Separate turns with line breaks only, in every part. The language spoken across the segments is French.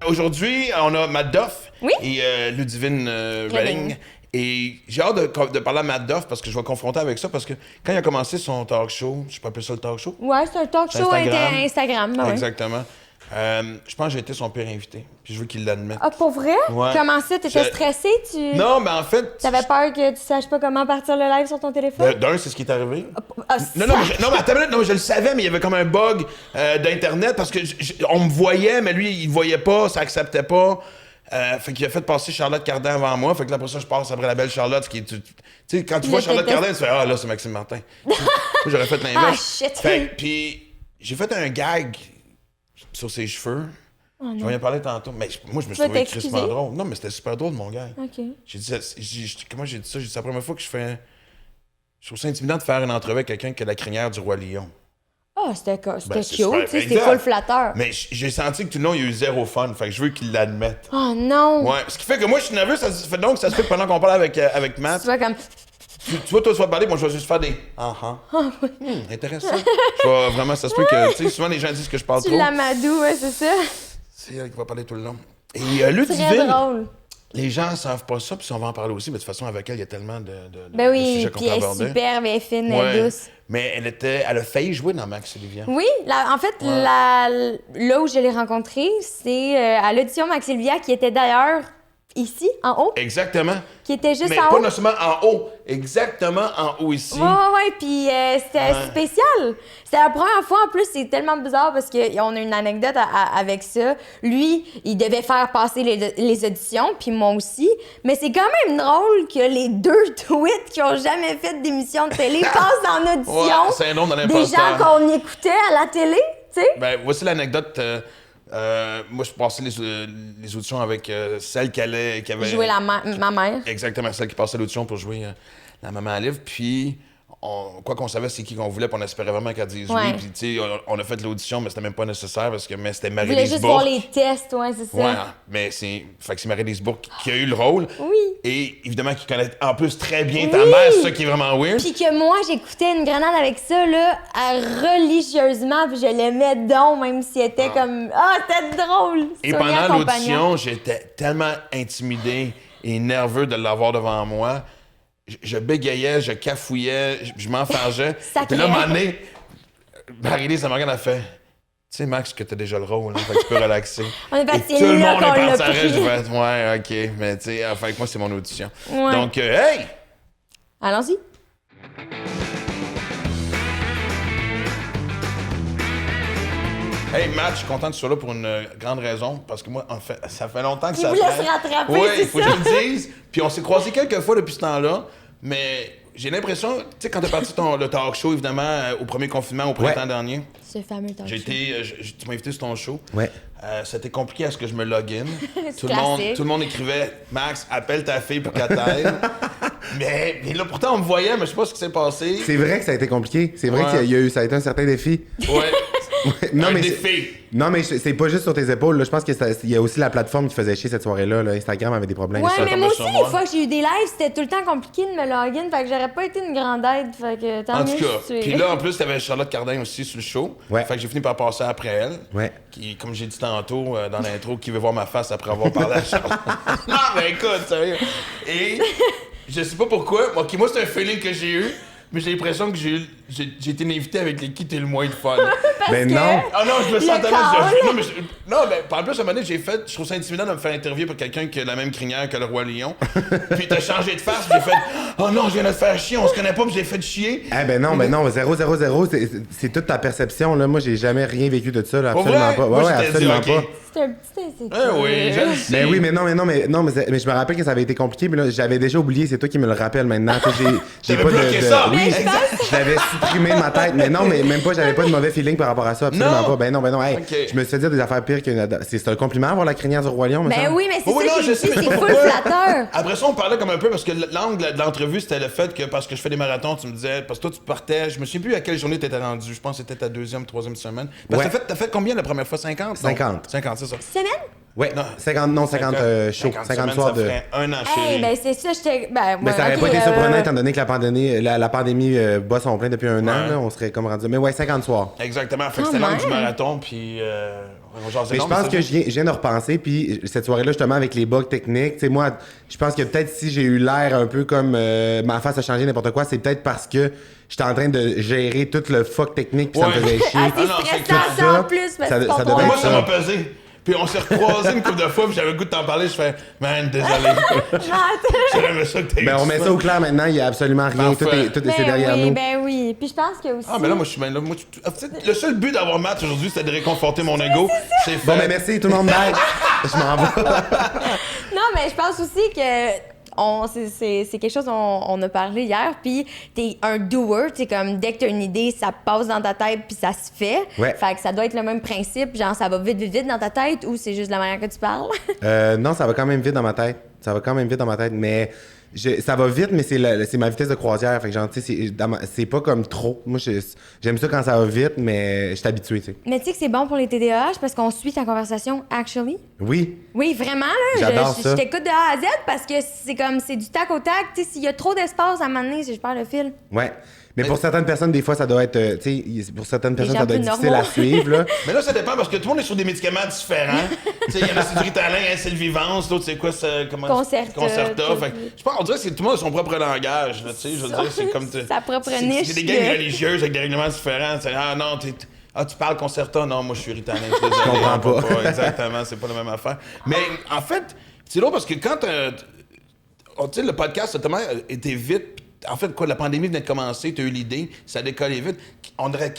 Aujourd'hui, on a Matt Duff
Oui.
et Ludivine Redding. Et j'ai hâte de parler à Matt Duff parce que je vais confronter avec ça parce que quand il a commencé son talk show, je peux appeler ça le talk show?
Ouais, c'est un talk show Instagram. Ouais.
Exactement. Je pense que j'ai été son pire invité. Puis je veux qu'il l'admette.
Ah, pour vrai?
Ouais.
Comment ça? T'étais stressé?
Non, mais en fait...
T'avais peur que tu saches pas comment partir le live sur ton téléphone?
D'un, c'est ce qui est arrivé.
Ah,
Non, mais attends une minute, non, je le savais, mais il y avait comme un bug d'Internet parce que on me voyait, mais lui, il voyait pas, ça acceptait pas. Fait qu'il a fait passer Charlotte Cardin avant moi. Fait que là, après ça, je passe après la belle Charlotte. Tu sais, quand tu vois Charlotte Cardin, tu fais ah, là, c'est Maxime Martin. Moi, j'aurais fait l'inverse.
Ah, shit!
Puis j'ai fait un gag sur ses cheveux.
Oh,
je vais en parler tantôt. Mais moi, je me suis trouvé crissement drôle. Non, mais c'était super drôle, mon gars.
OK.
Comment j'ai dit ça? J'ai dit c'est la première fois que je fais. Je trouve ça intimidant de faire une entrevue avec quelqu'un qui a la crinière du Roi Lion.
Ah, c'était cute,
super,
c'était full flatteur.
Mais j'ai senti que tout le long, il y a eu zéro fun. Fait que je veux qu'il l'admette.
Oh non!
Ouais, ce qui fait que moi, je suis nerveux. Ça se fait donc, ça se fait pendant qu'on parle avec Matt.
Tu vois comme...
Tu vois, toi, tu vas parler, moi, je vais juste faire des intéressant. Je vais vraiment, ça se peut que, tu sais, souvent les gens disent que je parle trop.
Tu l'amadou, ouais, c'est ça.
C'est elle qui va parler tout le long. Et Ludivine,
très drôle.
Les gens ne savent pas ça, puis on va en parler aussi, mais de toute façon, avec elle, il y a tellement de
ben oui,
sujets qu'on
puis elle est superbe, elle est fine, elle est douce.
Mais elle a failli jouer dans Max et Livia.
Oui, en fait, là où je l'ai rencontrée, c'est à l'audition Max et Livia, qui était d'ailleurs ici, en haut.
Exactement.
Qui était juste
mais
en haut.
Mais pas nécessairement en haut, exactement en haut ici.
Ouais, puis c'était spécial. C'était la première fois, en plus, c'est tellement bizarre parce qu'on a une anecdote avec ça. Lui, il devait faire passer les auditions, puis moi aussi. Mais c'est quand même drôle que les deux tweets qui ont jamais fait d'émission de télé passent en audition.
Ouais, c'est un nom de
des gens qu'on écoutait à la télé, tu sais.
Ben, voici l'anecdote. Moi, je passais les auditions avec celle qui avait...
joué ma mère.
Exactement, celle qui passait l'audition pour jouer la maman à livre. Puis, quoi qu'on savait, c'est qui qu'on voulait, puis on espérait vraiment qu'elle dise oui. Puis, tu sais, on a fait l'audition, mais c'était même pas nécessaire parce que c'était Marie-Lise Bourque.
Vous voulez juste voir les tests, ouais, c'est ça.
Ouais, mais c'est Marie-Lise Bourque qui a eu le rôle.
Oui.
Et évidemment, qui connaît en plus très bien ta mère, c'est ça qui est vraiment weird.
Puis que moi, j'écoutais Une grenade avec ça, là, religieusement, puis je l'aimais donc, même si elle était comme... Ah, c'était drôle!
Et pendant l'audition, j'étais tellement intimidé et nerveux de l'avoir devant moi. Je bégayais, je cafouillais, je m'enfargeais. Puis là, à un moment donné, Marie-Lise, elle me regarde, elle fait... Tu sais, Max, que t'as déjà le rôle, hein, fait que tu peux relaxer.
On est parti
tout le
là
monde
qu'on
est
l'a
parti
pris.
je vais ouais, OK, mais tu sais, fait que moi, c'est mon audition.
Ouais.
Donc, hey!
Allons-y.
Hey, Matt, je suis content que tu sois là pour une grande raison, parce que moi, en fait, ça fait longtemps que
Il
ça
voulait se rattraper,
oui,
c'est
il faut que je le dise. Puis on s'est croisés quelques fois depuis ce temps-là, mais j'ai l'impression, tu sais, quand t'as parti le talk show, évidemment, au premier confinement, au printemps dernier.
Ce fameux talk show.
Tu m'as invité sur ton show.
Ouais.
C'était compliqué à ce que je me login. Tout
classique.
le monde écrivait « Max, appelle ta fille pour qu'elle t'aide. » mais là, pourtant, on me voyait, mais je sais pas ce qui s'est passé.
C'est vrai que ça a été compliqué. C'est vrai ça a été un certain défi.
Ouais.
Non, mais
défi.
Non, mais c'est pas juste sur tes épaules. Là. Je pense qu'il y a aussi la plateforme qui faisait chier cette soirée-là. Là. Instagram avait des problèmes.
Ouais, mais moi aussi,
sur
les
moi.
fois que j'ai eu des lives, c'était tout le temps compliqué de me login. Fait que j'aurais pas été une grande aide. Fait que tant
En
mieux
tout cas,
si tu es.
puis là, en plus, t'avais Charlotte Cardin aussi sur le show.
Ouais.
Fait que j'ai fini par passer après elle.
Ouais.
Qui, comme j'ai dit tantôt dans l'intro, qui veut voir ma face après avoir parlé à Charlotte. Non, mais écoute, sérieux. Et je sais pas pourquoi. Moi, c'est un feeling que j'ai eu. Mais j'ai l'impression que j'ai été invité avec les qui t'es le moins de fun.
Ben non.
Ah non, je me sentais
calme.
Non, mais en plus, à un moment donné, je trouve ça intimidant de me faire interviewer par quelqu'un qui a la même crinière que le Roi Lion. Puis t'as changé de face, j'ai fait oh non, je viens de te faire chier, on se connaît pas, puis j'ai fait chier.
Ah ben non, 0, 0, 0, c'est toute ta perception. Là. Moi, j'ai jamais rien vécu de ça, là, absolument pas.
Moi,
Ouais, absolument
dit, okay.
pas.
C'est un petit insécurité.
Ah oui, je le sais.
Ben oui, mais je me rappelle que ça avait été compliqué, mais là, j'avais déjà oublié, c'est toi qui me le rappelles maintenant. J'ai pas
bloqué
de.
ça.
Oui,
Mais je pense-
je l'avais supprimé de ma tête, mais non, mais même pas, j'avais pas de mauvais feeling par rapport à ça, absolument
Non.
pas. Ben non, hey,
Ok.
je me suis fait dire des affaires pires que. C'est un compliment avoir la crinière du Roi Lion, me
Ben
semble.
oui, mais c'est
Oui,
ça
non,
qui
je
me
sais,
dit,
mais
c'est
pas
full
pourquoi.
flatteur.
Après ça, on parlait comme un peu, parce que l'angle de l'entrevue, c'était le fait que parce que je fais des marathons, tu me disais, parce que toi, tu partais, je me souviens plus à quelle journée t'étais rendu, je pense que c'était ta deuxième, troisième semaine. Parce que
Ouais.
t'as fait combien la première fois? 50?
50.
50, c'est ça.
Semaine?
Ouais,
Non.
50 shows, 50 soirs
ça
de...
ferait un an,
Hey,
chérie.
ben c'est ça, j'étais. Ben,
Mais
ouais,
ça aurait
ok,
pas été surprenant étant donné que la pandémie bat son plein depuis un an, là, on serait comme rendu... Mais ouais, 50 soirs.
Exactement. Fait que
Quand
c'était l'angle du
même.
marathon, puis...
Mais je pense que je viens de repenser, puis cette soirée-là, justement, avec les bugs techniques, tu sais, moi, je pense que peut-être si j'ai eu l'air un peu comme ma face a changé n'importe quoi, c'est peut-être parce que j'étais en train de gérer tout le fuck technique, puis ça me
Ouais.
faisait chier.
Ah, c'est
Ah non, c'est
stressant
que
ça
ça,
en plus, parce
ça-
que
ça
ton
devait
Mais moi,
être
ça
ça.
m'a pesé. Puis on s'est recroisés une couple de fois, puis j'avais le goût de t'en parler. Je fais, man, désolé. J'aurais aimé ça que t'aies
Ben, on
eu
met
ça.
ça au clair maintenant, il n'y a absolument rien, tout
Parfait.
est, c'est derrière
oui,
nous.
ben oui. Puis je pense que aussi.
Ah, mais là, moi, je suis bien là. Moi, le seul but d'avoir Matt aujourd'hui, c'était de réconforter mon ego. C'est fait.
Bon, ben merci, tout le monde, bye! Je m'en vais.
Non, mais je pense aussi que c'est quelque chose on a parlé hier, puis t'es un doer, t'es comme dès que t'as une idée, ça passe dans ta tête puis ça se fait.
Ouais.
Fait que ça doit être le même principe, genre ça va vite, vite, vite dans ta tête ou c'est juste la manière que tu parles?
Non, ça va quand même vite dans ma tête. Mais ça va vite, mais c'est ma vitesse de croisière. Fait que genre, tu sais, c'est pas comme trop. Moi, j'aime ça quand ça va vite, mais je suis habitué, tu sais.
Mais tu sais que c'est bon pour les TDAH parce qu'on suit ta conversation, actually.
Oui.
Oui, vraiment, là.
J'adore ça.
Je t'écoute de A à Z parce que c'est du tac au tac. Tu sais, s'il y a trop d'espace à un moment donné, je perds le fil.
Ouais. Mais pour certaines personnes, des fois, ça doit être. Tu sais, pour certaines personnes,
gens
ça doit être
plus
difficile
normaux.
à suivre, là.
Mais là, ça dépend parce que tout le monde est sur des médicaments différents. Tu sais, il y en a c'est du Ritalin, hein, c'est le Vivance, l'autre c'est quoi, c'est comment
Concerta.
Fait que, je pense, on dirait que tout le monde a son propre langage, là, tu sais, je veux dire, c'est comme
Sa propre
c'est-
niche,
C'est des gangs
là.
religieuses avec des règlements différents. C'est, ah non, tu parles Concerta, non, moi je suis Ritalin, je suis désolé,
Je comprends
on peut
pas.
exactement, c'est pas la même affaire. Mais en fait, c'est drôle parce que quand tu sais, le podcast a tellement été vite. En fait, quoi, la pandémie venait de commencer, tu as eu l'idée, ça a décollé vite. On aurait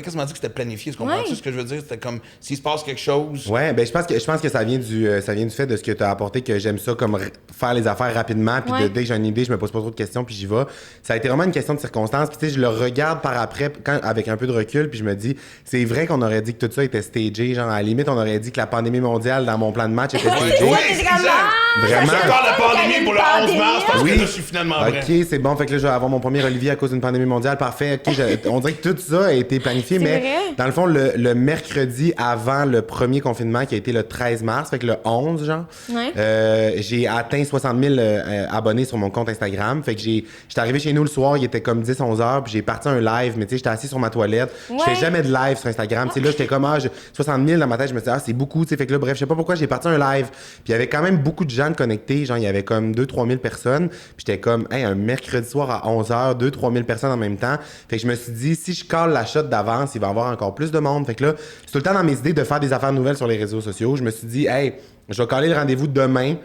quasiment dit que c'était planifié, tu comprends
Ouais.
ce que je veux dire? C'était comme, s'il se passe quelque chose...
Ouais, ben je pense que ça vient du fait de ce que tu as apporté, que j'aime ça comme faire les affaires rapidement, puis
Ouais.
dès que j'ai une idée, je me pose pas trop de questions, puis j'y vais. Ça a été vraiment une question de circonstance, puis tu sais, je le regarde par après, avec un peu de recul, puis je me dis, c'est vrai qu'on aurait dit que tout ça était stagé, genre à la limite, on aurait dit que la pandémie mondiale dans mon plan de match était stagé.
Ouais,
c'est
exact.
comme, ah,
Vraiment.
C'est encore la pandémie pour le 11 mars, parce que
Oui.
là, je suis finalement vrai.
Ok, c'est bon. Fait que là, je vais avoir mon premier Olivier à cause d'une pandémie mondiale. Parfait. Ok, on dirait que tout ça a été planifié,
C'est
mais
vrai?
dans le fond, le mercredi avant le premier confinement, qui a été le 13 mars, fait que le 11, genre,
Ouais.
j'ai atteint 60 000 abonnés sur mon compte Instagram. Fait que j'étais arrivé chez nous le soir, il était comme 10-11 heures, puis j'ai parti un live, mais tu sais, j'étais assis sur ma toilette. Je fais
Ouais.
jamais de live sur Instagram. Tu sais, là, j'étais comme, 60 000 dans ma tête, je me disais, c'est beaucoup, tu sais. Fait que là, bref, je sais pas pourquoi, j'ai parti un live. Puis il y avait quand même beaucoup de gens de connectés, genre, il y avait comme 2-3 000 personnes. Puis j'étais comme, hey, un mercredi soir à 11h, 2-3 000 personnes en même temps. Fait que je me suis dit, si je cale la shot d'avance, il va y avoir encore plus de monde. Fait que là, c'est tout le temps dans mes idées de faire des affaires nouvelles sur les réseaux sociaux. Je me suis dit, hey, je vais caler le rendez-vous demain,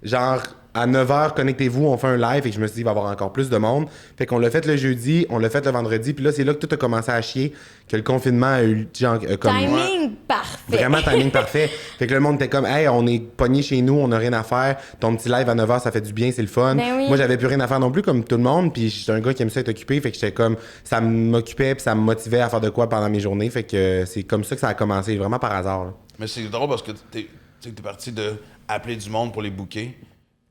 genre à 9h, connectez-vous, on fait un live. Et je me suis dit, il va y avoir encore plus de monde. Fait qu'on l'a fait le jeudi, on l'a fait le vendredi. Puis là, c'est là que tout a commencé à chier, que le confinement a eu, genre, comme...
Timing parfait.
Vraiment timing parfait. Fait que le monde était comme, hey, on est pogné chez nous, on n'a rien à faire. Ton petit live à 9h, ça fait du bien, c'est le fun.
Ben oui.
Moi, j'avais plus rien à faire non plus, comme tout le monde. Puis j'étais un gars qui aime ça être occupé. Fait que j'étais comme, ça m'occupait, puis ça me motivait à faire de quoi pendant mes journées. Fait que c'est comme ça que ça a commencé, vraiment par hasard, là.
Mais c'est drôle parce que t'es parti de appeler du monde pour les booker,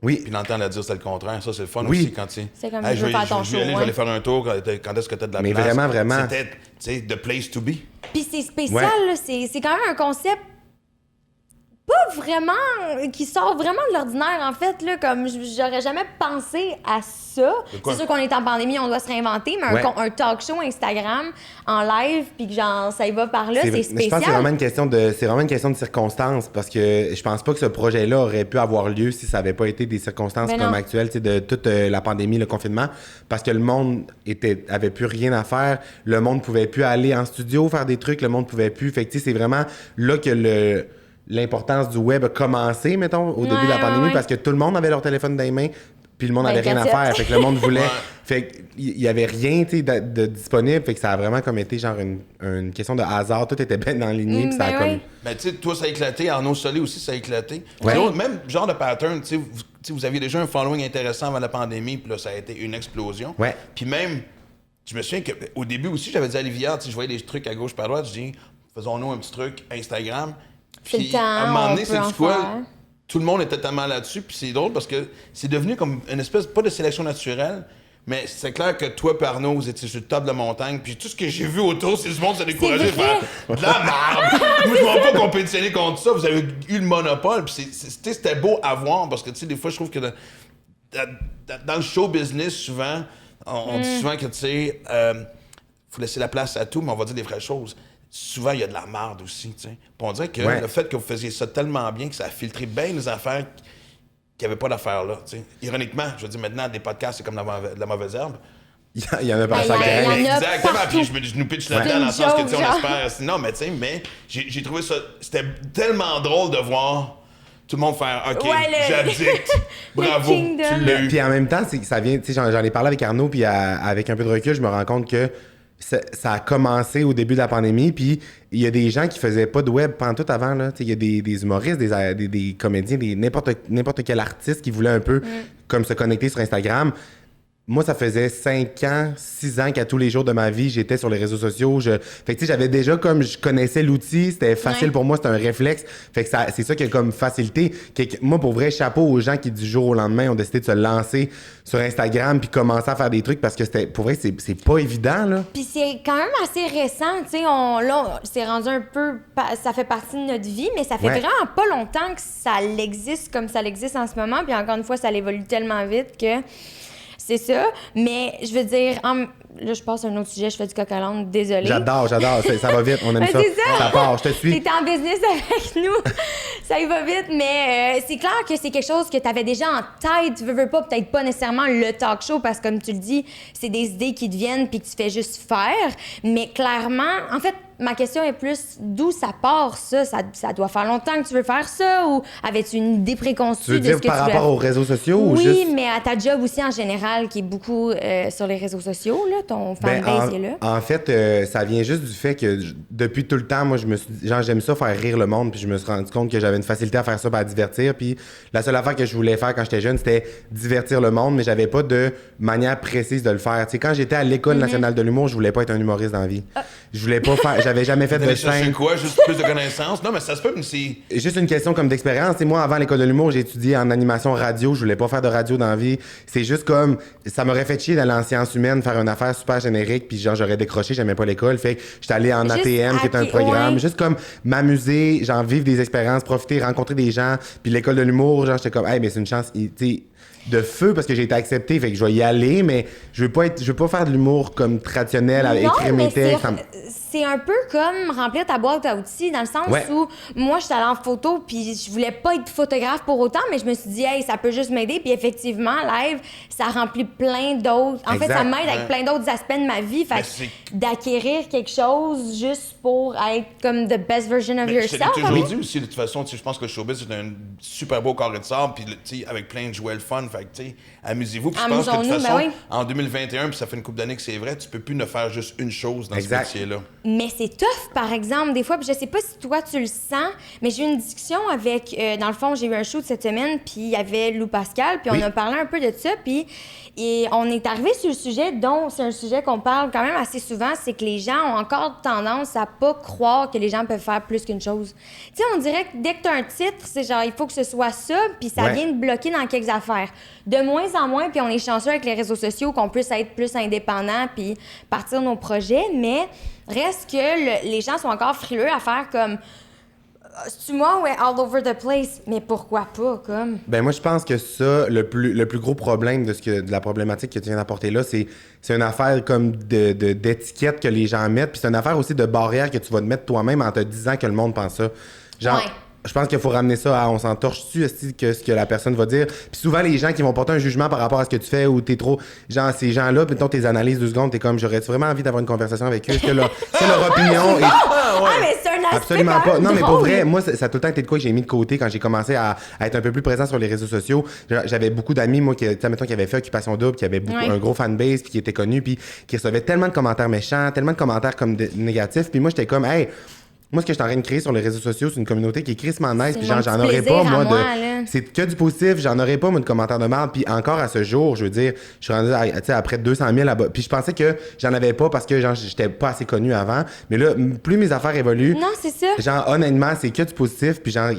Oui.
puis l'entendre la dire c'est le contraire. Ça, c'est le fun
Oui.
aussi quand tu...
C'est comme, je veux faire ton
je vais
show,
aller, je vais aller faire un tour quand est-ce que t'as de la
Mais
place.
vraiment.
C'était, tu sais, the place to be.
Puis c'est spécial,
Ouais.
là. C'est quand même un concept pas vraiment... qui sort vraiment de l'ordinaire, en fait, là. Comme j'aurais jamais pensé à ça.
De quoi?
C'est sûr qu'on est en pandémie, on doit se réinventer, mais
Ouais.
un talk show Instagram en live, puis que genre, ça y va par là, c'est
Mais
spécial.
je pense que c'est vraiment une question de circonstances, parce que je pense pas que ce projet-là aurait pu avoir lieu si ça avait pas été des circonstances
Ben
comme
non.
actuelles, tu sais, de toute la pandémie, le confinement, parce que le monde avait plus rien à faire, le monde pouvait plus aller en studio faire des trucs, le monde pouvait plus. Fait que tu sais, c'est vraiment là que l'importance du web a commencé, mettons, au début de la
Ouais,
pandémie,
ouais.
parce que tout le monde avait leur téléphone dans les mains, puis le monde avait rien à
24/7.
faire. Fait que le monde voulait.
Ouais.
Fait qu'il y avait rien, tu sais, de disponible. Fait que ça a vraiment comme été genre une question de hasard. Tout était bien enligné, puis ça a
Ben
comme.
oui.
Mais tu sais, toi, ça a éclaté. Arnaud Solé aussi, ça a éclaté.
Ouais.
Puis même genre de pattern, tu sais, vous aviez déjà un following intéressant avant la pandémie, puis là, ça a été une explosion.
Ouais.
Puis même, je me souviens qu'au début aussi, j'avais dit à Olivia, tu sais, je voyais des trucs à gauche, par droite, je dis, faisons-nous un petit truc Instagram.
C'est le
Puis,
temps,
à un moment donné,
on peut
c'est
en
du quoi?
faire.
Tout le monde était tellement là-dessus, puis c'est drôle parce que c'est devenu comme une espèce, pas de sélection naturelle, Mais c'est clair que toi et Arnaud, vous étiez sur le top de la montagne, puis tout ce que j'ai vu autour, c'est du monde qui s'est découragé de faire de la merde. Moi, je ne vais pas compétitionner contre ça. Vous avez eu le monopole, puis c'était beau à voir, parce que, tu sais, des fois, je trouve que dans le show business, souvent, on dit souvent que, tu sais, faut laisser la place à tout, mais on va dire des vraies choses. Souvent, il y a de la merde aussi, tu sais. Puis on dirait que le fait que vous faisiez ça tellement bien, que ça a filtré bien les affaires qu'il n'y avait pas d'affaires là, tu sais. Ironiquement, je veux dire, maintenant, des podcasts, c'est comme de la mauvaise herbe.
Il y en a pas ça.
Exactement, puis je nous pitch là-dedans dans le sens que, tu sais, on espère... Non, mais tu sais, mais j'ai trouvé ça... C'était tellement drôle de voir tout le monde faire « OK, j'abdique, bravo, tu l'as eu. »
Puis en même temps, ça vient... Tu sais, j'en ai parlé avec Arnaud, puis avec un peu de recul, je me rends compte que ça a commencé au début de la pandémie, puis il y a des gens qui faisaient pas de web pendant tout avant, là. Il y a des humoristes, des comédiens, n'importe quel artiste qui voulait un peu comme se connecter sur Instagram. Moi, ça faisait 5 ans, 6 ans qu'à tous les jours de ma vie, j'étais sur les réseaux sociaux. Fait que, tu sais, j'avais déjà comme, je connaissais l'outil, c'était facile pour moi, c'était un réflexe. Fait que c'est ça qui a comme facilité. Moi, pour vrai, chapeau aux gens qui, du jour au lendemain, ont décidé de se lancer sur Instagram puis commencer à faire des trucs parce que pour vrai, c'est pas évident, là.
Puis c'est quand même assez récent, tu sais, là, c'est rendu un peu, ça fait partie de notre vie, mais ça fait vraiment pas longtemps que ça existe comme ça l'existe en ce moment. Puis encore une fois, ça évolue tellement vite que... C'est ça, mais je veux dire, là, je passe à un autre sujet, je fais du coq-à-l'âne, désolée.
J'adore, ça va vite, on aime ça. Ça part, je te suis.
T'es en business avec nous, ça y va vite, mais c'est clair que c'est quelque chose que t'avais déjà en tête, tu veux pas, peut-être pas nécessairement le talk show, parce que comme tu le dis, c'est des idées qui te viennent puis que tu fais juste faire, mais clairement, en fait, ma question est plus d'où ça part, ça? Ça doit faire longtemps que tu veux faire ça ou avais-tu une idée préconçue de ce que tu veux?
Par rapport aux réseaux sociaux ou juste...
Oui, mais à ta job aussi en général, qui est beaucoup sur les réseaux sociaux, là, ton fanbase est là.
En fait, ça vient juste du fait que depuis tout le temps, moi, j'aime ça faire rire le monde, puis je me suis rendu compte que j'avais une facilité à faire ça, à divertir, puis la seule affaire que je voulais faire quand j'étais jeune, c'était divertir le monde, mais j'avais pas de manière précise de le faire. Tu sais, quand j'étais à l'École nationale de l'humour, je voulais pas être un humoriste dans la vie. Je voulais pas faire... J'avais jamais fait de scène.
C'est quoi? Juste plus de connaissances? Non, mais ça se peut, mais c'est...
Juste une question comme d'expérience. Tu sais, moi, avant l'École de l'humour, j'ai étudié en animation radio. Je voulais pas faire de radio dans la vie. C'est juste comme... Ça m'aurait fait chier d'aller en sciences humaines, faire une affaire super générique, puis genre, j'aurais décroché, j'aimais pas l'école. Fait que j'étais allé en ATM, qui est un programme. Juste comme m'amuser, genre vivre des expériences, profiter, rencontrer des gens. Puis l'École de l'humour, genre, j'étais comme, hey, mais c'est une chance, tu sais... de feu parce que j'ai été accepté, fait que je vais y aller, mais je veux pas faire de l'humour comme traditionnel avec écrire mes textes.
C'est un peu comme remplir ta boîte à outils dans le sens où moi j'étais allée en photo puis je voulais pas être photographe pour autant, mais je me suis dit hey, ça peut juste m'aider, puis effectivement live ça remplit plein d'autres, en fait ça m'aide avec plein d'autres aspects de ma vie, fait d'acquérir quelque chose juste pour être comme the best version of yourself.
Je t'ai toujours dit aussi de toute façon, je pense que le showbiz c'est un super beau carré de sable, puis avec plein de jouets le fun, fait que tu sais, amusez-vous, puis je pense que de toute façon en 2021, puis ça fait une couple d'années que c'est vrai, tu peux plus ne faire juste une chose dans ce métier-là.
Mais c'est tough, par exemple, des fois, puis je sais pas si toi, tu le sens, mais j'ai eu une discussion avec... dans le fond, j'ai eu un show cette semaine, puis il y avait Lou Pascal, puis on a parlé un peu de ça, puis on est arrivé sur le sujet, dont c'est un sujet qu'on parle quand même assez souvent, c'est que les gens ont encore tendance à pas croire que les gens peuvent faire plus qu'une chose. Tu sais, on dirait que dès que t'as un titre, c'est genre, il faut que ce soit ça, puis ça vient de bloquer dans quelques affaires. De moins en moins, puis on est chanceux avec les réseaux sociaux qu'on puisse être plus indépendant, puis partir nos projets, mais... Reste que les gens sont encore frileux à faire comme c'est-tu moi ou all over the place? Mais pourquoi pas, comme?
Ben moi, je pense que ça, le plus gros problème de la problématique que tu viens d'apporter là, c'est une affaire comme d'étiquette que les gens mettent, puis c'est une affaire aussi de barrière que tu vas te mettre toi-même en te disant que le monde pense ça. Genre... Je pense qu'il faut ramener ça à on s'en torche-tu que ce que la personne va dire. Puis souvent, les gens qui vont porter un jugement par rapport à ce que tu fais ou t'es trop... Genre, ces gens-là, mettons tes analyses 2 secondes, t'es comme, j'aurais-tu vraiment envie d'avoir une conversation avec eux? C'est leur opinion.
Mais c'est un aspect
absolument pas. Non, mais pour
drôle.
vrai, moi, ça a tout le temps été de quoi que j'ai mis de côté quand j'ai commencé à être un peu plus présent sur les réseaux sociaux. J'avais beaucoup d'amis, moi, mettons, qui avaient fait Occupation Double, qui avaient un gros fanbase, puis qui étaient connus, puis qui recevaient tellement de commentaires méchants, tellement de commentaires comme négatifs. Puis moi, j'étais comme, hey... Moi, ce que je suis en train de créer sur les réseaux sociaux, c'est une communauté qui est crissement nice, puis
mon
genre, j'en
petit
aurais
plaisir
pas,
à
moi,
moi, là.
c'est que du positif, j'en aurais pas, moi, de commentaires de merde, puis encore à ce jour, je veux dire, je suis rendu, tu sais, après 200 000 là-bas, puis je pensais que j'en avais pas parce que, genre, j'étais pas assez connu avant, mais là, plus mes affaires évoluent,
Non, c'est ça.
genre, honnêtement, c'est que du positif, puis genre,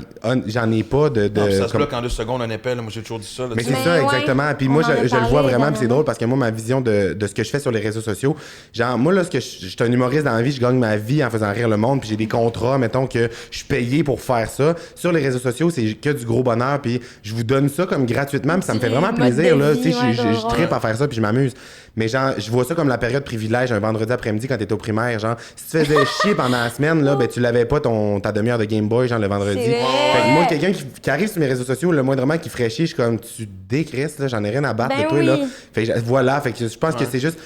j'en ai pas de...
Non, ça se
comme-
bloque en 2 secondes, un appel. Moi, j'ai toujours dit ça. Là,
Mais
tu
c'est
sais.
ça,
ouais,
exactement. Puis
on
moi,
en a
je le
parlé
vois vraiment, puis c'est
dernièrement.
drôle parce que moi, ma vision de ce que je fais sur les réseaux sociaux, genre, moi, là, je suis un humoriste dans la vie, je gagne ma vie en faisant rire le monde, puis j'ai des contrats, mettons, que je suis payé pour faire ça. Sur les réseaux sociaux, c'est que du gros bonheur, puis je vous donne ça comme gratuitement, puis ça me fait vraiment
Mode
plaisir,
de
là.
vie,
Tu sais,
ouais,
je
drôle.
trippe à faire ça, puis je m'amuse. Mais genre, je vois ça comme la période privilège, un vendredi après-midi quand t'es au primaire, genre, si tu faisais chier pendant la semaine, là, ben, tu l'avais pas ta demi-heure de Game Boy, genre, le vendredi.
C'est vrai.
Fait que moi, quelqu'un qui arrive sur mes réseaux sociaux, le moindrement qui ferait chier, je suis comme, tu décrisses, là, j'en ai rien à battre
Ben
de toi,
oui.
là. Fait que voilà, fait que je pense que c'est juste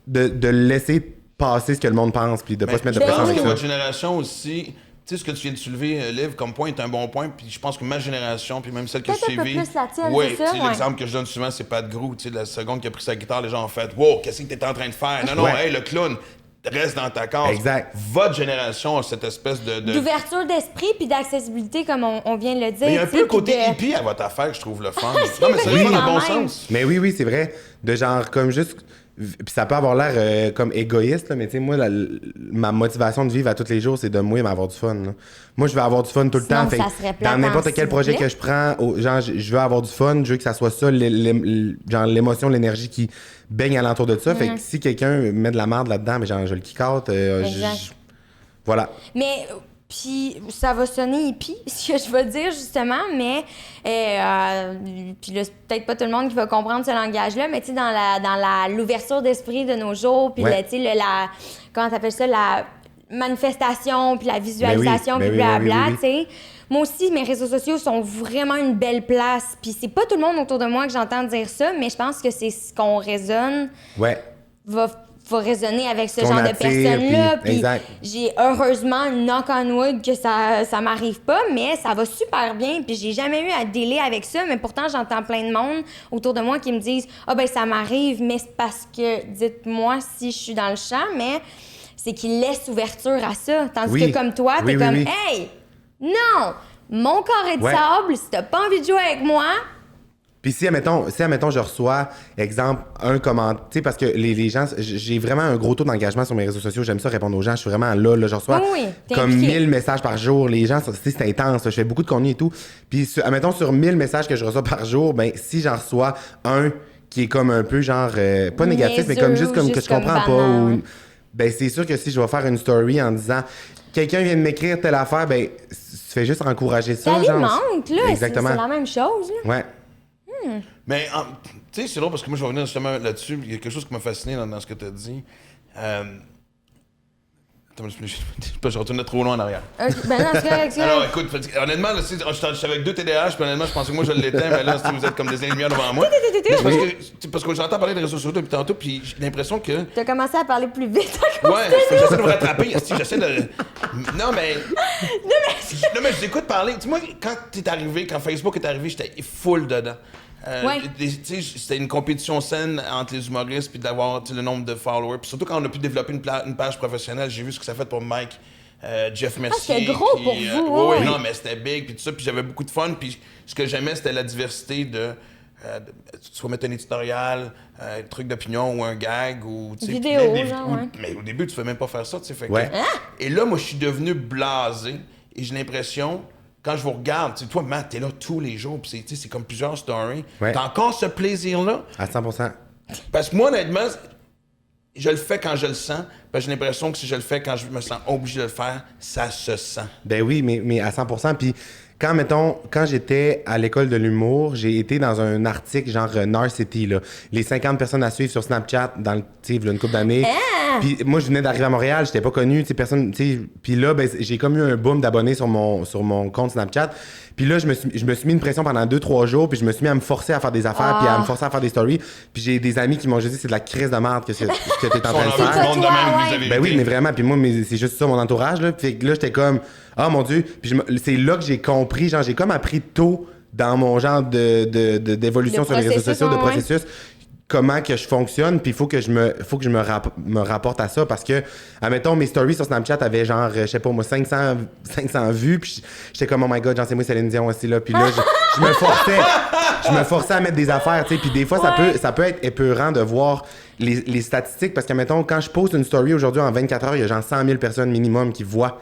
de laisser passer ce que le monde pense, puis de pas se mettre de
je
pression
pense
avec
que
ça.
votre génération aussi, tu sais, ce que tu viens de soulever, Liv, comme point est un bon point. Puis je pense que ma génération, puis même celle que
Peut-être
j'ai
un peu
suivie.
plus la tienne,
ouais,
c'est ça,
tu sais,
ouais.
l'exemple que je donne souvent, c'est Pat Grou. Tu sais, la seconde qu'il a pris sa guitare, les gens ont fait wow, qu'est-ce que t'es en train de faire? Non, non,
Ouais.
hey, le clown, reste dans ta case.
Exact.
Votre génération a cette espèce de.
D'ouverture d'esprit puis d'accessibilité, comme on vient de le dire.
Mais il y a un
tu
peu
sais,
le côté
puis de-
hippie à votre affaire que je trouve le fun.
c'est
Non, mais c'est
vrai,
dans le
quand
bon
même.
sens.
Mais oui, c'est vrai. De genre, comme juste. Puis ça peut avoir l'air comme égoïste, là, mais tu sais, moi, ma motivation de vivre à tous les jours, c'est de moi avoir du fun. Là. Moi, je veux avoir du fun tout le
Sinon,
temps. Fait
ça
que
serait plate,
dans n'importe
hein,
quel
s'il
projet
vous plaît.
que je prends, genre, je veux avoir du fun, je veux que ça soit ça, genre l'émotion, l'énergie qui baigne alentour de ça. Fait que si quelqu'un met de la merde là-dedans, mais genre, je le kick out.
Exact.
Voilà.
Mais, puis ça va sonner hippie, ce que je vais dire, justement, mais, puis là, c'est peut-être pas tout le monde qui va comprendre ce langage-là, mais tu sais, dans l'ouverture d'esprit de nos jours, puis
Ouais.
tu sais, comment t'appelles ça, la manifestation, puis la visualisation,
Ben oui,
puis
ben oui,
blabla,
oui,
tu sais. Moi aussi, mes réseaux sociaux sont vraiment une belle place, puis c'est pas tout le monde autour de moi que j'entends dire ça, mais je pense que c'est ce qu'on résonne
Ouais.
va résonner avec ce
Qu'on
genre de
attire,
personnes-là.
puis-
Puis
exact.
j'ai heureusement une knock on wood que ça m'arrive pas, mais ça va super bien. Puis j'ai jamais eu à délai avec ça, mais pourtant j'entends plein de monde autour de moi qui me disent « Ah ben ça m'arrive, mais c'est parce que, dites-moi si je suis dans le champ, mais c'est qu'ils laissent ouverture à ça. » Tandis
Oui.
que comme toi, t'es
Oui, oui,
comme
oui.
Hey, non! Mon corps est de
Ouais.
sable, si t'as pas envie de jouer avec moi... »
Puis si, admettons, je reçois, exemple, un commentaire, tu sais, parce que les gens, j'ai vraiment un gros taux d'engagement sur mes réseaux sociaux, j'aime ça répondre aux gens, je suis vraiment là, je reçois
Oui, t'es
comme
impliqué.
1000 messages par jour, les gens, c'est intense, je fais beaucoup de contenu et tout. Puis, admettons, sur 1000 messages que je reçois par jour, ben, si j'en reçois un qui est comme un peu genre, pas négatif, mais comme juste comme que je
comme
comprends pas,
banal.
ou, ben, c'est sûr que si je vais faire une story en disant, quelqu'un vient de m'écrire telle affaire, ben, tu fais juste encourager ça.
Ça
genre.
alimente, là. C'est
Exactement.
la même chose, là.
Ouais.
Mais, tu sais, c'est drôle parce que moi, je vais revenir justement là-dessus. Il y a quelque chose qui m'a fasciné dans ce que tu as dit. Attends, je retourne trop loin en arrière.
Ok, ben non, c'est correct, c'est
Alors,
correct.
écoute, honnêtement, là, je suis avec 2 TDAH, puis honnêtement, je pensais que moi, je l'éteins, mais là, si vous êtes comme des lumières devant moi. Mais parce que j'entends parler des réseaux sociaux depuis tantôt, puis j'ai l'impression que.
T'as commencé à parler plus vite.
Ouais, j'essaie de me rattraper. J'essaie de. Non, mais. Non, mais je t'écoute parler. Tu sais, moi, quand t'es arrivé, quand Facebook est arrivé, j'étais full dedans.
Ouais.
Tu sais, c'était une compétition saine entre les humoristes, puis d'avoir le nombre de followers. Puis surtout quand on a pu développer une page professionnelle, j'ai vu ce que ça fait pour Mike, Jeff Mercier.
c'était gros
puis,
pour vous,
ouais,
ouais.
non, mais c'était big, puis tout ça. Puis j'avais beaucoup de fun. Puis ce que j'aimais, c'était la diversité de soit mettre un éditorial, un truc d'opinion ou un gag ou tu sais,
Vidéo,
même
genre, ouais.
mais au début tu fais même pas faire ça, tu sais, fait que-
Ouais.
et là moi je suis devenu blasé et j'ai l'impression quand je vous regarde, tu sais, toi Matt, t'es là tous les jours, puis c'est comme plusieurs stories,
Ouais.
t'as encore ce plaisir là
À 100%.
parce que moi honnêtement je le fais quand je le sens, parce que j'ai l'impression que si je le fais quand je me sens obligé de le faire, ça se sent.
Ben oui, mais à 100%. Puis quand j'étais à l'école de l'humour, j'ai été dans un article genre Narcity, là. Les 50 personnes à suivre sur Snapchat dans le, tu sais, une couple d'années. Puis moi, je venais d'arriver à Montréal, j'étais pas connu, tu sais, personne, tu sais. Puis là, ben, j'ai comme eu un boom d'abonnés sur mon compte Snapchat. Puis là, je me suis mis une pression pendant 2-3 jours, puis je me suis mis à me forcer à faire des affaires, puis à me forcer à faire des stories. Puis j'ai des amis qui m'ont juste dit, c'est de la crise de merde que t'es en train de
On a
faire.
tout le monde de même,
Ouais.
vous avez
Ben oui,
été.
mais vraiment. Puis moi, c'est juste ça, mon entourage. Là. Fait que là, j'étais comme, ah mon Dieu. Puis c'est là que j'ai compris, genre, j'ai comme appris tôt dans mon genre d'évolution
Le
sur les réseaux
processus,
sociaux, de
ouais.
processus. comment que je fonctionne, puis il faut que je me rapporte à ça, parce que, admettons, mes stories sur Snapchat avaient genre, je sais pas moi, 500 vues, puis j'étais comme, oh my god, genre, c'est moi Céline Dion aussi, là, puis là, je me forçais à mettre des affaires, tu sais, puis des fois, ça peut être épeurant de voir les statistiques, parce que, admettons, quand je poste une story aujourd'hui, en 24 heures, il y a genre 100 000 personnes minimum qui visionnent.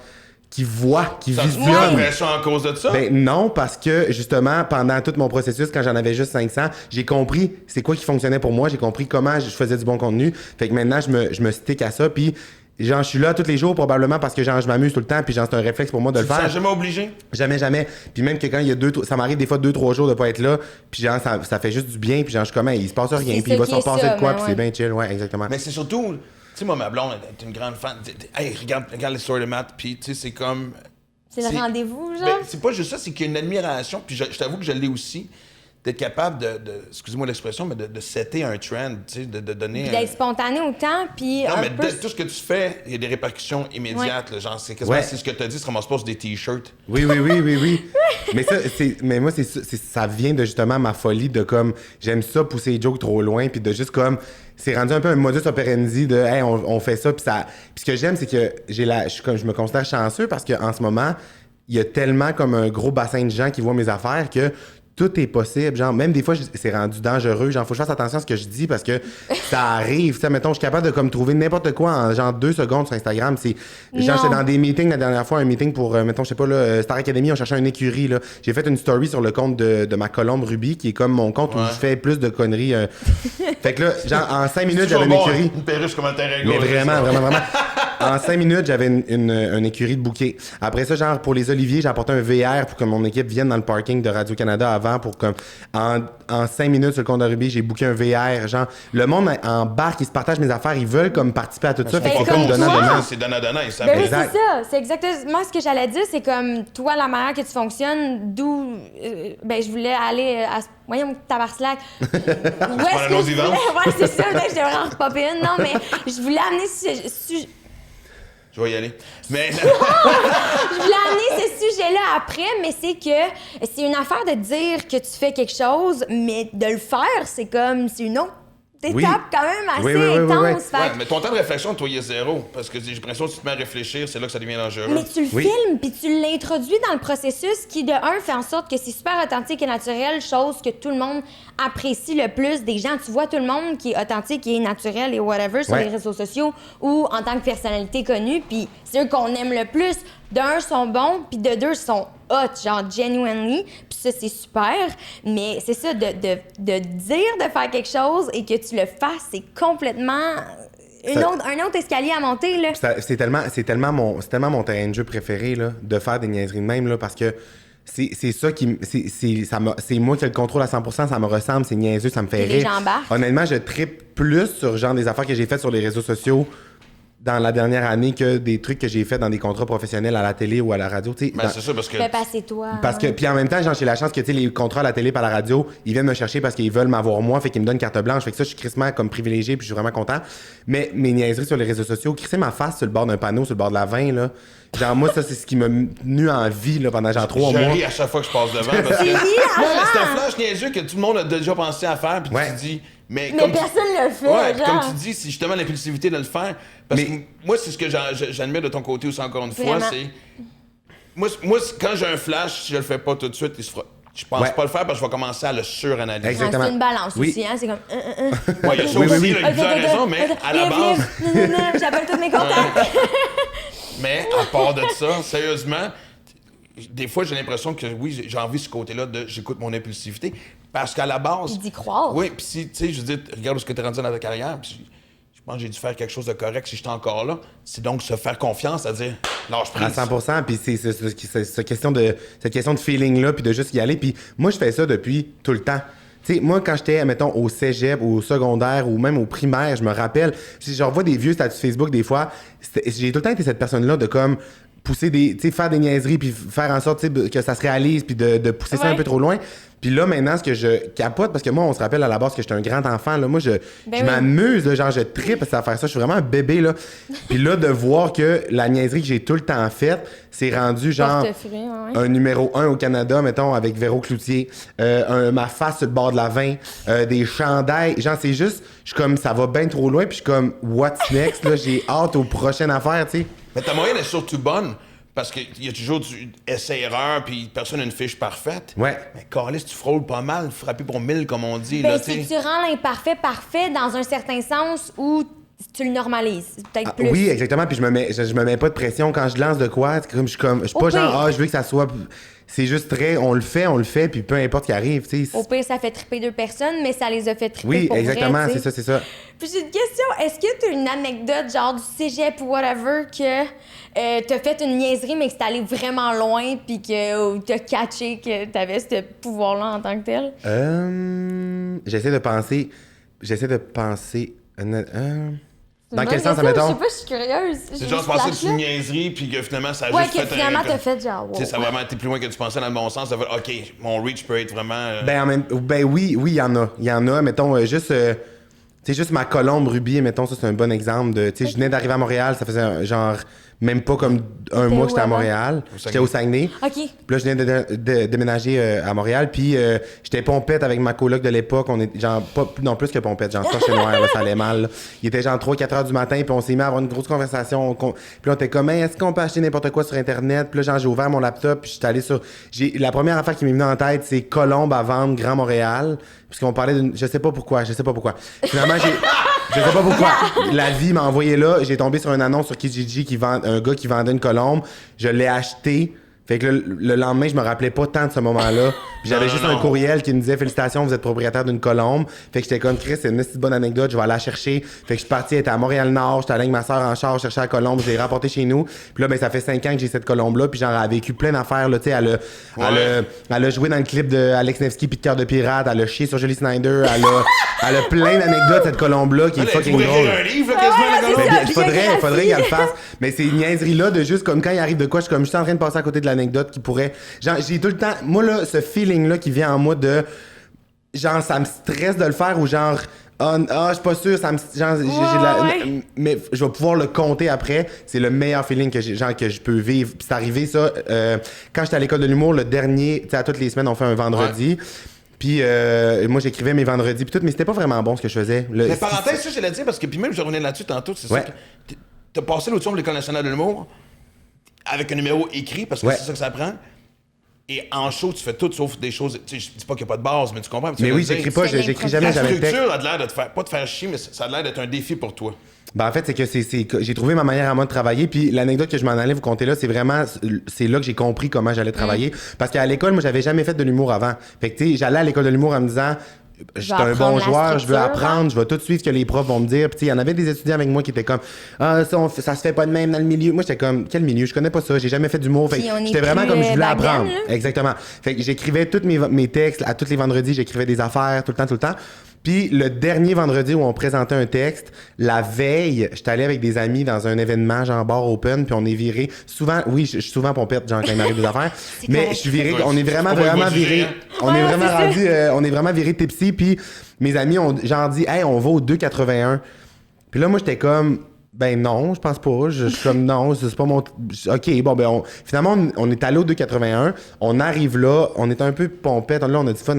Ça l'impression en cause de ça?
Ben non, parce que justement, pendant tout mon processus, quand j'en avais juste 500, j'ai compris c'est quoi qui fonctionnait pour moi, j'ai compris comment je faisais du bon contenu. Fait que maintenant, je me stick à ça, puis genre, je suis là tous les jours probablement parce que genre, je m'amuse tout le temps, puis genre, c'est un réflexe pour moi de le faire.
Tu te sens jamais obligé?
Jamais. Puis même que quand il y a ça m'arrive des fois 2-3 jours de pas être là, puis genre, ça fait juste du bien, puis genre, je suis comme, il se passe rien, puis il va se repasser de quoi, puis c'est bien chill, ouais, exactement.
Mais c'est surtout, tu sais, moi, ma blonde est une grande fan. Hey, regarde les stories de Matt, puis tu sais, c'est comme.
C'est le rendez-vous, genre?
Ben, c'est pas juste ça, c'est qu'il y a une admiration, puis je t'avoue que je l'ai aussi, d'être capable excusez-moi l'expression, mais de setter un trend, tu sais, de donner...
D'être spontané autant, puis
non,
un
mais
peu...
tout ce que tu fais, il y a des répercussions immédiates, là, genre, c'est quasiment c'est ce que tu as dit, ça ramasse pas sur des t-shirts.
Oui. mais moi, ça vient de justement ma folie de comme, j'aime ça pousser les jokes trop loin, puis de juste comme, c'est rendu un peu un modus operandi de, hey, on fait ça, puis ça... Puis ce que j'aime, c'est que je me considère chanceux parce qu'en ce moment, il y a tellement comme un gros bassin de gens qui voient mes affaires que tout est possible. Genre, même des fois, c'est rendu dangereux. Genre, faut que je fasse attention à ce que je dis parce que ça arrive. Tu sais, mettons, je suis capable de comme trouver n'importe quoi en genre 2 secondes sur Instagram. Genre, j'étais dans des meetings la dernière fois, un meeting pour, mettons, je sais pas, là, Star Academy, on cherchait une écurie, là. J'ai fait une story sur le compte de ma colombe Ruby, qui est comme mon compte où je fais plus de conneries. Fait que là, genre, en 5 minutes, j'avais une écurie.
Une perruche comme un terrain.
Mais vraiment. En 5 minutes, j'avais une écurie de bouquets. Après ça, genre, pour les oliviers, j'ai apporté un VR pour que mon équipe vienne dans le parking de Radio-Canada avant pour comme... En 5 minutes, sur le compte de Ruby, j'ai booké un VR. Genre, le monde embarque, ils se partagent mes affaires, ils veulent comme participer à tout ça. Fait que c'est comme donnant-donnant.
C'est donnant-donnant, ils savent.
Ben oui, c'est ça. C'est exactement ce que j'allais dire. C'est comme, toi, la manière que tu fonctionnes, d'où... ben, je voulais aller à... Voyons, tabarslack. Où est-ce que je voulais... Ouais, c'est ça. Je devrais en repopper une. Non, mais je voulais amener...
Je vais y aller. Mais...
Je voulais amener ce sujet-là après, mais c'est que c'est une affaire de dire que tu fais quelque chose, mais de le faire, c'est comme... C'est une autre étape quand même assez intense. Fait...
Ouais, mais ton temps de réflexion, toi, il est zéro. Parce que j'ai l'impression que si tu te mets à réfléchir, c'est là que ça devient dangereux.
Mais tu le filmes, puis tu l'introduis dans le processus qui, de un, fait en sorte que c'est super authentique et naturel, chose que tout le monde apprécie le plus des gens. Tu vois tout le monde qui est authentique et naturel et whatever sur les réseaux sociaux ou en tant que personnalité connue, puis c'est eux qu'on aime le plus. D'un, sont bons, puis de deux, sont hot, genre genuinely, puis ça, c'est super. Mais c'est ça, de dire de faire quelque chose et que tu le fasses, c'est complètement... un autre escalier à monter, là.
C'est tellement mon terrain de jeu préféré, là, de faire des niaiseries de même, là, parce que c'est ça qui... C'est moi qui ai le contrôle à 100%, ça me ressemble, c'est niaiseux, ça me fait rire.
Les gens embarquent.
Honnêtement, je trippe plus sur genre des affaires que j'ai faites sur les réseaux sociaux dans la dernière année que des trucs que j'ai fait dans des contrats professionnels à la télé ou à la radio, tu sais.
Ben, c'est ça, parce que...
Fais passer toi.
Parce que, puis en même temps, j'ai la chance que, tu sais, les contrats à la télé par la radio, ils viennent me chercher parce qu'ils veulent m'avoir moi, fait qu'ils me donnent carte blanche. Fait que ça, je suis crissement comme privilégié, puis je suis vraiment content. Mais mes niaiseries sur les réseaux sociaux, crisser ma face sur le bord d'un panneau, sur le bord de la 20, là. Genre, moi, ça, c'est ce qui m'a tenu en vie, là, pendant genre 3 mois.
Je ris à chaque fois que je passe devant, parce que... c'est un flash niaiseux que tout le monde a déjà pensé à faire, puis tu te dis... Mais
personne le fait, genre.
Comme tu dis, c'est justement l'impulsivité de le faire. Parce que moi, c'est ce que j'admire de ton côté aussi, encore une fois, c'est... Moi, quand j'ai un flash, si je le fais pas tout de suite, je pense pas le faire parce que je vais commencer à le suranalyser.
Exactement.
C'est une balance aussi, hein? C'est comme...
Ouais, il y a ça aussi, il y a plusieurs raisons, mais à la base...
J'appelle tous mes contacts.
Mais à part de ça, sérieusement... Des fois, j'ai l'impression que oui, j'ai envie de ce côté-là de j'écoute mon impulsivité. Parce qu'à la base.
D'y croire.
Oui, puis si, tu sais, je dis, regarde où ce que tu es rendu dans ta carrière, puis je pense que j'ai dû faire quelque chose de correct si j'étais encore là. C'est donc se faire confiance, à dire, lâche prise.
À 100%, puis c'est cette question de feeling-là, puis de juste y aller. Puis moi, je fais ça depuis tout le temps. Tu sais, moi, quand j'étais, mettons, au cégep, au secondaire ou même au primaire, je me rappelle, si je revois des vieux statuts Facebook des fois, j'ai tout le temps été cette personne-là de comme pousser des, tu sais, faire des niaiseries puis faire en sorte, tu sais, que ça se réalise puis de pousser ça un peu trop loin. Puis là, maintenant, ce que je capote, parce que moi, on se rappelle à la base que j'étais un grand enfant, là. Moi, je m'amuse, là, genre, je trippe à faire ça. Je suis vraiment un bébé, là. Puis là, de voir que la niaiserie que j'ai tout le temps faite, c'est rendu, genre, un numéro 1 au Canada, mettons, avec Véro Cloutier, ma face sur le bord de la 20, des chandails. Genre, c'est juste, je suis comme, ça va bien trop loin, puis je suis comme, what's next, là? J'ai hâte aux prochaines affaires, tu sais.
Mais ta moyenne est surtout bonne. Parce qu'il y a toujours du essai-erreur, puis personne n'a une fiche parfaite.
Ouais.
Mais Carlis, tu frôles pas mal, frappé pour 1000, comme on dit.
Ben,
là,
c'est que tu rends l'imparfait parfait dans un certain sens où tu le normalises. Peut-être plus.
Oui, exactement. Puis je me mets pas de pression quand je lance de quoi. Je suis pas genre, je veux que ça soit. C'est juste on le fait, puis peu importe ce qui arrive, tu sais.
Au pire, ça fait triper 2 personnes, mais ça les a fait triper
Oui,
pour
exactement,
vrai,
c'est ça.
Puis j'ai une question. Est-ce que t'as une anecdote, genre du cégep ou whatever, que t'as fait une niaiserie, mais que c'est allé vraiment loin, puis que t'as catché que t'avais ce pouvoir-là en tant que tel?
J'essaie de penser. Dans quel sens, admettons?
Je sais pas, je suis curieuse.
C'est genre, je pensais que c'est une niaiserie, puis que finalement, ça a
ouais,
juste
que
fait
finalement,
un...
t'as fait genre...
Tu sais, ça a vraiment été plus loin que tu pensais dans le bon sens. Ça fait, OK, mon reach peut être vraiment...
Oui, il y en a. Il y en a, mettons, juste... tu sais, juste ma colombe rubis, mettons, ça, c'est un bon exemple de... Tu sais, je venais d'arriver à Montréal, ça faisait genre... Même pas comme un mois que j'étais à Montréal. J'étais au Saguenay.
OK.
Puis là, je venais de déménager à Montréal. Puis j'étais pompette avec ma coloc de l'époque. On est genre, non plus que pompette, genre torché noir, là, ça allait mal. Là. Il était genre 3-4 heures du matin. Puis on s'est mis à avoir une grosse conversation. Puis là, on était comme, hey, est-ce qu'on peut acheter n'importe quoi sur Internet? Puis là, genre, j'ai ouvert mon laptop. Puis j'étais allé sur. La première affaire qui m'est venue en tête, c'est Colombe à vendre Grand Montréal. Puisqu'on parlait d'une. Je sais pas pourquoi. Finalement, je sais pas pourquoi. La vie m'a envoyé là. J'ai tombé sur une annonce sur Kijiji un gars qui vendait une colombe. Je l'ai acheté. Fait que le lendemain, je me rappelais pas tant de ce moment-là. Puis j'avais juste un courriel qui me disait « Félicitations, vous êtes propriétaire d'une colombe. » Fait que j'étais comme « Chris, c'est une petite bonne anecdote, je vais aller la chercher. » Fait que je suis parti, elle était à Montréal-Nord, j'étais allé avec ma soeur en char chercher la colombe, je l'ai rapportée chez nous. Puis là, ben ça fait 5 ans que j'ai cette colombe-là, puis genre, elle a vécu plein d'affaires, là, tu sais, elle a joué dans le clip de Alex Nevsky puis de Cœur de pirate, elle a chié sur Julie Snyder, elle a plein d'anecdotes, cette colombe-là, qui est fucking drôle.
Un livre, quasiment,
Il faudrait qu'elle le fasse. Mais ces niaiseries-là de juste comme quand il arrive de quoi, je suis en train de passer à côté de l'anecdote qui pourrait. Genre, j'ai tout le temps. Moi, là, ce feeling-là qui vient en moi de. Genre, ça me stresse de le faire ou genre. Je suis pas sûr, ça me. Genre, mais je vais pouvoir le compter après. C'est le meilleur feeling que je peux vivre. Puis c'est arrivé, ça. Quand j'étais à l'école de l'humour, le dernier. Tu sais, à toutes les semaines, on fait un vendredi. Ouais. Puis moi, j'écrivais mes vendredis, puis tout, mais c'était pas vraiment bon ce que je faisais.
Mais parenthèse, ça, je l'ai dit, parce que puis même, je revenais là-dessus tantôt, c'est ça. T'as passé l'audition de l'École nationale de l'humour avec un numéro écrit, parce que c'est ça que ça prend. Et en show, tu fais tout sauf des choses. Tu sais, je dis pas qu'il n'y a pas de base, mais tu comprends.
Mais oui, j'écris pas, j'écris jamais.
La structure a l'air de te faire, pas de faire chier, mais ça a l'air d'être un défi pour toi.
Ben en fait, c'est que j'ai trouvé ma manière à moi de travailler. Puis l'anecdote que je m'en allais vous conter là, c'est vraiment, c'est là que j'ai compris comment j'allais travailler. Parce qu'à l'école, moi, j'avais jamais fait de l'humour avant. Fait que tu sais, j'allais à l'école de l'humour en me disant. Je suis un bon joueur, je veux apprendre, je vais tout suivre ce que les profs vont me dire. Puis il y en avait des étudiants avec moi qui étaient comme ça se fait pas de même dans le milieu. Moi j'étais comme quel milieu, je connais pas ça, j'ai jamais fait d'humour. Fait j'étais vraiment comme je voulais apprendre. Exactement. Fait que j'écrivais tous mes textes à tous les vendredis, j'écrivais des affaires tout le temps. Puis le dernier vendredi où on présentait un texte, la veille, j'étais allé avec des amis dans un événement genre bar open, puis on est viré. Souvent, oui, je suis souvent pompette, genre quand il m'arrive des affaires. Mais je suis viré, on est vraiment viré. On est vraiment viré tipsy, puis mes amis ont genre dit, hey, on va au 281. Puis là, moi, j'étais comme. Ben non, je pense pas. Je suis comme non, c'est pas mon. OK, bon, ben finalement, on est allé au 281. On arrive là, on est un peu pompette. Là, on a du fun,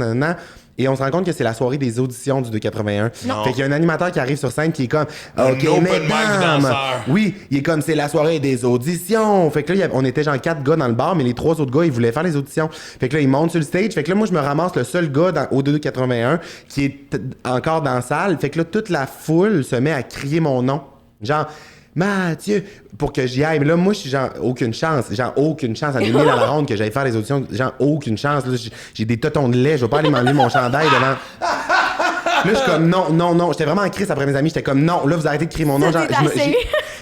et on se rend compte que c'est la soirée des auditions du 281.
Non.
Fait qu'il y a un animateur qui arrive sur scène qui est comme OK, mesdames. Oui, il est comme c'est la soirée des auditions. Fait que là, on était genre 4 gars dans le bar, mais les 3 autres gars, ils voulaient faire les auditions. Fait que là, ils montent sur le stage. Fait que là, moi, je me ramasse le seul gars au 281 qui est encore dans la salle. Fait que là, toute la foule se met à crier mon nom. Genre, Mathieu, pour que j'y aille. Mais là, moi, je suis genre, aucune chance à 2000 à la ronde que j'aille faire les auditions. Genre, aucune chance. Là, j'ai des totons de lait, je vais pas aller m'enlever mon chandail devant. Là, je suis comme, non. J'étais vraiment en crise après mes amis. J'étais comme, non, là, vous arrêtez de crier mon nom. Genre,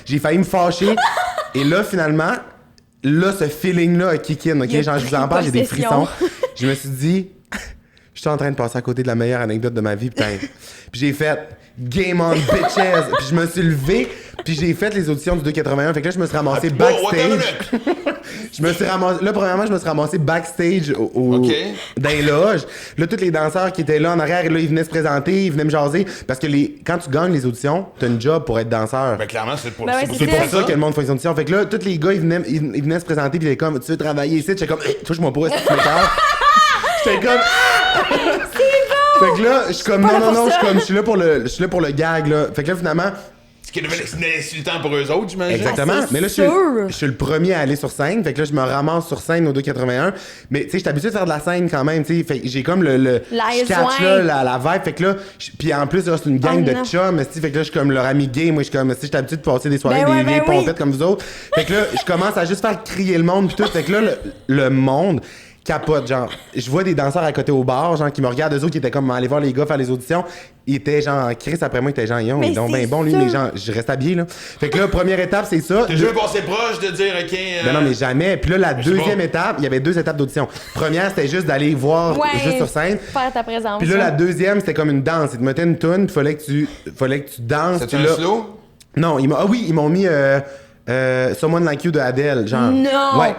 j'ai failli me fâcher. Et là, finalement, ce feeling-là a kick in, OK? Genre, je vous en parle, j'ai des frissons. Je me suis dit, je suis en train de passer à côté de la meilleure anecdote de ma vie, putain. Puis j'ai fait Game on bitches. Puis je me suis levé, puis j'ai fait les auditions du 281. Fait que là, je me suis ramassé backstage. Je me suis ramassé... Là, premièrement, je me suis ramassé backstage dans les loges. Là, tous les danseurs qui étaient là en arrière, là, ils venaient se présenter, ils venaient me jaser. Parce que quand tu gagnes les auditions, t'as une job pour être danseur.
Ben, clairement, c'est pour,
c'est
C'est pour ça que le monde fait les auditions. Fait que là, tous les gars, ils venaient se présenter, puis ils étaient comme, tu veux travailler ici? J'étais comme, touche-moi pas, est-ce que tu m'écoeures? J'étais comme... Fait que là, je suis comme, non, je suis là pour le gag, là. Fait que là, finalement...
Ce qui devait être insultant pour eux autres, j'imagine.
Exactement. Mais là, je suis le premier à aller sur scène. Fait que là, je me ramasse sur scène au 281. Mais tu sais, j'étais habitué de faire de la scène quand même, tu sais. Fait que j'ai comme je catch là, la vibe. Fait que là, puis en plus, là, c'est une gang de chums. Fait que là, je suis comme leur ami gay. Moi, je suis comme, si j'étais habitué de passer des soirées avec des vieilles pompettes comme vous autres. Fait que là, je commence à juste faire crier le monde puis tout. Fait que là, le monde capote, genre, je vois des danseurs à côté au bar, genre, qui me regardent, eux autres qui étaient comme, aller voir les gars faire les auditions, ils étaient genre, Chris après moi, il était genre, ils donc ben bon, lui, les gens, je reste habillé, là. Fait que là, première étape, c'est ça.
T'es jamais passé proche de dire, OK.
Ben non, mais jamais. Puis là, la deuxième étape, il y avait 2 étapes d'audition. Première, c'était juste d'aller voir juste sur scène.
Faire ta présence.
Puis là, la deuxième, c'était comme une danse. Ils te mettaient une toune, puis fallait que tu danses.
C'était un slow?
Non, ils m'ont mis. Someone Like You de Adele, genre.
Non!
Ouais.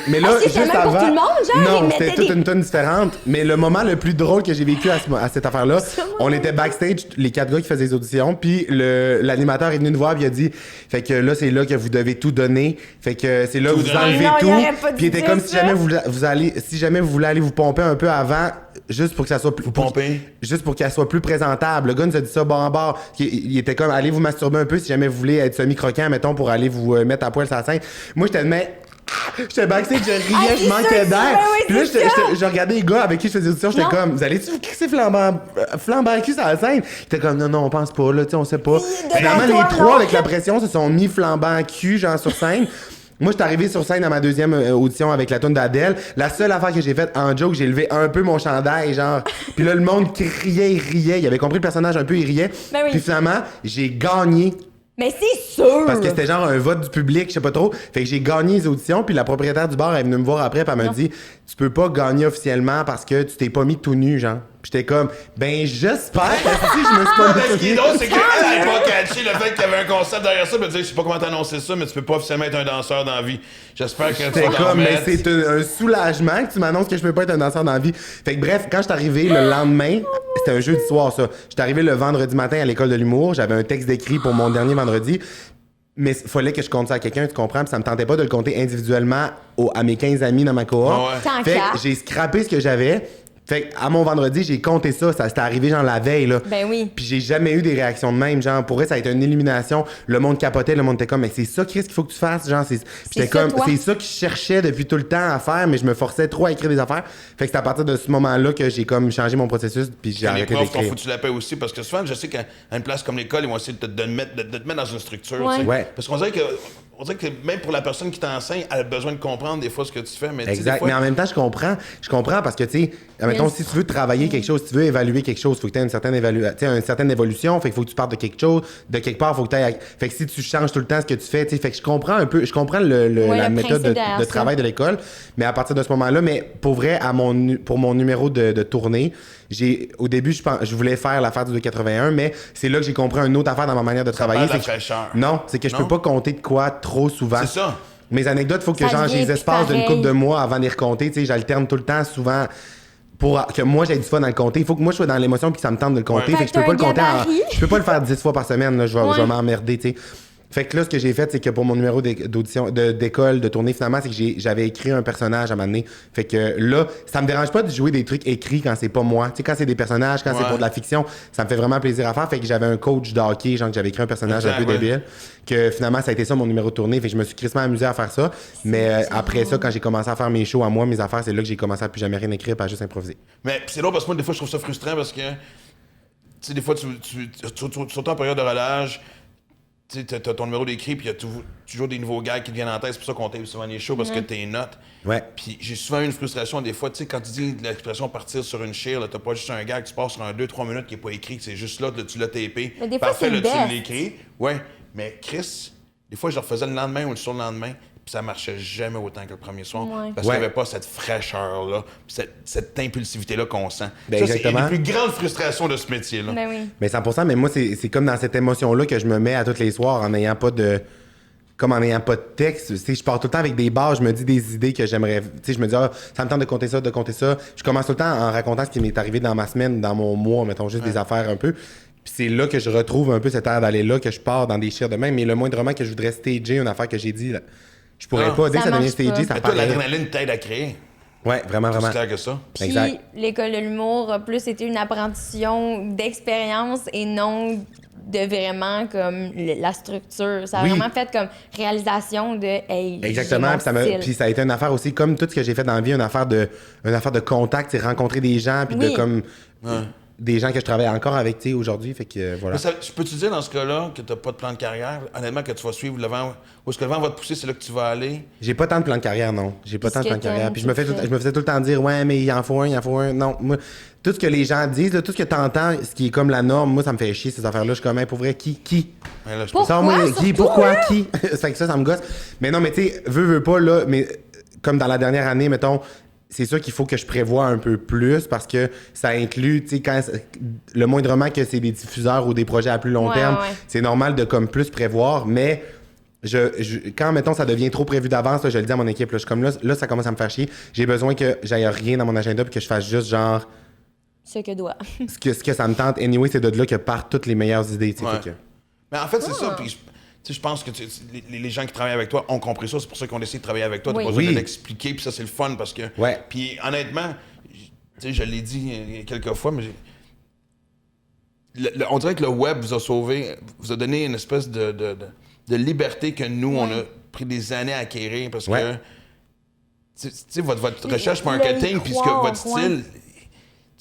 Mais là,
juste avant. Pour tout le monde, genre,
non, c'était toute une tonne différente. Mais le moment le plus drôle que j'ai vécu à cette affaire-là, on était backstage, les 4 gars qui faisaient les auditions, puis l'animateur est venu nous voir, puis il a dit, fait que là, c'est là que vous devez tout donner. Fait que c'est là que vous enlevez tout. Puis il était comme si jamais vous voulez aller vous pomper un peu avant. Juste pour que ça soit plus... Juste pour qu'elle soit plus présentable. Le gars nous a dit ça bord en bord. Il était comme, allez vous masturber un peu si jamais vous voulez être semi-croquant, mettons, pour aller vous mettre à poil sur la scène. Moi, j'étais j'étais backstage, je riais, je manquais d'air. Puis là, je regardais les gars avec qui je faisais audition, j'étais comme, vous allez-tu vous crisser flambant à cul sur la scène? Ils étaient comme, non, on pense pas, là, tu sais, on sait pas. Finalement, les 3, avec la pression, se sont mis flambant à cul, genre, sur scène. Moi, j'étais arrivé sur scène à ma deuxième audition avec la toune d'Adèle. La seule affaire que j'ai faite en joke, j'ai levé un peu mon chandail, genre. Puis là, le monde criait, il riait. Il avait compris le personnage un peu, il riait.
Ben oui.
Puis finalement, j'ai gagné.
Mais c'est sûr!
Parce que c'était genre un vote du public, je sais pas trop. Fait que j'ai gagné les auditions, puis la propriétaire du bar, elle est venue me voir après, puis elle m'a dit, tu peux pas gagner officiellement parce que tu t'es pas mis tout nu, genre. Puis j'étais comme, ben j'espère que si je me suis pas mis tout nu.
Ce qui est drôle, c'est qu'elle n'avait pas catché le fait qu'il y avait un concept derrière ça, mais dire, je sais pas comment t'annoncer ça, mais tu peux pas officiellement être un danseur dans la vie. J'espère que tu vas t'en
comme, mais
mettre.
c'est un soulagement que tu m'annonces que je peux pas être un danseur dans la vie. Fait que bref, quand je suis arrivé le lendemain, c'était un jeudi soir, ça. J'étais arrivé le vendredi matin à l'école de l'humour, j'avais un texte d'écrit pour mon dernier vendredi. Mais il fallait que je compte ça à quelqu'un, tu comprends? Puis ça me tentait pas de le compter individuellement à mes 15 amis dans ma cohorte. Fait que j'ai scrappé ce que j'avais. Fait à mon vendredi, j'ai compté ça c'était arrivé genre la veille, là.
Ben oui.
Puis j'ai jamais eu des réactions de même, genre pour eux, ça a été une élimination. Le monde capotait, le monde était comme, mais c'est ça, Chris, qu'il faut que tu fasses, genre, j'étais comme, c'est ça que je cherchais depuis tout le temps à faire, mais je me forçais trop à écrire des affaires. Fait que c'est à partir de ce moment-là que j'ai comme changé mon processus, puis j'ai arrêté d'écrire. Les profs
t'ont foutu la paix aussi, parce que souvent, je sais qu'à une place comme l'école, ils vont essayer de te mettre dans une structure, tu sais.
Ouais.
Parce qu'on dirait que même pour la personne qui t'enseigne, elle a besoin de comprendre des fois ce que tu fais. Mais
exact. Mais en même temps, je comprends parce que, tu sais, mettons, si tu veux travailler quelque chose, si tu veux évaluer quelque chose, il faut que tu aies une certaine évolution. Fait qu'il faut que tu partes de quelque chose, de quelque part, faut que tu ailles. Fait que si tu changes tout le temps ce que tu fais, tu sais, fait que je comprends un peu, la méthode de travail de l'école. Mais à partir de ce moment-là, mais pour vrai, pour mon numéro de tournée, au début, je voulais faire l'affaire du 281, mais c'est là que j'ai compris une autre affaire dans ma manière de travailler. Non, c'est que je peux pas compter de quoi trop souvent.
C'est ça.
Mes anecdotes, il faut que j'ai les espaces d'une couple de mois avant de les raconter. Tu sais, j'alterne tout le temps, souvent, pour que moi j'ai du fun à le compter. Il faut que moi je sois dans l'émotion puis que ça me tente de le compter. Fait que je peux pas le compter je peux pas le faire 10 fois par semaine, là, je vais m'emmerder, tu sais. Fait que là, ce que j'ai fait, c'est que pour mon numéro d'audition, d'école, de tournée, finalement, c'est que j'avais écrit un personnage à un moment donné. Fait que là, ça me dérange pas de jouer des trucs écrits quand c'est pas moi. Tu sais, quand c'est des personnages, quand c'est pour de la fiction, ça me fait vraiment plaisir à faire. Fait que j'avais un coach de hockey, genre que j'avais écrit un personnage un peu débile. Que finalement, ça a été ça mon numéro de tournée. Fait que je me suis crissement amusé à faire ça. Mais après ça, quand j'ai commencé à faire mes shows à moi, mes affaires, c'est là que j'ai commencé à plus jamais rien écrire, pas juste improviser.
Mais c'est drôle parce que moi, des fois, je trouve ça frustrant parce que, tu sais, des fois, surtout en période de relâche, tu sais, t'as ton numéro d'écrit, puis il y a toujours des nouveaux gars qui te viennent en tête. C'est pour ça qu'on tape souvent les shows, parce que t'es notes.
Ouais.
Puis j'ai souvent eu une frustration des fois. Tu sais, quand tu dis l'expression partir sur une shear, t'as pas juste un gag, tu passes sur un 2-3 minutes qui est pas écrit, c'est juste là, tu l'as tapé.
Mais des fois,
parfait,
c'est
là, tu l'écris. Ouais. Mais Chris, des fois, je le refaisais le lendemain ou le surlendemain, puis ça marchait jamais autant que le premier soir. Parce qu'il n'y avait pas cette fraîcheur-là, puis cette impulsivité-là qu'on sent.
Ben,
ça,
exactement.
c'est une des plus grandes frustrations de ce métier-là.
Ben oui.
Mais 100%, mais moi, c'est comme dans cette émotion-là que je me mets à tous les soirs en n'ayant pas de... comme en n'ayant pas de texte. Tu sais, je pars tout le temps avec des bases, je me dis des idées que j'aimerais. Tu sais, je me dis, ça me tente de compter ça, de compter ça. Je commence tout le temps en racontant ce qui m'est arrivé dans ma semaine, dans mon mois, mettons juste des affaires un peu. Puis c'est là que je retrouve un peu cette air d'aller là, que je pars dans des chires de même. Mais le moindrement que je voudrais stager une affaire que j'ai dit, là, je pourrais pas. Dès que ça devient stagé, ça
Mais toi,
paraît.
l'adrénaline t'aide à créer.
Ouais, vraiment,
C'est
vraiment.
clair que ça.
Puis
Exact.
l'école de l'humour a plus été une apprentissage d'expérience et non de vraiment comme la structure. Ça a
Oui.
vraiment fait comme réalisation de hey,
Exactement, puis ça a été une affaire aussi, comme tout ce que j'ai fait dans la vie, une affaire de contact, c'est rencontrer des gens, puis de
Oui.
comme des gens que je travaille encore avec, tu sais, aujourd'hui, fait que voilà.
Mais je peux te dire dans ce cas-là que t'as pas de plan de carrière, honnêtement, que tu vas suivre le vent, où est-ce que le vent va te pousser, c'est là que tu vas aller.
J'ai pas tant de plan de carrière, non. J'ai pas tant de plan de carrière.
t'aimes,
Puis je me
qu'est-ce que-
faisais tout le temps dire, ouais, mais il en faut un, il en faut un. Non, moi, tout ce que les gens disent, là, tout ce que t'entends, ce qui est comme la norme, moi, ça me fait chier, ces affaires-là. Je suis comme, hey, pour vrai, qui?
Ouais, là, je
Pourquoi?
Ça, moi, qui?
Surtout,
Pourquoi?
là?
Qui? Fait que ça me gosse. Mais non, mais tu sais, veux pas, là, mais comme dans la dernière année, mettons, c'est sûr qu'il faut que je prévoie un peu plus parce que ça inclut, tu sais, quand le moindrement que c'est des diffuseurs ou des projets à plus long
Ouais,
terme,
ouais.
c'est normal de comme plus prévoir, mais quand, mettons, ça devient trop prévu d'avance, là, je le dis à mon équipe, là, je suis comme là, ça commence à me faire chier. J'ai besoin que j'aille rien dans mon agenda puis que je fasse juste genre
Ce que doit.
ce que ça me tente. Anyway, c'est de là que partent toutes les meilleures idées, tu sais.
Ouais.
fait que-
Mais en fait, c'est ça. Puis je pense que les gens qui travaillent avec toi ont compris ça. C'est pour ça qu'on essaie de travailler avec toi. T'as
Oui.
pas besoin
Oui.
de l'expliquer. Puis ça, c'est le fun parce que.
Ouais.
Puis honnêtement, je l'ai dit quelques fois, mais on dirait que le web vous a sauvé, vous a donné une espèce de liberté que nous, on a pris des années à acquérir parce
Ouais.
que. Tu sais, votre recherche
Le
marketing, puis
croire,
votre style.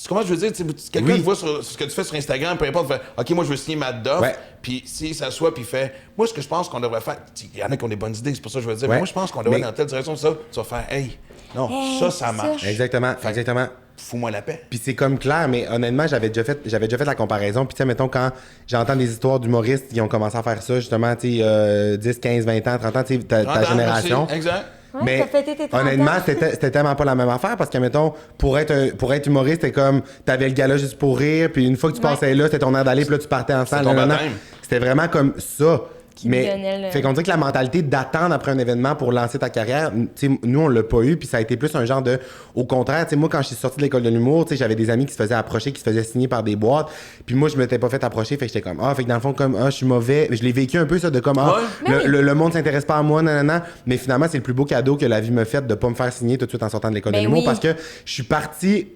Comment je veux dire, tu sais, quelqu'un
Oui.
te voit sur ce que tu fais sur Instagram, peu importe, fait OK, moi je veux signer ma d'offre,
Ouais.
puis s'il s'assoit puis il fait moi ce que je pense qu'on devrait faire, il y en a qui ont des bonnes idées, c'est pour ça que je veux dire,
Ouais.
mais moi je pense qu'on devrait
Mais-
dans telle direction, ça, tu vas faire hey, non,
Hey,
ça
ça.
marche.
Exactement, exactement.
Fous-moi la paix.
Puis c'est comme clair, mais honnêtement, j'avais déjà fait la comparaison. Puis tu sais, mettons, quand j'entends des histoires d'humoristes qui ont commencé à faire ça, justement, tu sais, 10, 15, 20 ans, 30 ans, tu sais, ta
Entends,
génération.
merci. Exact.
Ouais,
Mais
t'as fêté tes 30
honnêtement,
ans.
c'était tellement pas la même affaire parce que, mettons, pour être humoriste, c'était comme, t'avais le gala juste pour rire, puis une fois que tu
Ouais.
passais là, c'était ton air d'aller, puis là, tu partais en salle.
ton
nanana.
baptême.
C'était vraiment comme ça.
Qui me donnait le-
Fait qu'on dirait que la mentalité d'attendre après un événement pour lancer ta carrière, tu sais, nous, on l'a pas eu, puis ça a été plus un genre de. Au contraire, tu sais, moi, quand je suis sorti de l'école de l'humour, tu sais, j'avais des amis qui se faisaient approcher, qui se faisaient signer par des boîtes, puis moi, je m'étais pas fait approcher, fait que j'étais comme, fait que dans le fond, comme, je suis mauvais. Je l'ai vécu un peu, ça, de comme,
Ouais.
Mais oui.
le monde s'intéresse pas à moi, nanana. Mais finalement, c'est le plus beau cadeau que la vie me fait de pas me faire signer tout de suite en sortant de l'école de
Ben
l'humour
oui.
parce que je suis parti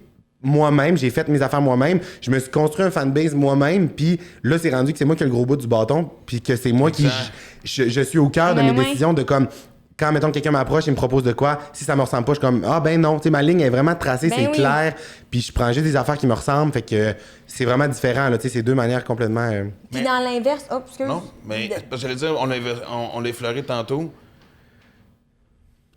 moi-même, j'ai fait mes affaires moi-même, je me suis construit un fanbase moi-même, puis là, c'est rendu que c'est moi qui ai le gros bout du bâton, puis que c'est moi qui.
Exact.
Je suis au cœur de
Ben
mes
ouais.
décisions, de comme. Quand, mettons, quelqu'un m'approche et me propose de quoi, si ça me ressemble pas, je suis comme, ben non, tu sais, ma ligne est vraiment tracée,
Ben
c'est
oui.
clair, puis je prends juste des affaires qui me ressemblent, fait que c'est vraiment différent, là, tu sais, c'est deux manières complètement.
Puis
Mais-
dans l'inverse, excuse.
Non, mais parce que j'allais dire, on l'a effleuré tantôt.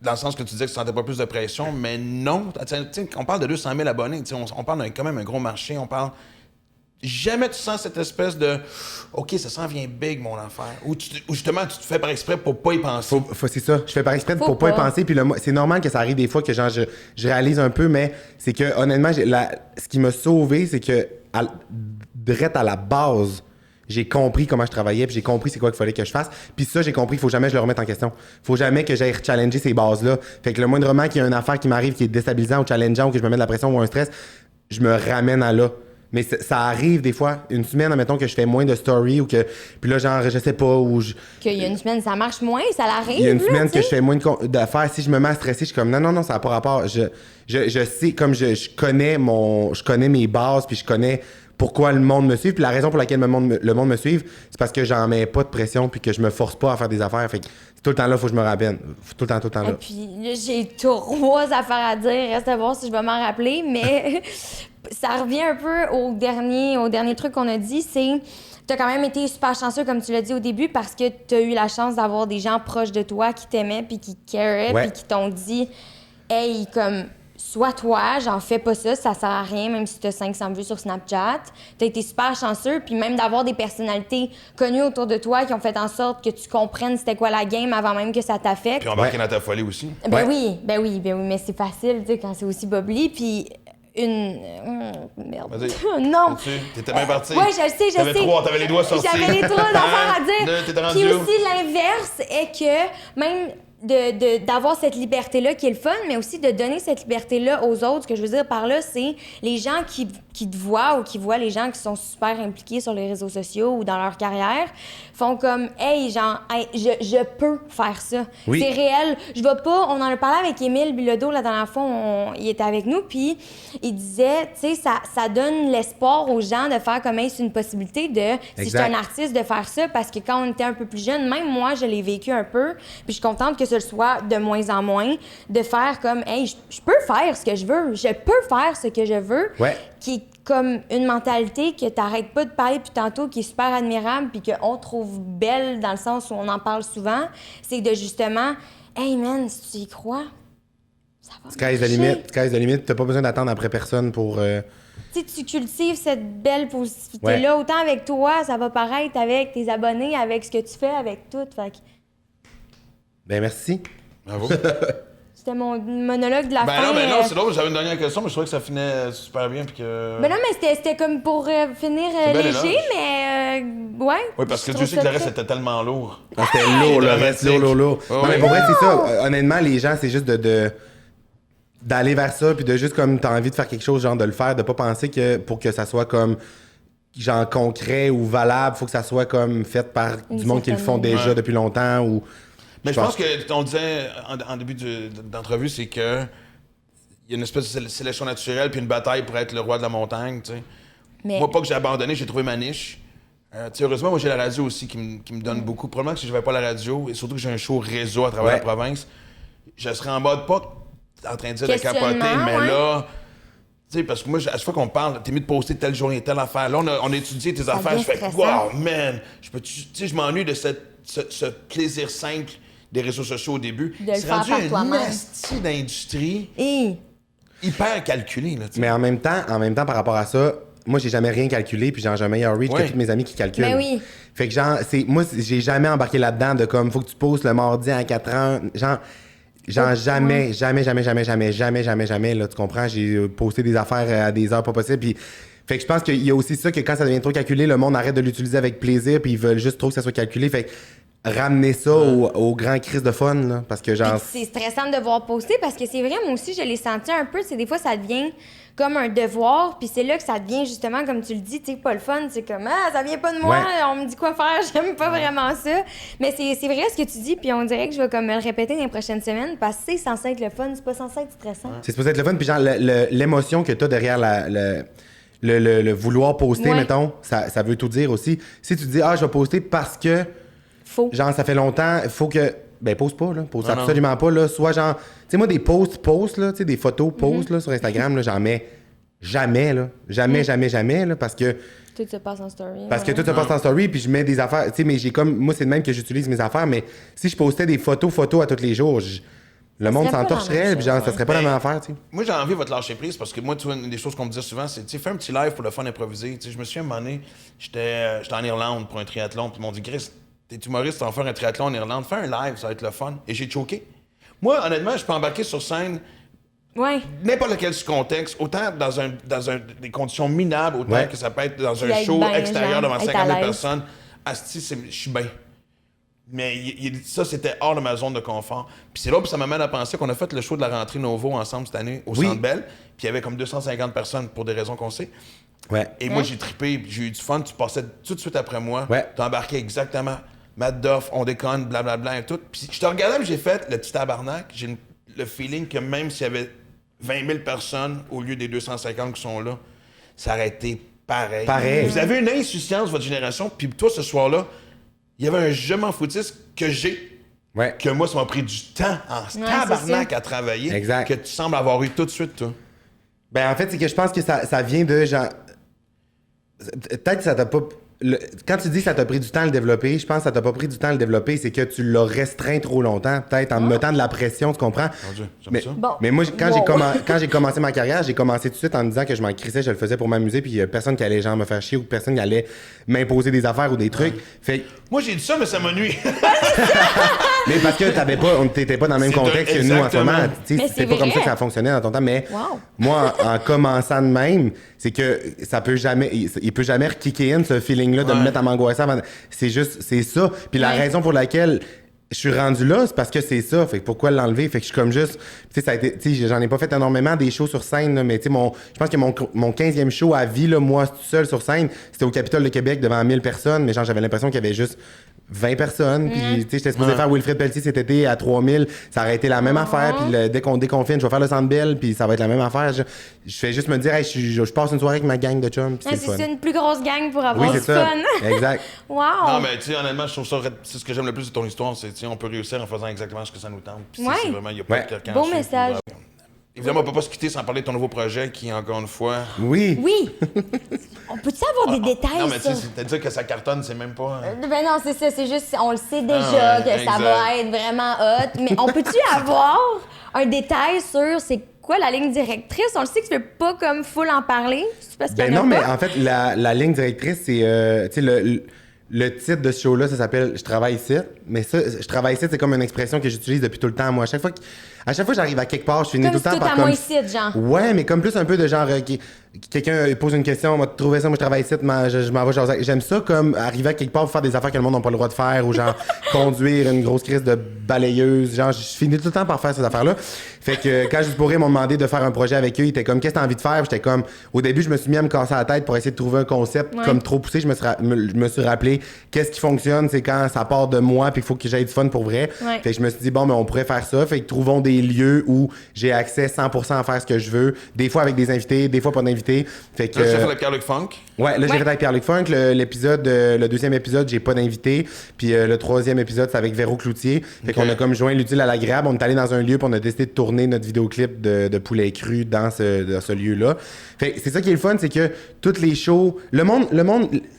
Dans le sens que tu disais que tu sentais pas plus de pression, mais non. Tu sais, on parle de 200 000 abonnés, tu sais, on parle d'un quand même un gros marché, on parle. Jamais tu sens cette espèce de OK, ça s'en vient big, mon affaire. Ou justement, tu te fais par exprès pour pas y penser.
C'est ça. Je fais par exprès
Faut
pour pas y
pas.
penser. Puis c'est normal que ça arrive des fois que genre, je réalise un peu, mais c'est que honnêtement, ce qui m'a sauvé, c'est que direct à la base, j'ai compris comment je travaillais, puis j'ai compris c'est quoi qu'il fallait que je fasse. Puis ça, j'ai compris qu'il faut jamais que je le remette en question. Faut jamais que j'aille challenger ces bases-là. Fait que le moindrement qu'il y a une affaire qui m'arrive qui est déstabilisant ou challengeant ou que je me mets de la pression ou un stress, je me ramène à là. Mais ça arrive des fois, une semaine, admettons que je fais moins de story ou que. Puis là, genre, je sais pas, ou
Qu'il y a une semaine, ça marche moins, ça l'arrive.
il y a une
là,
semaine
tu
que
sais.
je fais moins d'affaires. Si je me mets à stresser, je suis comme non, ça n'a pas rapport. Je sais, comme je connais mes bases, puis je connais pourquoi le monde me suit. Puis la raison pour laquelle le monde me suit, c'est parce que j'en mets pas de pression, puis que je me force pas à faire des affaires. Fait que tout le temps là, faut que je me rappelle. Tout le temps
Et
là.
puis là, j'ai 3 affaires à dire. Reste à voir si je vais m'en rappeler. Mais ça revient un peu au dernier truc qu'on a dit. C'est t'as quand même été super chanceux, comme tu l'as dit au début, parce que t'as eu la chance d'avoir des gens proches de toi qui t'aimaient puis qui caraient
Ouais.
puis qui t'ont dit « Hey, comme... » Sois toi, j'en fais pas ça sert à rien, même si tu as 500 vues sur Snapchat. Tu as été super chanceux, puis même d'avoir des personnalités connues autour de toi qui ont fait en sorte que tu comprennes c'était quoi la game avant même que ça t'affecte.
Puis embarquer dans ta folie aussi.
Ben
Ouais.
oui, mais c'est facile, tu sais, quand c'est aussi bubbly. Puis Merde.
Vas-y.
Non.
T'étais bien parti.
Ouais, je sais.
T'avais les doigts sortis.
J'avais les 3 affaires à dire.
Là, t'étais rendu
Puis
où?
aussi, l'inverse est que même d'avoir cette liberté-là qui est le fun, mais aussi de donner cette liberté-là aux autres. Ce que je veux dire par là, c'est les gens qui te voient ou qui voient les gens qui sont super impliqués sur les réseaux sociaux ou dans leur carrière font comme « Hey, genre, hey, je peux faire ça.
Oui.
C'est réel. Je vais pas... » On en a parlé avec Émile Bilodeau la dernière fois, il était avec nous, puis il disait, tu sais, ça donne l'espoir aux gens de faire comme « Hey, c'est une possibilité de, si je suis un artiste, de faire ça. » Parce que quand on était un peu plus jeune, même moi, je l'ai vécu un peu, puis je suis contente que ce soit de moins en moins, de faire comme « Hey, je peux faire ce que je veux. Je peux faire ce que je veux.
Ouais. »
Qui est comme une mentalité que t'arrêtes pas de parler depuis tantôt, qui est super admirable, puis qu'on trouve belle dans le sens où on en parle souvent, c'est de justement « Hey man, si tu y crois, ça va
Sky's
marcher.
the limit. T'as pas besoin d'attendre après personne pour...
Tu sais, tu cultives cette belle positivité-là, autant avec toi, ça va paraître avec tes abonnés, avec ce que tu fais, avec tout. Fait que
Ben merci.
Bravo.
c'était mon monologue de la fin.
Non, c'est drôle. J'avais une dernière question, mais je trouvais que ça finait super bien. Puis que...
Ben non, mais c'était comme pour finir
bel
léger,
éloge.
mais ouais.
Oui, parce que
je
Dieu
trouve
sait que
ça
le reste
très-
était tellement lourd.
C'était lourd, le reste lourd.
Oh,
Non, mais
oui.
pour vrai, c'est ça. Honnêtement, les gens, c'est juste d'aller vers ça, puis de juste comme t'as envie de faire quelque chose, genre de le faire, de pas penser que pour que ça soit comme genre concret ou valable, faut que ça soit comme fait par
Une
du monde qui le font
certaine-
déjà depuis longtemps ou...
Mais je pense que on disait en début d'entrevue, c'est que il y a une espèce de sélection naturelle puis une bataille pour être le roi de la montagne, tu sais.
Mais
Moi, pas que j'ai abandonné, j'ai trouvé ma niche. Tu sais, heureusement, moi, j'ai la radio aussi qui me donne beaucoup. Probablement que si je n'avais pas la radio, et surtout que j'ai un show réseau à travers la province, je serais en mode pas en train de dire de capoter,
Questionnement,
mais
ouais.
là... Tu sais, parce que moi, à chaque fois qu'on parle, t'es mis de poster telle journée, telle affaire. Là, on a étudié tes affaires.
devient
Je fais,
stressant.
wow, man! Tu sais, je m'ennuie de ce plaisir simple des réseaux sociaux au début.
De le
C'est
faire
rendu
par
une
toi-même.
nasty d'industrie
Et
hyper calculée, là, tu sais.
Mais en même temps, par rapport à ça, moi, j'ai jamais rien calculé, puis genre, j'ai un meilleur reach
Ouais.
que tous mes amis qui calculent.
Ben oui.
Fait que genre, moi, j'ai jamais embarqué là-dedans de comme, faut que tu postes le mardi à 4h. Genre, jamais, là, tu comprends? J'ai posté des affaires à des heures pas possibles, puis... Fait que je pense qu'il y a aussi ça, que quand ça devient trop calculé, le monde arrête de l'utiliser avec plaisir, puis ils veulent juste trop que ça soit calculé. Fait que ramener ça au grand crise de fun, là, parce que genre...
c'est stressant de devoir poster parce que c'est vrai, moi aussi, je l'ai senti un peu. C'est des fois, ça devient comme un devoir, puis c'est là que ça devient justement, comme tu le dis, tu sais, pas le fun. C'est comme, ah, ça vient pas de moi,
Ouais.
on me dit quoi faire, j'aime pas vraiment ça. Mais c'est vrai ce que tu dis, puis on dirait que je vais comme me le répéter dans les prochaines semaines parce que c'est censé être le fun, c'est pas censé être stressant.
C'est supposé être le fun, puis genre, l'émotion que t'as derrière le vouloir poster,
Ouais.
mettons, ça veut tout dire aussi. Si tu dis, je vais poster parce que,
Faux.
genre, ça fait longtemps, il faut que... Ben, pose pas, là. Pose
Non, non.
absolument pas, là. Soit genre... Tu sais, moi, des posts, là, tu sais, des photos, là, sur Instagram, là, j'en mets jamais, là. Jamais, là, parce que...
Tout se passe en story.
Parce que
ouais.
tout se passe en story, puis je mets des affaires... Tu sais, mais j'ai comme... Moi, c'est de même que j'utilise mes affaires, mais si je postais des photos à tous les jours, le monde
serait pas la
s'entorcherait,
même
puis genre,
chose,
ça serait pas la
ouais.
même affaire, tu sais.
Moi, j'ai envie de te lâcher prise parce que moi, tu vois, une des choses qu'on me disait souvent, c'est, tu sais, fais un petit live pour le fun improvisé. Tu sais, je me souviens, un moment donné, j'étais en Irlande pour un triathlon, puis ils m'ont dit, Chris, t'es humoriste, tu vas faire un triathlon en Irlande, fais un live, ça va être le fun. Et j'ai choqué. Moi, honnêtement, je peux embarquer sur scène
Ouais.
n'importe quel contexte, autant dans des conditions minables, autant
Ouais.
que ça peut être dans
Puis
un
être
show
bien,
extérieur
genre,
devant
être
50
à
000
l'aise.
personnes. Asti, je suis bien. Mais ça, c'était hors de ma zone de confort. Puis c'est là où ça m'amène à penser qu'on a fait le show de la rentrée Novo ensemble cette année au
Oui.
Centre Bell. Puis il y avait comme 250 personnes pour des raisons qu'on sait.
Ouais.
Et moi, j'ai trippé, puis j'ai eu du fun. Tu passais tout de suite après moi.
Ouais.
Tu embarqué exactement. Matt Duff, on déconne, blablabla et tout. Puis je te regardais, puis j'ai fait le petit tabarnak. J'ai le feeling que même s'il y avait 20 000 personnes au lieu des 250 qui sont là, ça aurait été pareil.
Pareil.
Vous avez une insouciance, votre génération, puis toi, ce soir-là, il y avait un je m'en foutiste que j'ai,
Ouais.
que moi, ça m'a pris du temps en
c'est
tabarnak
ça.
à travailler,
Exact.
que tu sembles avoir eu tout de suite, toi.
Ben, en fait, c'est que je pense que ça vient de genre. Peut-être que ça t'a pas. Quand tu dis que ça t'a pris du temps à le développer, je pense que ça t'a pas pris du temps à le développer, c'est que tu l'as restreint trop longtemps, peut-être en me mettant de la pression, tu comprends?
Mon Dieu, j'aime
Mais,
ça.
Bon.
mais moi, quand
Wow.
quand j'ai commencé ma carrière, j'ai commencé tout de suite en me disant que je m'en crissais, je le faisais pour m'amuser, puis il y a personne qui allait genre me faire chier ou personne qui allait m'imposer des affaires ou des trucs. Fait que-
Moi, j'ai dit ça, mais ça m'a nuit.
Mais parce que t'étais pas dans le même
C'est
contexte que nous en ce
exactement.
moment. Tu sais,
Mais
c'est
c'est
pas comme ça
vrai.
que ça fonctionnait dans ton temps. Mais
Wow.
moi, en commençant de même, c'est que ça peut jamais, il peut jamais kicker in ce feeling-là de me mettre à m'angoisser avant. C'est ça. Puis la
Ouais.
raison pour laquelle je suis rendu là, c'est parce que c'est ça. Fait que pourquoi l'enlever? Fait que je suis comme juste. Tu sais, ça a été. Tu sais, j'en ai pas fait énormément des shows sur scène, là, mais tu sais, je pense que mon 15e show à vie, là, moi, tout seul sur scène, c'était au Capitole de Québec devant 1000 personnes, mais genre, j'avais l'impression qu'il y avait juste 20 personnes. Puis, tu sais, j'étais supposé faire Wilfrid Pelletier cet été à 3000. Ça aurait été la même affaire. Puis, dès qu'on déconfine, je vais faire le Centre Bell, puis ça va être la même affaire. Je fais juste me dire, hey, je passe une soirée avec ma gang de chums, puis c'est le fun.
C'est une plus grosse gang pour
Oui,
avoir
c'est
du
ça.
fun.
Exact.
Wow.
Non, mais tu sais, honnêtement, je trouve ça. C'est ce que j'aime le plus de ton histoire, c'est tu sais, on peut réussir en faisant exactement ce que ça nous tente. Puis
Ouais.
c'est vraiment, il n'y a pas de quelqu'un.
Beau
dessus,
message.
puis voilà. Évidemment, on peut pas se quitter sans parler de ton nouveau projet qui, encore une fois.
Oui.
Oui. On peut-tu avoir des détails
Non, mais tu
sur...
sais, c'est-à-dire que ça cartonne, c'est même pas.
Ben non, c'est ça, c'est juste, on le sait déjà
ouais,
que ça
exact.
va être vraiment hot, mais on peut-tu avoir un détail sur c'est quoi la ligne directrice? On le sait que tu veux pas comme full en parler, c'est parce qu'il y
Ben
en a
non, mais
pas.
en fait, la ligne directrice, c'est, tu sais, le titre de ce show-là, ça s'appelle « Je travaille ici ». Mais ça, « Je travaille ici », c'est comme une expression que j'utilise depuis tout le temps. Moi, à chaque fois que j'arrive à quelque part, je finis
Comme
tout le temps
si tout
par
à
comme...
moi ici, genre.
Ouais, mais comme plus un peu de genre... quelqu'un pose une question, on va trouver ça, moi je travaille ici, je m'en vais jaser. J'aime ça comme arriver à quelque part pour faire des affaires que le monde n'a pas le droit de faire, ou genre conduire une grosse crise de balayeuse. Genre, je finis tout le temps par faire ces affaires-là. Fait que quand Juste pour rire m'ont demandé de faire un projet avec eux, ils étaient comme, qu'est-ce que t'as envie de faire? J'étais comme, au début, je me suis mis à me casser la tête pour essayer de trouver un concept comme trop poussé. Je me suis rappelé, qu'est-ce qui fonctionne, c'est quand ça part de moi, puis il faut que j'aille du fun pour vrai.
Ouais.
Fait que je me suis dit, bon, mais on pourrait faire ça. Fait que trouvons des lieux où j'ai accès 100% à faire ce que je veux. Des fois avec des invités, des fois pas d'invités. Fait que.
Là, tu as fait le Pierre-Luc Funk.
Ouais, là, j'ai
Ouais.
fait avec Pierre-Luc Funk. Le deuxième épisode, j'ai pas d'invité. Puis le troisième épisode, c'est avec Véro Cloutier. Fait qu'on a comme joint l'utile à l'agréable. On est allé dans un lieu, puis on a décidé de tourner notre vidéoclip de poulet cru dans ce lieu-là. Fait que c'est ça qui est le fun, c'est que toutes les shows... Le monde,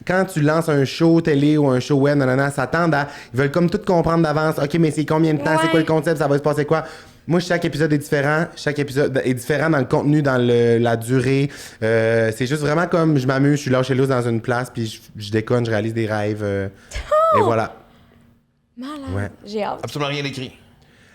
quand tu lances un show télé ou un show web, s'attendent à... Ils veulent comme tout comprendre d'avance. OK, mais c'est combien de temps? C'est quoi le concept? Ça va se passer quoi? Moi, chaque épisode est différent. Chaque épisode est différent dans le contenu, dans la durée. C'est juste vraiment comme je m'amuse, je suis lâché loose dans une place, puis je déconne, je réalise des rêves. Et voilà.
Malade.
Ouais.
J'ai hâte.
Absolument rien d'écrit.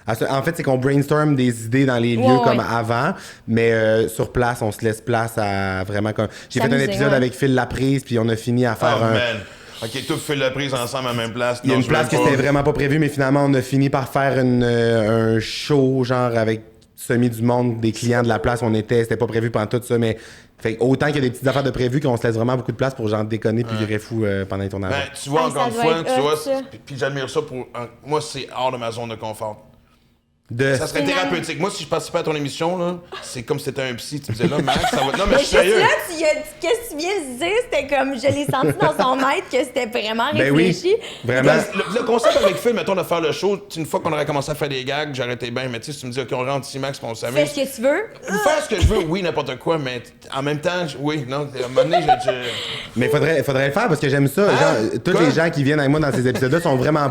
En fait, c'est qu'on brainstorm des idées dans les lieux
Ouais,
comme
ouais.
avant, mais sur place, on se laisse place à vraiment comme... J'ai fait un
S'amuser,
épisode
ouais.
avec Phil Laprise, puis on a fini à faire
Oh,
un...
man. Ok, tout fait la prise ensemble à la même place.
Il y a une place que c'était vraiment pas prévu, mais finalement, on a fini par faire un show, genre avec semi du monde, des clients de la place où on était. C'était pas prévu pendant tout ça, mais fait autant qu'il y a des petites affaires de prévues qu'on se laisse vraiment beaucoup de place pour genre déconner puis virer fou pendant les tournages.
Ben, tu vois,
Ah,
encore
ça
une
doit
fois,
être
tu
hot,
vois,
ça.
puis j'admire ça pour. Moi, c'est hors de ma zone de confort.
De...
Ça serait
Finalement-
thérapeutique. Moi, si je participais à ton émission, là, c'est comme si c'était un psy. Tu me disais là, Max, ça va. Non, mais
Mais
je suis sérieux.
là, qu'est-ce que tu viens de dire? C'était comme, je l'ai senti dans son être que c'était vraiment
Ben oui,
réfléchi.
vraiment.
Le concept avec Phil, mettons, de faire le show, une fois qu'on aurait commencé à faire des gags, j'arrêtais bien. Mais tu sais, si tu me dis, OK, on rentre ici, Max, puis on
Fais
s'amuse.
ce que tu veux.
Faire ce que je veux, oui, n'importe quoi, mais en même temps, oui, non, à un moment donné,
Mais faudrait le faire parce que j'aime ça.
Hein?
Genre, tous
Quoi?
les gens qui viennent avec moi dans ces épisodes-là sont vraiment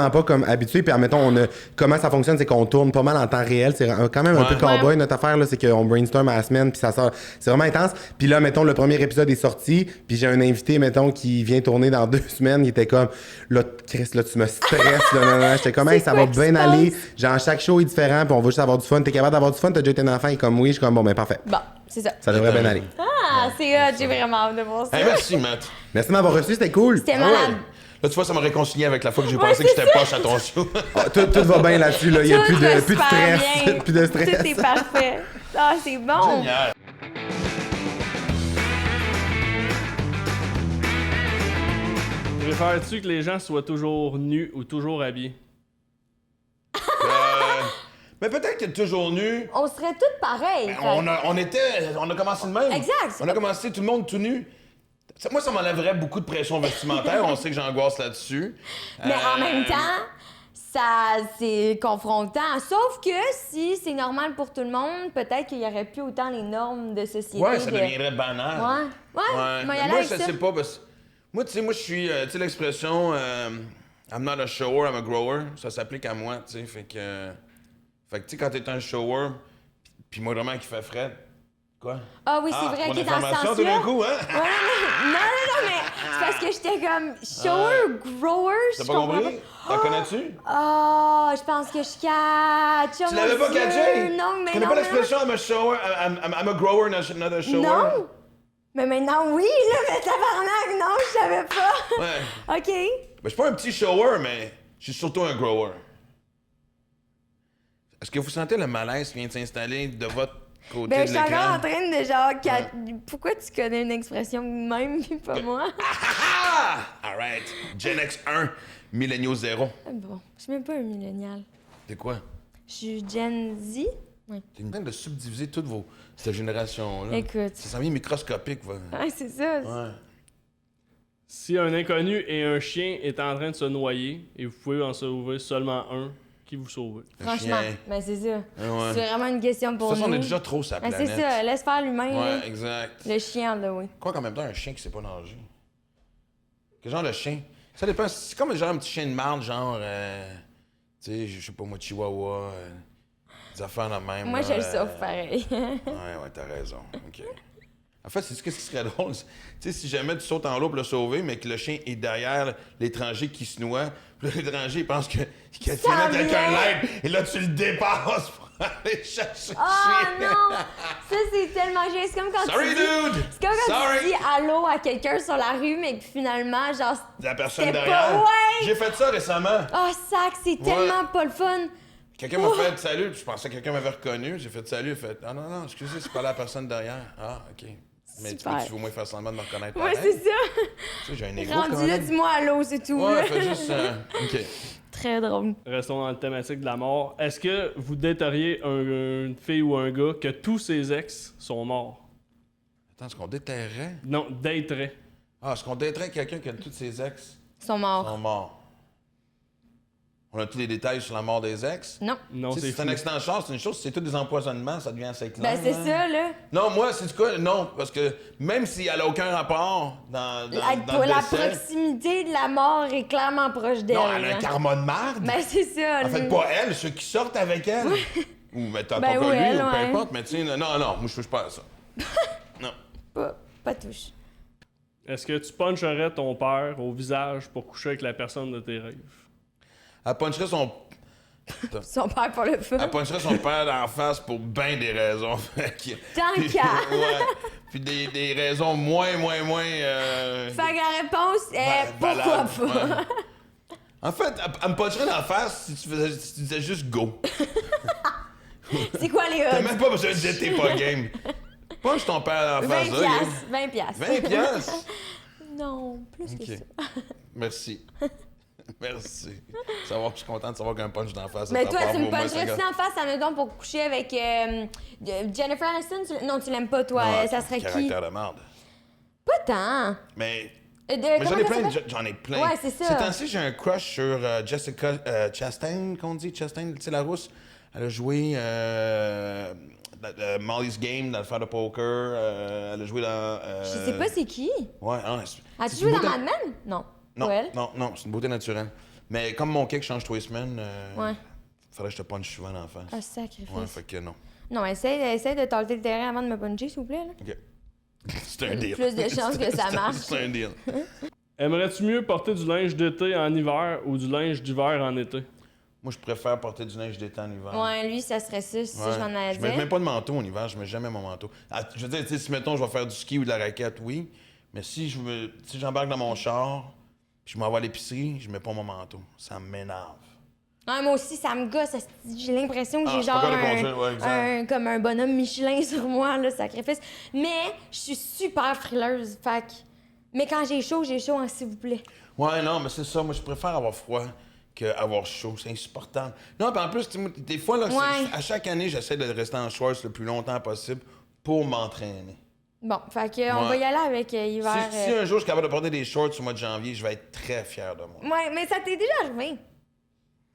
pas comme habitués. Puis admettons, comment ça fonctionne, c'est qu'on tourne pas mal en temps réel. C'est quand même un peu cowboy
Ouais.
notre affaire là, c'est qu'on brainstorm à la semaine puis ça sort. C'est vraiment intense. Puis là, mettons, le premier épisode est sorti, puis j'ai un invité, mettons, qui vient tourner dans 2 semaines. Il était comme, là, Chris, là, tu me stresses. Là. J'étais comme, hey, ça
quoi
va
qui
bien
se
aller.
passe?
Genre, chaque show est différent, puis on va juste avoir du fun. T'es capable d'avoir du fun? T'as déjà été un enfant? Il est comme, oui. Je suis comme, bon, ben parfait.
Bon, c'est ça.
Ça devrait bien aller.
Ah, c'est hot, j'ai vraiment hâte de voir ça.
Hey, merci, Matt.
Merci de m'avoir reçu, c'était cool.
C'était
Ah
malade.
ouais. Là, tu vois, ça m'a réconcilié avec la fois que j'ai
Ouais,
pensé que
c'est
j'étais poche à ton show.
Ah, tout va bien là-dessus, là. Il n'y a
Tout
plus
va
de
super
stress.
bien.
Plus de stress.
Tout est parfait. Ah, c'est bon.
Génial.
Préfères-tu que les gens soient toujours nus ou toujours habillés?
Mais peut-être que toujours nu.
On serait toutes pareilles.
On a commencé de même.
Exact.
On a commencé tout le monde tout nu. Moi, ça m'enlèverait beaucoup de pression vestimentaire. On sait que j'angoisse là-dessus.
Mais en même temps, ça, c'est confrontant. Sauf que si c'est normal pour tout le monde, peut-être qu'il n'y aurait plus autant les normes de société.
Ouais, ça
de-
deviendrait banal.
Ouais,
Ouais.
moi, y
Mais
aller
moi,
avec
je
ça.
sais pas. Parce... Moi, tu sais, je suis. Tu sais, l'expression I'm not a shower, I'm a grower. Ça s'applique à moi, tu sais. Fait que tu sais, quand t'es un shower, puis moi, vraiment, qui fait frais, Quoi?
Ah oui, c'est vrai
mon
qu'il est dans ce
information tout
sens-là.
d'un coup, hein?
Ouais, non, mais c'est parce que j'étais comme shower, grower,
T'as
je
pas
comprends
compris? T'en connais-tu?
Ah, je pense que je catch. Oh,
Tu l'avais
mon
pas
Dieu.
catché?
Non, mais
Tu connais
non,
pas l'expression I'm a shower, I'm a grower, not a shower?
Non. Mais maintenant, oui, là, mais tabarnak, non, je savais pas.
Ouais.
OK.
Ben, je suis pas un petit shower, mais je suis surtout un grower. Est-ce que vous sentez le malaise qui vient de s'installer de votre côté
Ben,
de
je suis encore
l'écran?
en train de genre. Pourquoi tu connais une expression même, puis pas moi?
Ah! Alright. Gen X 1, Millennial 0.
Bon, je suis même pas un millénial.
C'est quoi?
Je suis Gen Z. Oui.
T'es en train de subdiviser toute cette génération-là.
Écoute.
Ça s'en vient microscopique, va.
Ouais, c'est ça.
Ouais.
Si un inconnu et un chien est en train de se noyer et vous pouvez en sauver seulement un, qui vous sauvez?
Franchement,
chien.
ben c'est ça.
Ah ouais.
C'est vraiment une question
De
pour
toute façon,
nous.
on est déjà trop sur la
Ben,
planète.
c'est ça, laisse faire l'humain. là.
Ouais, exact.
Le chien, là, oui.
Quoi qu'en même temps, un chien qui sait pas nager? Quel genre de chien? Ça dépend. C'est comme genre un petit chien de marde, genre... tu sais, je sais pas moi, chihuahua... des affaires de même.
Moi,
là,
je le sauve pareil.
Ouais, t'as raison. OK. En fait, c'est ce qui serait drôle. Tu sais, si jamais tu sautes en l'eau pour le sauver, mais que le chien est derrière l'étranger qui se noie, puis là, l'étranger, il pense que tu vas mettre quelqu'un
vient.
l'aide, et là, tu le dépasses pour aller chercher
Ah
le chien.
non! Ça, c'est tellement gênant. C'est comme quand
Sorry,
tu dis...
dude!
C'est comme quand
Sorry!
tu dis allô à quelqu'un sur la rue, mais que finalement, genre...
La personne
c'était
derrière.
pas... Ouais!
J'ai fait ça récemment.
Oh, sac, c'est tellement pas le fun.
Quelqu'un m'a fait salut, puis je pensais que quelqu'un m'avait reconnu. J'ai fait salut, il fait ah non, excusez, c'est pas la personne derrière. Ah, ok. Mais tu
Super.
veux au moins faire semblant de me reconnaître.
Ouais,
pareil?
c'est ça.
Tu sais, j'ai un égo quand
Rendu là,
même.
dis-moi allô, c'est tout.
Ouais,
là.
fais juste. Ok.
Très drôle.
Restons dans la thématique de la mort. Est-ce que vous dateriez une fille ou un gars que tous ses ex sont morts?
Attends, est-ce qu'on déterrait?
Non, daterait.
Ah, est-ce qu'on déterrait quelqu'un qui a tous ses ex
Ils sont morts.
sont morts? On a tous les détails sur la mort des ex?
Non.
Non,
Tu sais,
c'est
si c'est un
fou.
accident de char, c'est une chose. Si c'est tout des empoisonnements, ça devient assez clair.
Ben, c'est
hein.
ça, là.
Non, moi, c'est du quoi? Non, parce que même si elle a aucun rapport dans
La,
le
la
décès,
proximité de la mort est clairement proche d'elle.
non, elle a un
hein.
karma de merde.
Ben, c'est ça.
En fait,
lui.
pas elle, ceux qui sortent avec elle. Ou mais t'as
Ben,
pas
ou
connu,
elle,
ou peu
ouais.
importe, mais tu sais, non, moi je touche pas à ça. Non.
Pas touche.
Est-ce que tu puncherais ton père au visage pour coucher avec la personne de tes rêves?
Elle puncherait son.
Son père pour le fun.
Elle puncherait son père d'en face pour bien des raisons. Fait que-
Tant
Puis-
qu'à.
Ouais. Puis des raisons moins.
Fait que la réponse est pourquoi
valables,
pas.
ouais. En fait, elle me puncherait d'en face si tu disais juste go.
C'est quoi les
T'as
odds?
même pas besoin de dire t'es pas game. Punch ton père d'en
20
face. là, gars.
piastres. 20 piastres.
20 piastres.
Non, plus que
Ok.
ça.
Merci. Merci. Je suis content de savoir qu'un punch d'en face.
Mais
ça
toi,
part
tu me
au moins
puncherais-tu
50.
en face, admettons, pour coucher avec Jennifer Aniston? Non, tu l'aimes pas, toi.
Non,
Ça serait qui?
caractère de merde.
Pas tant.
Mais
Mais
j'en ai plein. J'en ai plein.
Ouais, c'est ça.
Ces temps-ci, j'ai un crush sur Jessica Chastain, qu'on dit. Chastain, tu sais, la rousse. Elle a joué Molly's Game dans le fer de poker. Elle a joué dans...
Je sais pas c'est qui.
Ouais, non.
As-tu
c'est
joué
une
dans
beauté-
Mad Men? Non.
Non,
Ou elle?
non, c'est une beauté naturelle. Mais comme mon cake change tous les semaines,
Ouais.
faudrait que je te punch souvent en face.
Ah, sacrifice.
Ouais, fait que non.
Non, essaye de tenter le terrain avant de me puncher, s'il vous plaît. Là.
OK. C'est un deal.
Plus de chances que ça marche.
C'est un deal.
Aimerais-tu mieux porter du linge d'été en hiver ou du linge d'hiver en été?
Moi, je préfère porter du neige d'été en hiver.
Ouais, lui, ça serait ça, si
Ouais.
je m'en allais
Je mets
dire.
même pas de manteau en hiver, je mets jamais mon manteau. Ah, je veux dire, tu sais, si mettons, je vais faire du ski ou de la raquette, oui. Mais si j'embarque dans mon char, puis je m'en vais à l'épicerie, je mets pas mon manteau. Ça m'énerve.
Ouais, moi aussi, ça me gosse. J'ai l'impression que
Ah,
j'ai
c'est pas
genre
comme le conduire, ouais, exact.
comme un bonhomme Michelin sur moi, là, sacrifice. Mais je suis super frileuse, fait que... Mais quand j'ai chaud, hein, s'il vous plaît.
Ouais, non, mais c'est ça. Moi, je préfère avoir froid qu'avoir chaud. C'est insupportable. Non, puis en plus, tu sais, moi, des fois, là,
Ouais.
à chaque année, j'essaie de rester en shorts le plus longtemps possible pour m'entraîner.
Bon, fait que on
Ouais.
va y aller avec hiver.
Si un jour je suis capable de porter des shorts au mois de janvier, je vais être très fier de moi.
Ouais, mais ça t'est déjà arrivé.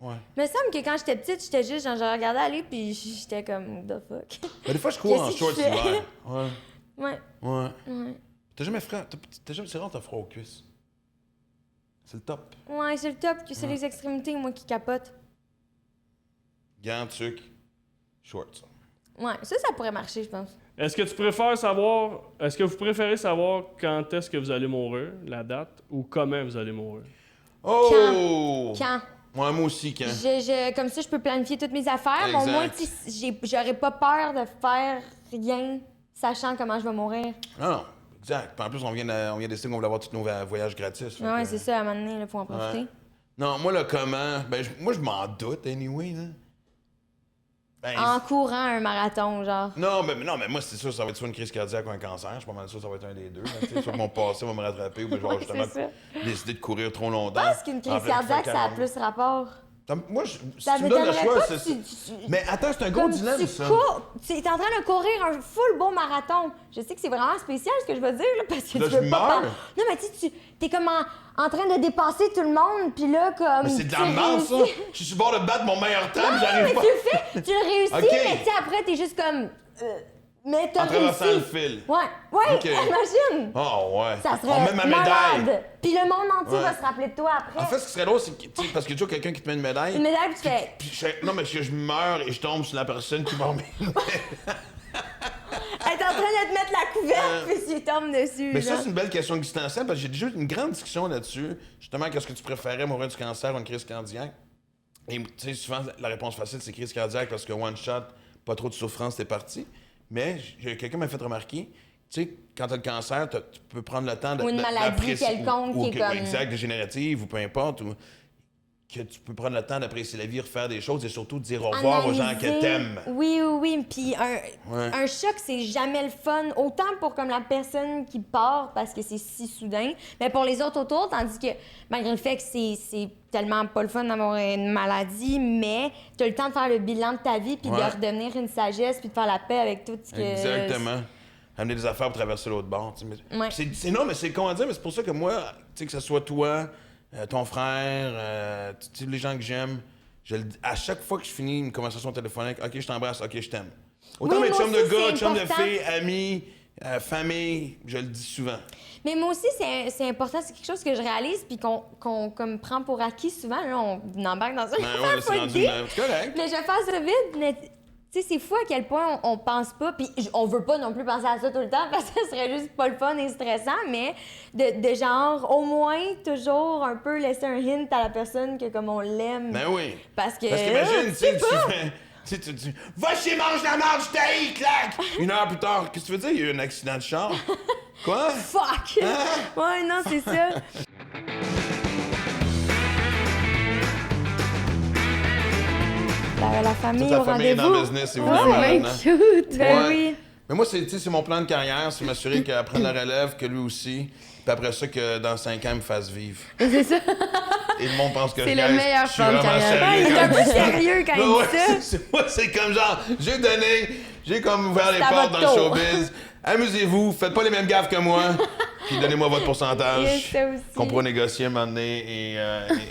Ouais.
Il me semble que quand j'étais petite, j'étais juste, genre, je regardais aller, puis j'étais comme, the fuck.
Mais des fois, je cours en
Qu'est-ce
shorts
que tu fais?
l'hiver. Ouais.
Ouais.
Ouais. T'as jamais froid? C'est rare, t'as froid aux cuisses. C'est le top.
Ouais, c'est le top, que c'est les extrémités, moi, qui capotent.
Gants, tuc, shorts.
Ouais, ça pourrait marcher, je pense.
Est-ce que vous préférez savoir quand est-ce que vous allez mourir, la date, ou comment vous allez mourir?
Oh!
Quand?
Moi aussi, quand?
Comme ça, je peux planifier toutes mes affaires, mais au moins,
Exact.
j'aurais pas peur de faire rien, sachant comment je vais mourir.
Non, exact. Puis en plus, on vient décider qu'on voulait avoir tous nos voyages gratis. Fait
Ouais,
que-
c'est ça, à un moment donné, il faut en profiter.
Ouais. Non, moi, le comment, moi, je m'en doute, anyway, là. Ben,
En courant un marathon, genre.
non, mais moi, c'est sûr, ça va être soit une crise cardiaque ou un cancer. Je suis pas mal sûr que ça va être un des deux. Soit que mon passé va me rattraper ou ben, je vais justement
c'est ça.
décider de courir trop longtemps.
Je pense qu'une crise cardiaque, ça a plus rapport.
Moi, si
Ça
tu me donnes le
m'étonnerait
choix,
pas
c'est
que
ça.
tu-
Mais attends, c'est un gros
Comme
dilemme,
tu
ça.
cours, tu es en train de courir un full beau marathon. Je sais que c'est vraiment spécial ce que je veux dire, là, parce que
Là,
tu
je
veux pas...
meurs.
Non, mais tu es comme en train de dépasser tout le monde, puis là, comme...
Mais c'est de la
tu
merde, ça.
réussis.
Je suis sur le bord de battre mon meilleur temps, mais
Mais
j'arrive pas.
tu le fais, tu le réussis,
Ok.
mais tu sais, après, t'es juste comme... mais t'as
En traversant
réussi.
le fil.
Ouais,
Ok.
imagine.
Oh, ouais.
Ça
On met
serait
ma médaille.
malade. Puis le monde entier
Ouais.
va se rappeler de toi après.
En fait, ce qui serait drôle, c'est que, tu sais, parce qu'il y a toujours quelqu'un qui te met une médaille.
Une médaille, puis tu fais...
Non, mais que je meurs et je tombe sur la personne qui m'a remis.
Elle est en train de te mettre la couverte, puis tu tombes dessus.
Mais ça,
genre.
c'est une belle question existentielle parce que j'ai déjà eu une grande discussion là-dessus. Justement, qu'est-ce que tu préférais, mourir du cancer ou une crise cardiaque? Et tu sais, souvent, la réponse facile, c'est crise cardiaque parce que one shot, pas trop de souffrance, t'es parti. Mais quelqu'un m'a fait remarquer, tu sais, quand t'as le cancer, tu peux prendre le temps de.
Ou une maladie
d'apprécier-
quelconque qui est comme-
Exact, dégénérative ou peu importe. Ou que tu peux prendre le temps d'apprécier la vie, refaire des choses et surtout dire au revoir aux gens que
Analyser.
t'aimes.
Oui. Puis
Ouais.
un choc, c'est jamais le fun. Autant pour comme la personne qui part parce que c'est si soudain, mais pour les autres autour, tandis que malgré le fait que c'est tellement pas le fun d'avoir une maladie, mais t'as le temps de faire le bilan de ta vie puis
Ouais.
de redevenir une sagesse puis de faire la paix avec tout ce que...
Exactement. Amener des affaires pour traverser l'autre bord. Tu sais. Mais
Ouais.
non, mais c'est con à dire, mais c'est pour ça que moi, tu sais, que ce soit toi, ton frère, tu sais, les gens que j'aime, à chaque fois que je finis une conversation téléphonique, OK, je t'embrasse, OK, je t'aime. Autant
Oui,
mes
moi
chums de
aussi,
gars,
c'est
chums de
important.
filles, amis, famille, je le dis souvent.
Mais moi aussi, c'est important. C'est quelque chose que je réalise puis qu'on comme prend pour acquis souvent. Là, on embarque dans une
Ben
affaire
ouais, là, c'est rendu
fuckée.
c'est correct.
Mais je vais faire ça vite. Mais tu sais, c'est fou à quel point on pense pas. Puis on veut pas non plus penser à ça tout le temps parce que ce serait juste pas le fun et stressant. Mais de genre, au moins, toujours un peu laisser un hint à la personne que comme on l'aime.
Ben oui.
Parce que.
qu'imagine, tu sais,
sais
tu
pas.
fais. Tu sais, tu va chez mange la marche, t'haïs, clac! Une heure plus tard, qu'est-ce que tu veux dire? Il y a eu un accident de char. Quoi?
Fuck!
Hein?
Ouais, non, c'est ça. La famille
Toute la
au
famille est dans
rendez-vous.
le business,
Ouais,
évidemment.
c'est
maintenant.
Cute!
Ben
Ouais.
oui.
Mais moi, c'est mon plan de carrière, c'est m'assurer qu'elle prenne la relève, que lui aussi. Puis après ça, que dans 5 ans, il me fasse vivre.
C'est ça.
Et le monde pense que
C'est
je
le
niaise.
meilleur
Je suis
plan de
vraiment
carrière.
sérieux
Il est un
quand
peu
je dis ça.
sérieux quand il
Ouais,
dit ça.
moi, c'est comme genre, j'ai donné, j'ai comme ouvert les
C'est à
portes dans le
votre tour.
showbiz. Amusez-vous, faites pas les mêmes gaffes que moi. Puis donnez-moi votre pourcentage.
Yes, ça aussi.
Qu'on pourra négocier un moment donné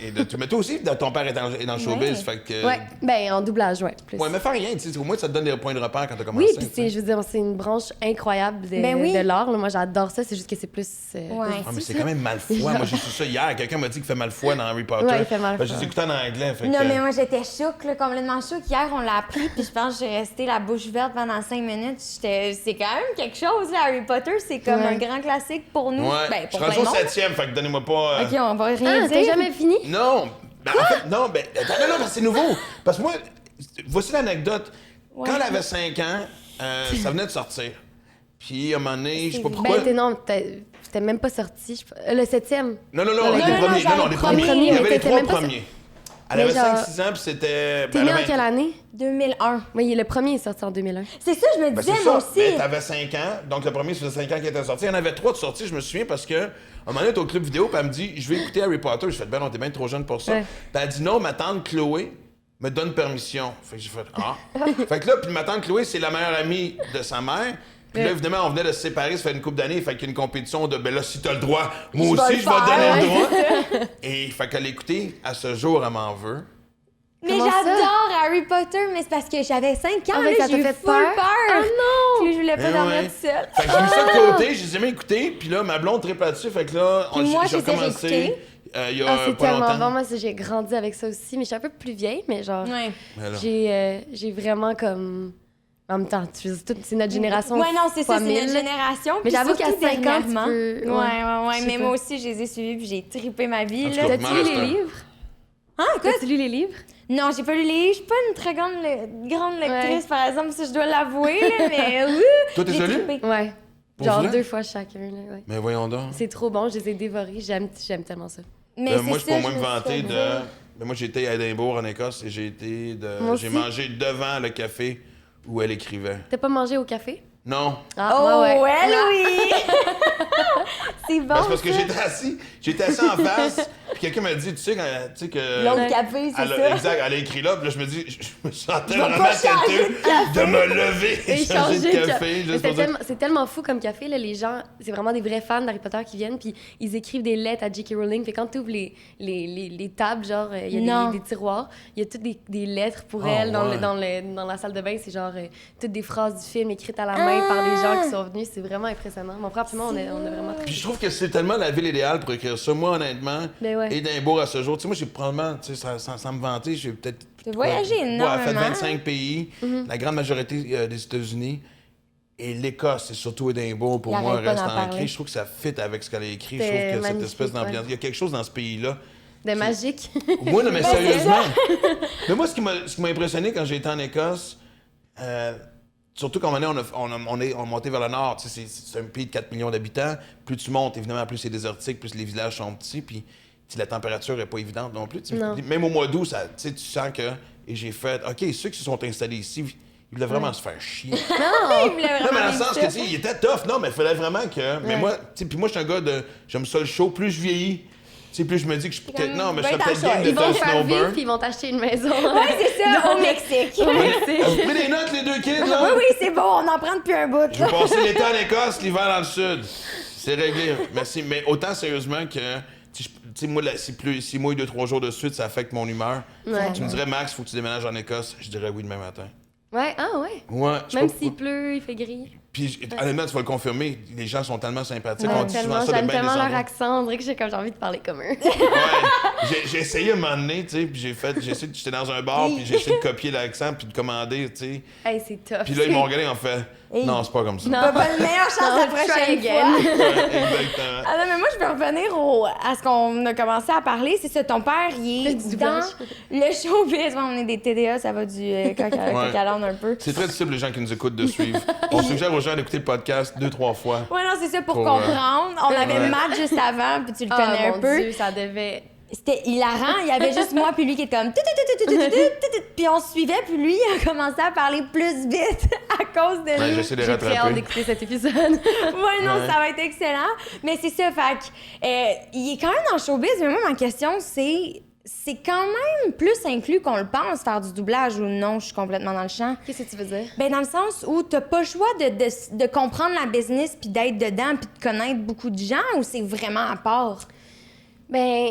et de tout. Mais toi aussi, ton père est dans le showbiz,
Ouais.
fait que.
Ouais, ben en doublage, ouais. Plus.
Ouais, mais fais rien, tu sais, au moins ça te donne des points de repère quand t'as commencé.
Oui, puis
tu sais.
je veux dire, c'est une branche incroyable
Ben oui.
de l'art. là. Moi, j'adore ça. C'est juste que c'est plus.
Ouais.
Ah, mais c'est quand même Malfoy. Moi, j'ai su ça hier. Quelqu'un m'a dit qu'il fait Malfoy dans Harry Potter.
Ouais, il fait Malfoy.
J'ai écouté en anglais. Fait
Non,
que...
mais moi, j'étais chouk, là, complètement chouk. Hier, on l'a appris, puis je pense que j'ai resté la bouche verte pendant 5 minutes. C'est quand même quelque chose, là, Harry Potter. C'est comme
Ouais.
un grand classique pour nous.
Ouais,
Ben,
je
pour
suis rendu
plein
au
de monde.
7e, fait que donnez-moi pas.
OK, on va rien
Ah, t'as
dire.
jamais fini?
Non! Ben, en fait, non, ben. Attends, non, parce que c'est nouveau. Parce que moi, voici l'anecdote.
Ouais.
Quand elle avait 5 ans, ça venait de sortir. Puis, à un moment donné, je sais pas
Ben,
pourquoi.
Non, t'es même pas sorti. Le 7e.
Non,
Non,
les
non,
premiers.
j'avais
Non, les
le
premiers.
premier,
Il y
mais
avait les
t'étais
3
même pas
premiers. Elle
Mais
avait
genre-
5-6 ans, puis c'était.
T'es
ben,
né
elle
en
avait-
quelle année?
2001.
Oui, le premier est sorti en 2001.
C'est ça, je me
Ben,
disais,
c'est
moi
ça.
aussi.
Ben, t'avais 5 ans, donc le premier, ça faisait 5 ans qu'il était sorti. Il y en avait 3 de sortis, je me souviens, parce que, à un moment donné, elle était au club vidéo, puis elle me dit, je vais écouter Harry Potter. Je fais, ben non, t'es bien trop jeune pour ça.
Ouais.
Puis elle dit, non, ma tante Chloé me donne permission. Fait que j'ai fait, ah. Fait que là, puis ma tante Chloé, c'est la meilleure amie de sa mère. Puis là,
Ouais.
évidemment, on venait de se séparer, ça fait une couple d'années, fait qu'il y a une compétition de, ben là, si t'as le droit, moi
Je vais
aussi,
le
je vais te
faire,
donner le
ouais.
droit. Et fait qu'elle l'écoutait, à ce jour, elle m'en veut.
Mais
Comment ça?
j'adore Harry Potter, mais c'est parce que j'avais 5 ans,
Ah, mais
là,
ça
j'ai
t'a
eu
fait
full
peur?
peur.
Ah non!
Puis je voulais pas
Eh
dormir
ouais.
toute seule.
Fait que j'ai mis ça de côté, je les ai jamais écoutés, puis là, ma blonde triple là-dessus, fait que là,
Puis moi,
j'ai
je les ai
recommencé
réécoutés.
il y a
Ah, c'est
pas
tellement
longtemps.
bon. Moi, j'ai grandi avec ça aussi, mais je suis un peu plus vieille, mais genre,
Ouais.
Mais là.
j'ai vraiment comme. En même temps, c'est notre génération.
Ouais, non, c'est ça,
fois
c'est notre
1000.
génération.
Mais
puis
j'avoue qu'à
surtout
5 ans, tu
dernièrement.
peux...
Ouais,
Je sais
mais
pas.
moi aussi, je les ai suivis puis j'ai trippé ma vie.
En tout
Là.
cas,
T'as-tu lu
Master.
les livres?
Hein, quoi?
T'as-tu lu les livres?
Non, j'ai pas lu les livres. Je suis pas une très grande lectrice, par exemple, si je dois l'avouer, là, mais oui.
Toi, t'es
j'ai
lu?
trippé.
Ouais.
Pour
Genre
vrai?
2 fois chacun, là, ouais.
Mais voyons donc.
C'est trop bon, je les ai dévorés. J'aime tellement ça.
Mais
Moi, je peux
ça,
au moins
je
me
me suis
vanter
fait
de.
dire.
Mais moi, j'étais à Édimbourg, en Écosse, et
Moi
j'ai
aussi.
mangé devant le café où elle écrivait.
T'as pas mangé au café?
Non.
Ah,
Oh,
ouais.
elle, oui! C'est bon.
Ben, c'est parce que
ça.
j'étais assis en face, puis quelqu'un m'a dit, tu sais que.
L'autre
Ouais.
café, c'est
Elle
ça.
exact, elle a écrit là, puis là, je me dis, je me sentais
Je vais
vraiment
pas changer
têteux
de café.
de me lever et
Et
changer de
de
café.
Mais
Juste pour dire.
c'est tellement fou comme café, là, les gens, c'est vraiment des vrais fans d'Harry Potter qui viennent, puis ils écrivent des lettres à J.K. Rowling. Fait quand tu ouvres les tables, genre, il y a
Non.
des tiroirs, il y a toutes des lettres pour
Oh,
elle
ouais.
dans la salle de bain. C'est genre toutes des phrases du film écrites à la main par des gens qui sont venus. C'est vraiment impressionnant. Mon frère et moi, on a vraiment
Puis je trouve que c'est tellement la ville idéale pour écrire ça. Moi, honnêtement,
Ben ouais.
Édimbourg à ce jour, tu sais, moi, j'ai probablement, tu sais, sans me vanter, j'ai peut-être.
T'as voyagé
fait
énormément.
25 pays,
Mm-hmm.
la grande majorité des États-Unis. Et l'Écosse, c'est surtout Édimbourg, pour
Il
moi,
arrête pas
reste
d'en
ancré.
parler.
Je trouve que ça fit avec ce qu'elle a écrit. Je
C'est
trouve que cette
magnifique,
espèce d'ambiance.
ouais.
Il y a quelque chose dans ce pays-là.
de magique.
Moi, non, mais
Ben, c'est
sérieusement. Mais moi, ce qui m'a impressionné quand j'ai été en Écosse, surtout quand on est monté vers le nord, tu sais, c'est un pays de 4 millions d'habitants. Plus tu montes, évidemment, plus c'est désertique, plus les villages sont petits, puis tu sais, la température n'est pas évidente non plus. Tu sais.
Non.
Même au mois d'août, ça, tu sais, tu sens que. Et j'ai fait, OK, ceux qui se sont installés ici, ils voulaient vraiment se faire chier.
Il voulait
Non, mais
vraiment
dans le
vivre
sens
ça.
que, tu sais, il était tough. Non, mais il fallait vraiment que. Mais
Ouais.
moi, tu sais, puis moi, je suis un gars de. J'aime ça le show. Plus je vieillis, tu sais, plus je me dis que je suis peut-être.
comme,
Non, mais je
va
serais
être
peut-être
en
game
short.
de
Ils vont
faire
te faire vivre,
snowbird.
puis ils vont t'acheter une maison.
Ouais, c'est ça, au Mexique.
Vous prenez des notes, les deux kids, là?
Oui, oui, c'est bon, on en prend depuis un bout.
Je vais passer l'été en Écosse, l'hiver dans le sud. C'est réglé. Merci. Mais autant sérieusement que. Tu sais, moi, s'il mouille 2-3 jours de suite, ça affecte mon humeur.
Ouais.
Tu me dirais, Max, faut que tu déménages en Écosse. Je dirais oui demain matin.
Ouais, ah ouais.
Ouais. je sais
Même
pas
s'il
pourquoi.
pleut, il fait gris.
Puis, honnêtement, tu vas le confirmer, les gens sont tellement sympathiques.
Ouais,
On dit souvent
tellement,
ça de
j'aime
bien des
tellement leur
endroits.
accent, on dirait que j'ai envie de parler comme eux.
Ouais. J'ai essayé un moment donné, tu sais, puis j'étais dans un bar, puis j'ai essayé de copier l'accent, puis de commander, tu sais.
Hey, c'est tough.
Puis là, ils m'ont regardé, ils ont fait
Hey.
non, c'est pas comme ça.
Non.
Pas une meilleure chance la
Non,
prochaine
try
fois.
again.
Ouais, exactement.
Ah non, mais moi, je vais revenir à ce qu'on a commencé à parler. C'est ça, ton père, il est
Du
dans
doublage.
le showbiz. Ouais, on est des TDA, ça va du coq à l'âne un peu.
C'est très difficile pour les gens qui nous écoutent de suivre. On suggère aux gens d'écouter le podcast 2-3 fois.
Ouais, non, c'est ça, pour
Pour,
comprendre. On avait
ouais.
Matt juste avant, puis tu le
Ah,
connais
mon
un peu.
Dieu, ça devait...
C'était hilarant. Il y avait juste moi puis lui qui était comme... Puis on se suivait, puis lui, il a commencé à parler plus vite à cause de
Ouais,
nous.
j'essaie de les
J'ai très hâte
rattraper.
d'écouter cet épisode.
Ouais, non,
Ouais.
ça va être excellent. Mais c'est ça, fait que, il est quand même dans le showbiz, mais moi, ma question, c'est quand même plus inclus qu'on le pense, faire du doublage ou non, je suis complètement dans le champ.
Qu'est-ce que tu veux dire?
Ben, dans le sens où t'as pas le choix de comprendre la business puis d'être dedans puis de connaître beaucoup de gens, ou c'est vraiment à part?
Ben,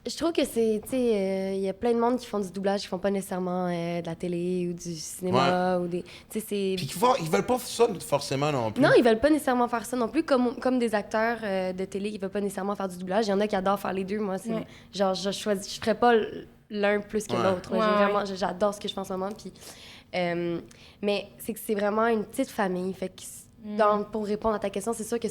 je trouve que c'est, tu sais, il y a plein de monde qui font du doublage, qui font pas nécessairement de la télé ou du cinéma ou des, tu sais, c'est...
Puis ils veulent pas ça forcément non plus.
Non, ils veulent pas nécessairement faire ça non plus, comme des acteurs de télé qui veulent pas nécessairement faire du doublage. Il y en a qui adorent faire les deux. Moi, c'est
Ouais.
genre, je ferais pas l'un plus que
Ouais.
l'autre.
Ouais,
J'adore ce que je fais en ce moment. Puis, mais c'est que c'est vraiment une petite famille. Fait que, pour répondre à ta question, c'est sûr que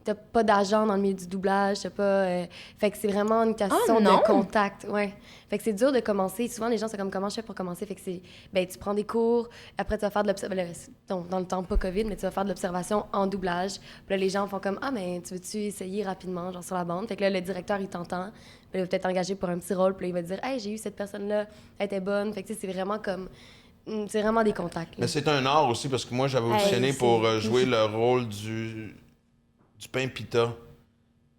t'as pas d'agent dans le milieu du doublage, t'as pas... fait que c'est vraiment une question
non?
de contact, ouais. Fait que c'est dur de commencer. Souvent, les gens sont comme, comment je fais pour commencer? Fait que c'est, ben, tu prends des cours, après, tu vas faire de l'observation... Dans le temps, pas COVID, mais tu vas faire de l'observation en doublage. Puis là, les gens font comme, ah, mais tu veux-tu essayer rapidement, genre sur la bande? Fait que là, le directeur, il t'entend. Puis il va peut-être t'engager pour un petit rôle. Puis là, il va te dire, hey, j'ai eu cette personne-là, elle était bonne. Fait que, tu sais, c'est vraiment comme... C'est vraiment des contacts, là.
Mais c'est un art aussi, parce que moi, j'avais auditionné
Hey,
pour jouer le rôle du pain pita.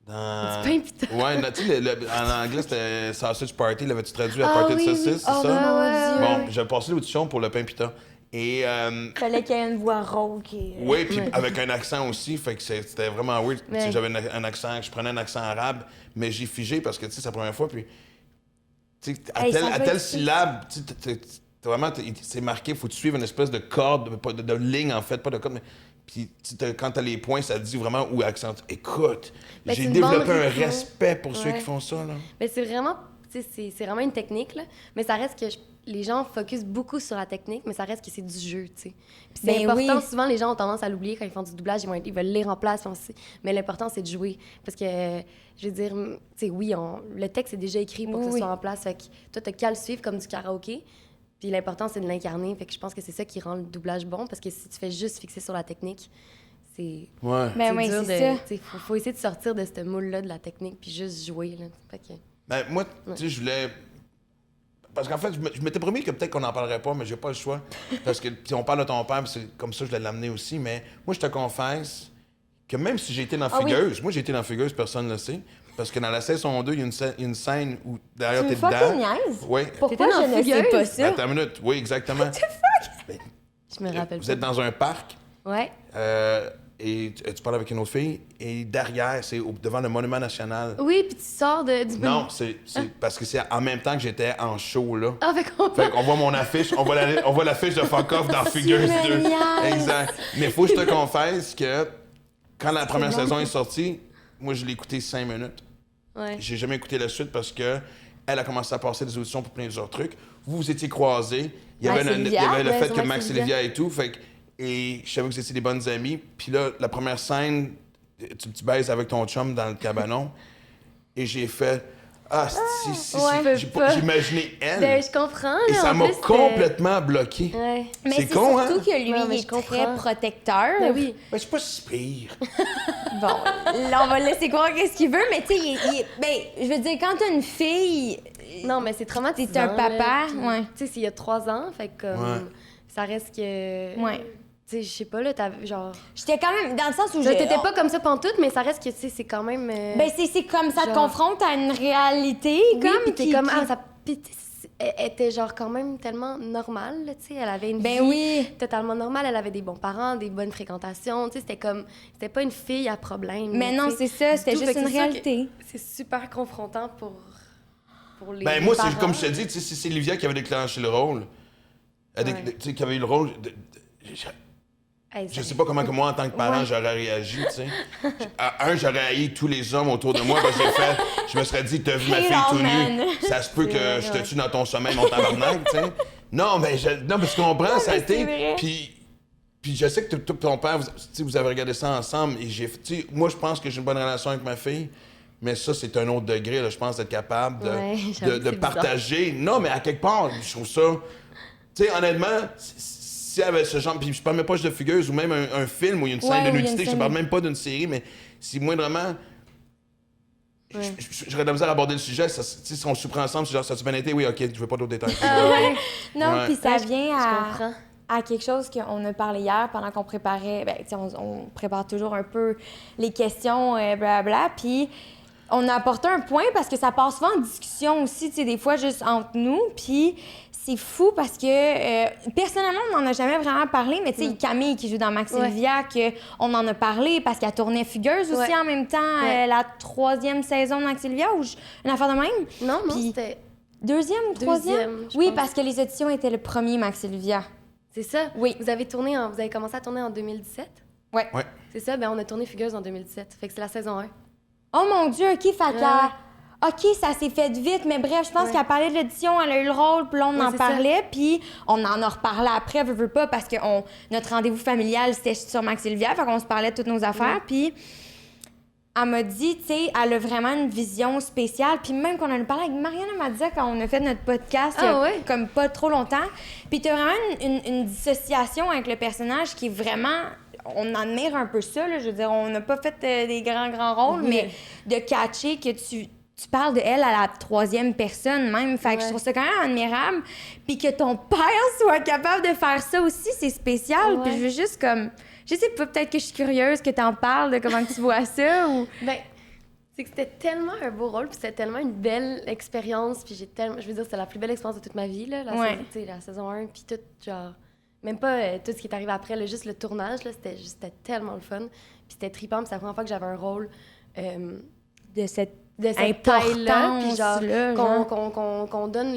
Dans...
Du pain pita?
Ouais, tu sais, en anglais, c'était Sausage Party. L'avais-tu traduit à
Ah
Party
oui,
de
oui.
saucisse,
Oh,
c'est ça?
ouais, ouais,
Bon, j'avais passé l'audition pour le pain pita. Et,
Fallait qu'il y ait une voix rauque.
oui, puis
Ouais.
avec un accent aussi, fait que c'était vraiment weird. Tu sais,
Ouais.
j'avais un accent, je prenais un accent arabe, mais j'ai figé parce que, tu sais, c'est la première fois, puis... Tu sais,
Hey, ça
à
va
telle
être
syllabe, tu sais, vraiment, c'est marqué, faut que tu suives une espèce de corde, pas de ligne, en fait, pas de corde, mais... Puis quand t'as les points, ça te dit vraiment où accent. Écoute,
Ben,
j'ai
c'est une
développé
bande
un
rythmique.
respect pour ceux
Ouais.
qui font ça, là.
Mais c'est vraiment, tu sais, c'est vraiment une technique, là. Mais ça reste que les gens focusent beaucoup sur la technique, mais ça reste que c'est du jeu, tu sais. Puis c'est
Ben
important,
oui.
souvent les gens ont tendance à l'oublier quand ils font du doublage, ils veulent lire en place, mais l'important c'est de jouer. Parce que, je veux dire, tu sais, oui, le texte est déjà écrit pour que
Oui,
ce
oui.
soit en place, fait que toi, t'as qu'à le suivre comme du karaoké. Puis l'important, c'est de l'incarner, fait que je pense que c'est ça qui rend le doublage bon, parce que si tu fais juste fixer sur la technique, c'est...
Ouais.
Ben oui,
dur
c'est ça.
tu sais, faut essayer de sortir de ce moule-là de la technique, puis juste jouer, là. Fait que...
Ben, moi, tu sais, je voulais. Parce qu'en fait, je m'étais promis que peut-être qu'on n'en parlerait pas, mais j'ai pas le choix. Parce que, puis on parle de ton père, puis c'est comme ça que je voulais l'amener aussi. Mais moi, je te confesse que même si j'ai été dans Fugueuse, moi, j'ai été dans Fugueuse, personne ne le sait. Parce que dans la saison 2, il y a une scène où derrière
Tu
t'es
me fucking
dedans.
niaises?
Oui.
Pourquoi
T'étais dans
je ne sais
Fugueuse?
pas ça?
Attends une minute. Oui, exactement.
Je me rappelle
Vous
pas.
êtes dans un parc.
Ouais.
Et tu parles avec une autre fille, et derrière, c'est devant le Monument National.
Oui, puis tu sors du...
Non, c'est parce que c'est en même temps que j'étais en show, là.
Ah,
Fait qu'on voit mon affiche, on voit l'affiche de Fuck Off dans Fugueuse 2.
me niaises.
Exact. Mais faut que je te confesse que quand la première
bon.
saison est sortie, moi, je l'ai écouté 5 minutes.
Ouais.
J'ai jamais écouté la suite parce que elle a commencé à passer des auditions pour plein d'autres trucs. Vous étiez croisés. Il y avait
Max
il y
Olivia,
avait le
ouais,
fait
sur
que
Max
Max
Olivia.
Olivia et tout. Fait que, et je savais que vous étiez des bonnes amies. Puis là, la première scène, tu baises avec ton chum dans le cabanon. Et j'ai fait... Ah, si,
ouais.
j'ai imaginé elle.
Ben, je comprends, là.
Et ça
en
m'a
plus, c'était-
complètement bloqué.
Ouais.
Mais
C'est
c'est
con,
surtout
hein?
que lui,
Ouais, mais
il
je
est très
comprends.
protecteur.
Ben oui.
Mais c'est pas si pire.
Bon, là, on va le laisser croire qu'est-ce qu'il veut, mais tu sais, ben, je veux dire, quand t'as une fille,
Non, mais c'est traumatisant.
t'es un papa,
là, puis,
ouais.
Tu sais, s'il y a 3 ans, fait que comme...
Ouais.
Ça reste que...
Ouais.
Tu sais, je sais pas, là, t'as genre...
J'étais quand même dans le sens où
T'étais pas comme ça pantoute, mais ça reste que, tu sais, c'est quand même...
Ben, c'est comme ça te
genre-
confronte à une réalité,
oui,
comme.
puis t'es
qui-
comme...
qui-
Ah, ça... Puis elle était genre quand même tellement normale, là, tu sais. Elle avait une
Ben
vie
oui.
totalement normale. Elle avait des bons parents, des bonnes fréquentations. Tu sais, c'était comme... C'était pas une fille à problème.
Mais non,
tu sais,
c'est ça,
du
c'était
tout.
juste
Fait que
une
c'est sûr que
réalité.
C'est super confrontant pour les
Ben moi,
parents.
c'est comme je te dis, tu sais, c'est Livia qui avait déclenché le rôle.
Ouais.
Tu sais, qui avait eu le rôle...
Hey,
Je
ça-
sais pas comment que moi, en tant que parent,
Ouais.
j'aurais réagi, tu sais. J'aurais haï tous les hommes autour de moi parce que je me serais dit, t'as vu ma
Hey,
fille tout
man.
nue, ça se peut que
vrai,
je te
ouais.
tue dans ton sommeil, mon tabarnak, tu sais. Non, mais non, parce que tu comprends, ça a
mais c'est
été...
vrai.
Puis je sais que toi et ton père, tu sais, vous avez regardé ça ensemble, et tu sais, moi, je pense que j'ai une bonne relation avec ma fille, mais ça, c'est un autre degré, là, je pense, d'être capable
Ouais, j'avoue que
de
c'est bizarre.
partager. Non, mais à quelque part, je trouve ça... Tu sais, honnêtement, si avait ce genre... Puis je parle même pas juste de Fugueuse ou même un film où il y a une scène
Ouais,
de
où il y a une
nudité, je
scène-
parle même pas d'une série, mais si moindrement...
Ouais.
J'aurais de la misère à aborder le sujet, ça, tu sais, si on le supprend ensemble, c'est genre, ça a-tu bien été? Oui, ok, je veux pas d'autres détails.
Ah ouais. Non,
Ouais.
puis ça
Ouais, je
vient
comprends.
à quelque chose qu'on a parlé hier pendant qu'on préparait. Ben, tu sais, on prépare toujours un peu les questions, blabla. Puis on a apporté un point parce que ça passe souvent en discussion aussi, tu sais, des fois juste entre nous. Puis c'est fou parce que personnellement, on n'en a jamais vraiment parlé, mais tu sais, Camille qui joue dans Max
Ouais.
Olivia, on en a parlé parce qu'elle tournait Fugueuse aussi
Ouais.
en même temps,
Ouais.
la 3e saison de Max Olivia, ou une affaire de même.
Non, non,
Puis-
c'était...
2e ou 3e?
Deuxième, je
Oui,
pense.
parce que les auditions étaient le premier Max Olivia.
C'est ça?
Oui.
Vous avez commencé à tourner en 2017?
Ouais.
Ouais.
C'est ça? Ben on a tourné Fugueuse en 2017. Fait que c'est la saison 1.
Oh mon Dieu, OK, Fata. OK, ça s'est fait vite, mais bref, je pense
Ouais.
qu'elle parlait de l'audition, elle a eu le rôle, puis là, on
Ouais,
en
c'est
parlait, puis on en a reparlé après, veux pas, parce que notre rendez-vous familial, c'était sur Max Olivia, fait qu'on se parlait de toutes nos affaires, puis elle m'a dit, tu sais, elle a vraiment une vision spéciale, puis même qu'on en a parlé avec Mariana Mazza quand on a fait notre podcast, il y a
Ah ouais?
comme pas trop longtemps, puis t'as vraiment une dissociation avec le personnage qui est vraiment... On admire un peu ça, là, je veux dire, on n'a pas fait des grands rôles,
Oui.
mais de catcher que tu parles de elle à la 3e personne même. Fait que je
Ouais.
trouve ça quand même admirable. Puis que ton père soit capable de faire ça aussi, c'est spécial. Puis
Ouais.
je veux juste comme... Je sais pas, peut-être que je suis curieuse que t'en parles, de comment que tu vois ça, ou...
Ben, c'est que c'était tellement un beau rôle, puis c'était tellement une belle expérience, puis je veux dire, c'était la plus belle expérience de toute ma vie, là,
Ouais.
saison, tu sais, la saison 1, puis tout, genre, même pas tout ce qui est arrivé après, là, juste le tournage, là, c'était tellement le fun, puis c'était trippant, puis c'est la première fois que j'avais un rôle
De cette
de cette taille-là, puis genre,
importance-là, genre.
qu'on donne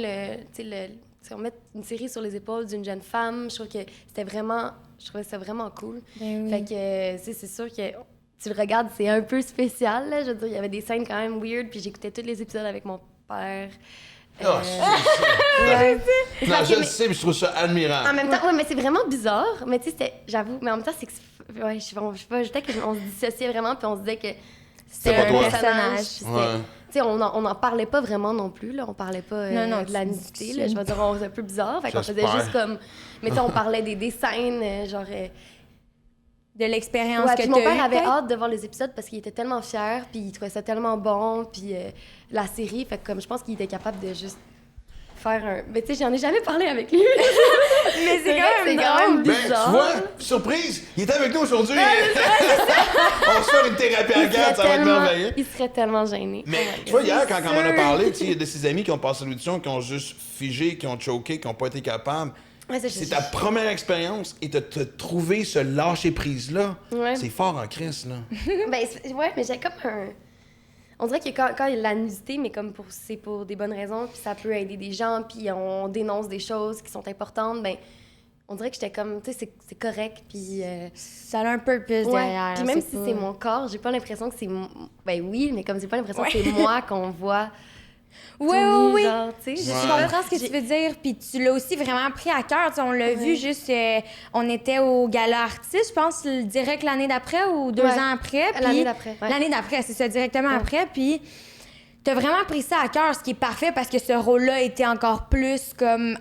tu sais, on met une série sur les épaules d'une jeune femme, je trouve que je trouvais ça vraiment cool.
Ben oui.
Fait que, tu sais, c'est sûr que tu le regardes, c'est un peu spécial, là. Je veux dire, il y avait des scènes quand même weird, puis j'écoutais tous les épisodes avec mon père.
Ah,
Ouais.
Non, je le sais, mais je trouve ça admirable.
En même temps, ouais, mais c'est vraiment bizarre. Mais tu sais, j'avoue, mais en même temps, c'est que. Ouais, je sais pas, peut-être qu'on se dissociait vraiment, puis on se disait que
C'était pas
un
toi.
personnage.
Ouais.
Tu sais, on en parlait pas vraiment non plus, là. On parlait pas
Non,
de la nudité, là. Je vais dire, on was un peu bizarre. Fait qu'on faisait
J'espère.
juste comme. Mais tu sais, on parlait des scènes, genre.
De l'expérience
Ouais,
que
puis
tu
mon père
as
avait hâte de voir les épisodes parce qu'il était tellement fier, puis il trouvait ça tellement bon, puis la série, fait que comme je pense qu'il était capable de juste faire un. Mais tu sais, j'en ai jamais parlé avec lui.
Mais c'est quand même
Ben,
drôle.
bizarre.
tu vois, surprise, il était avec nous aujourd'hui. On se fait une thérapie à quatre, ça va être merveilleux.
Il serait tellement gêné.
Mais
Oh my
tu vois,
God.
hier, quand on en a parlé, tu sais, il y a de ses amis qui ont passé l'audition, qui ont juste figé, qui ont choqué, qui n'ont pas été capables.
Ouais,
C'est ta première expérience et de te trouver ce lâcher-prise-là.
Ouais.
C'est fort en crise, là.
Ben, ouais, mais j'ai comme un. On dirait que quand il y a de la nudité, mais comme c'est pour des bonnes raisons, puis ça peut aider des gens, puis on dénonce des choses qui sont importantes, ben on dirait que j'étais comme, tu sais, c'est correct, puis...
Ça a un purpose
ouais.
derrière.
Puis même
c'est
si
pas-
c'est mon corps, j'ai pas l'impression que c'est... Ben oui, mais comme j'ai pas l'impression que c'est moi qu'on voit
Oui,
tout
oui,
nu,
oui.
genre, tu sais.
Je
Ouais.
comprends ce que tu veux dire, puis tu l'as aussi vraiment pris à cœur. Tu sais, on l'a vu juste, on était au gala artiste, je pense, direct l'année d'après ou 2
Ouais.
ans après. puis-
L'année d'après, ouais.
L'année d'après, c'est ça, directement après. Puis t'as vraiment pris ça à cœur, ce qui est parfait parce que ce rôle-là était encore plus comme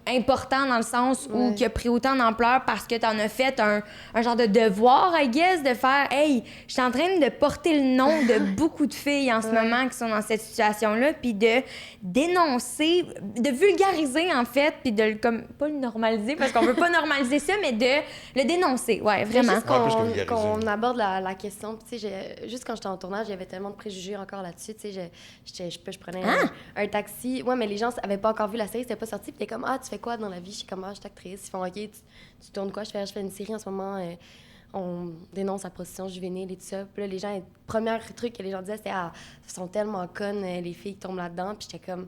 important dans le sens où
Ouais.
qui a pris autant d'ampleur parce que t'en as fait un genre de devoir, I guess, de faire « Hey, je suis en train de porter le nom de beaucoup de filles en ce moment qui sont dans cette situation-là, puis de dénoncer, de vulgariser en fait, puis de le, comme, pas le normaliser parce qu'on veut pas normaliser ça, mais de le dénoncer, ouais, vraiment.
Juste
Ouais, plus que vulgariser.
qu'on aborde la question. Puis, tu sais, juste quand j'étais en tournage, il y avait tellement de préjugés encore là-dessus. Tu sais, je prenais un taxi. Ouais, mais les gens avaient pas encore vu la série, c'était pas sorti. Puis, t'es comme, ah, tu fais quoi dans la vie? Je suis comme, ah, je suis actrice. Ils font, OK, tu tournes quoi? Je fais une série en ce moment. On dénonce la prostitution juvénile et tout ça. Puis là, les gens, le premier truc que les gens disaient, c'était, ah, elles sont tellement connes, les filles qui tombent là-dedans. Puis, j'étais comme,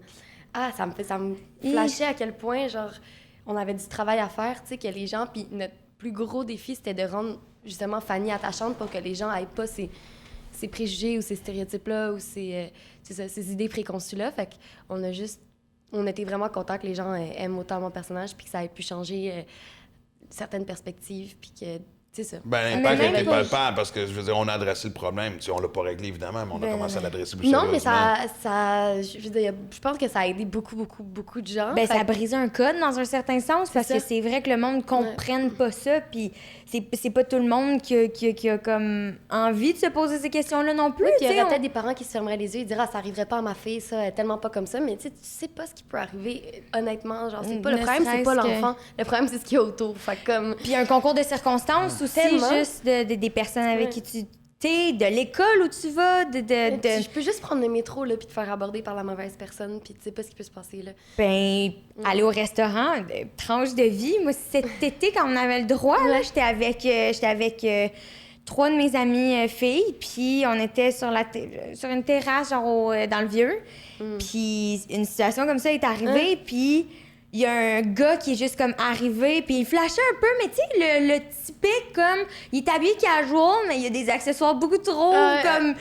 ah, ça me flashait à quel point, genre, on avait du travail à faire, tu sais, que les gens. Puis, notre plus gros défi, c'était de rendre justement Fanny attachante pour que les gens aient pas ces préjugés ou ces stéréotypes-là ou ces idées préconçues-là. Fait qu'on a juste... On était vraiment contents que les gens aiment autant mon personnage puis que ça ait pu changer certaines perspectives puis que... Tu sais ça.
Ben,
Mais
l'impact a
même
été
pas-
palpable parce que, je veux dire, on a adressé le problème. Tu sais, on l'a pas réglé, évidemment, mais on a
Ben,
commencé à l'adresser plus
Non, mais
sérieusement.
je veux dire, je pense que ça a aidé beaucoup de gens.
Ben,
Fait
ça a
que-
brisé un code dans un certain sens parce
C'est
que
ça.
c'est vrai que le monde comprenne pas ça, puis c'est pas tout le monde qui a comme envie de se poser ces questions-là non plus.
Oui, puis il
tu
y
sais,
aurait peut-être des parents qui se fermeraient les yeux et diraient, ah, ça arriverait pas à ma fille, ça, elle est tellement pas comme ça. Mais tu sais pas ce qui peut arriver, honnêtement. Genre, c'est pas le
Ne
problème, c'est pas
serait-ce que-
l'enfant. Le problème, c'est ce qu'il y a autour. Fait que comme.
Puis un concours de circonstances aussi,
Tellement.
juste des personnes avec
Ouais.
qui tu t'es, de l'école où tu vas,
Je peux juste prendre le métro là, puis te faire aborder par la mauvaise personne, puis tu sais pas ce qui peut se passer là.
ben, aller au restaurant, tranche de vie. Moi, cet été, quand on avait le droit, là, j'étais avec 3 de mes amies filles, puis on était sur une terrasse, genre dans le Vieux. Puis une situation comme ça est arrivée, puis il y a un gars qui est juste comme arrivé, puis il flashait un peu, mais tu sais, le typique, comme, il est habillé casual, mais il y a des accessoires beaucoup trop, comme,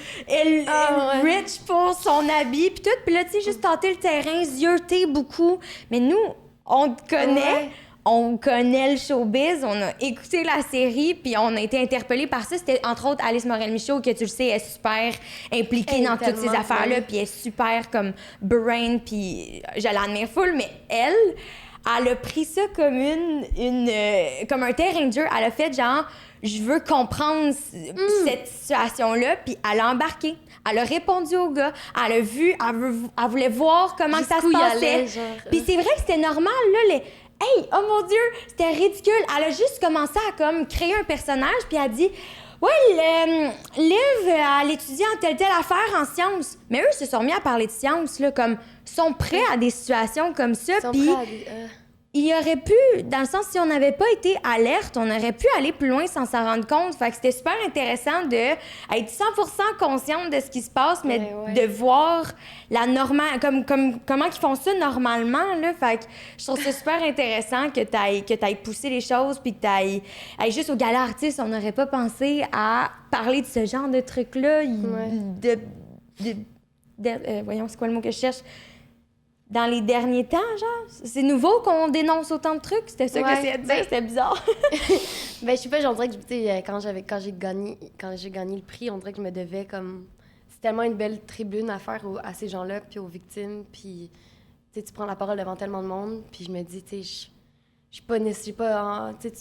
rich pour son habit, puis tout. Puis là, tu sais, juste tenter le terrain, zioter beaucoup. Mais nous, on te connaît.
Ouais.
On connaît le showbiz, on a écouté la série, puis on a été interpellés par ça. C'était entre autres Alice Morel-Michaud, que tu le sais, est super impliquée
Elle est
dans toutes ces
tellement
affaires-là,
bonne.
puis elle est super comme brain, puis je l'admire full, mais elle a pris ça comme comme un terrain de jeu. Elle a fait genre, je veux comprendre cette situation-là, puis elle a embarqué. Elle a répondu au gars, elle a vu, elle voulait voir comment que ça se
Jusqu'où il
passait.
allait, genre,
Puis c'est vrai que c'était normal, là, Hey, oh mon Dieu, c'était ridicule. Elle a juste commencé à comme créer un personnage, puis elle a dit, ouais, Liv, elle étudie en telle affaire en sciences. Mais eux se sont mis à parler de sciences, là, comme, sont prêts à des situations comme ça,
Ils sont
puis
prêts à des-
il aurait pu, dans le sens, si on n'avait pas été alerte, on aurait pu aller plus loin sans s'en rendre compte. Fait que c'était super intéressant de être 100% consciente de ce qui se passe, mais
Ouais.
de voir la normale, comment ils font ça normalement, là. Fait que je trouve ça super intéressant que t'ailles pousser les choses, puis que t'ailles juste au gala artiste, on n'aurait pas pensé à parler de ce genre de trucs-là, voyons, c'est quoi le mot que je cherche? dans les derniers temps, genre? C'est nouveau qu'on dénonce autant de trucs? C'était ça que j'essayais de dire, c'était bizarre.
Ben, je sais pas, on dirait que, tu sais, quand j'ai gagné le prix, on dirait que je me devais comme... C'est tellement une belle tribune à faire à ces gens-là, puis aux victimes, puis tu sais, tu prends la parole devant tellement de monde, puis je me dis, tu sais, je suis pas... Tu sais,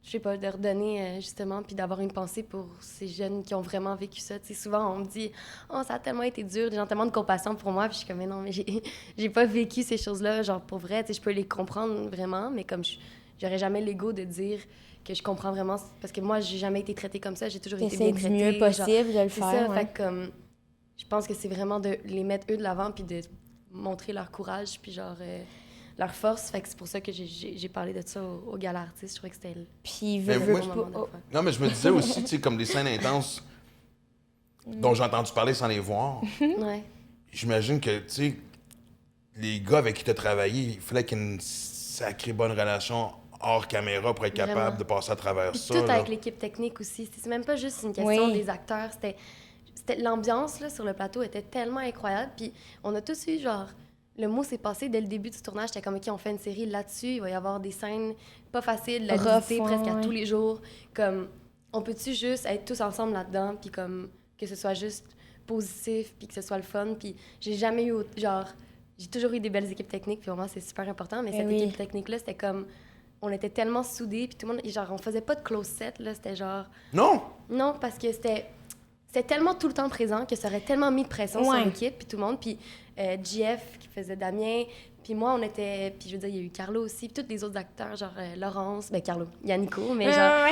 je sais pas, de redonner, justement, puis d'avoir une pensée pour ces jeunes qui ont vraiment vécu ça. Tu sais, souvent, on me dit « Oh, ça a tellement été dur, les gens ont tellement de compassion pour moi. » Puis je suis comme « Mais non, mais j'ai pas vécu ces choses-là, genre, pour vrai. Tu sais, je peux les comprendre vraiment, mais comme j'aurais jamais l'ego de dire que je comprends vraiment... Parce que moi, j'ai jamais été traitée comme ça, j'ai toujours été bien traitée.
Du mieux possible de le
c'est
faire,
ça,
ouais.
fait que, comme... Je pense que c'est vraiment de les mettre eux de l'avant, puis de montrer leur courage, puis genre... leur force, fait que c'est pour ça que j'ai parlé de ça au Gala Artiste. Je trouvais que c'était
Puis,
Mais moi,
pas...
Non, mais je me disais aussi, tu sais, comme des scènes intenses dont j'ai entendu parler sans les voir.
Ouais.
J'imagine que, tu sais, les gars avec qui tu as travaillé, il fallait qu'il y ait une sacrée bonne relation hors caméra pour être capable
Vraiment.
de passer à travers
Puis
ça.
tout
là.
avec l'équipe technique aussi. C'est même pas juste une question
Oui.
des acteurs. C'était l'ambiance là, sur le plateau était tellement incroyable. Puis on a tous eu genre... Le mot s'est passé dès le début du tournage. J'étais comme, OK, on fait une série là-dessus. Il va y avoir des scènes pas faciles, la visiter presque à tous les jours. Comme, on peut-tu juste être tous ensemble là-dedans, puis comme, que ce soit juste positif, puis que ce soit le fun. Puis j'ai jamais eu, genre, j'ai toujours eu des belles équipes techniques, puis pour moi, c'est super important. Mais cette équipe technique-là, c'était comme, on était tellement soudés, puis tout le monde, genre, on faisait pas de close set, là. C'était genre...
Non!
Non, parce que c'était tellement tout le temps présent que ça aurait tellement mis de pression sur l'équipe, puis tout le monde. Puis JF qui faisait Damien, puis moi, on était... Puis je veux dire, il y a eu Carlo aussi, puis tous les autres acteurs, genre Laurence, ben Carlo, il y a Nico, mais genre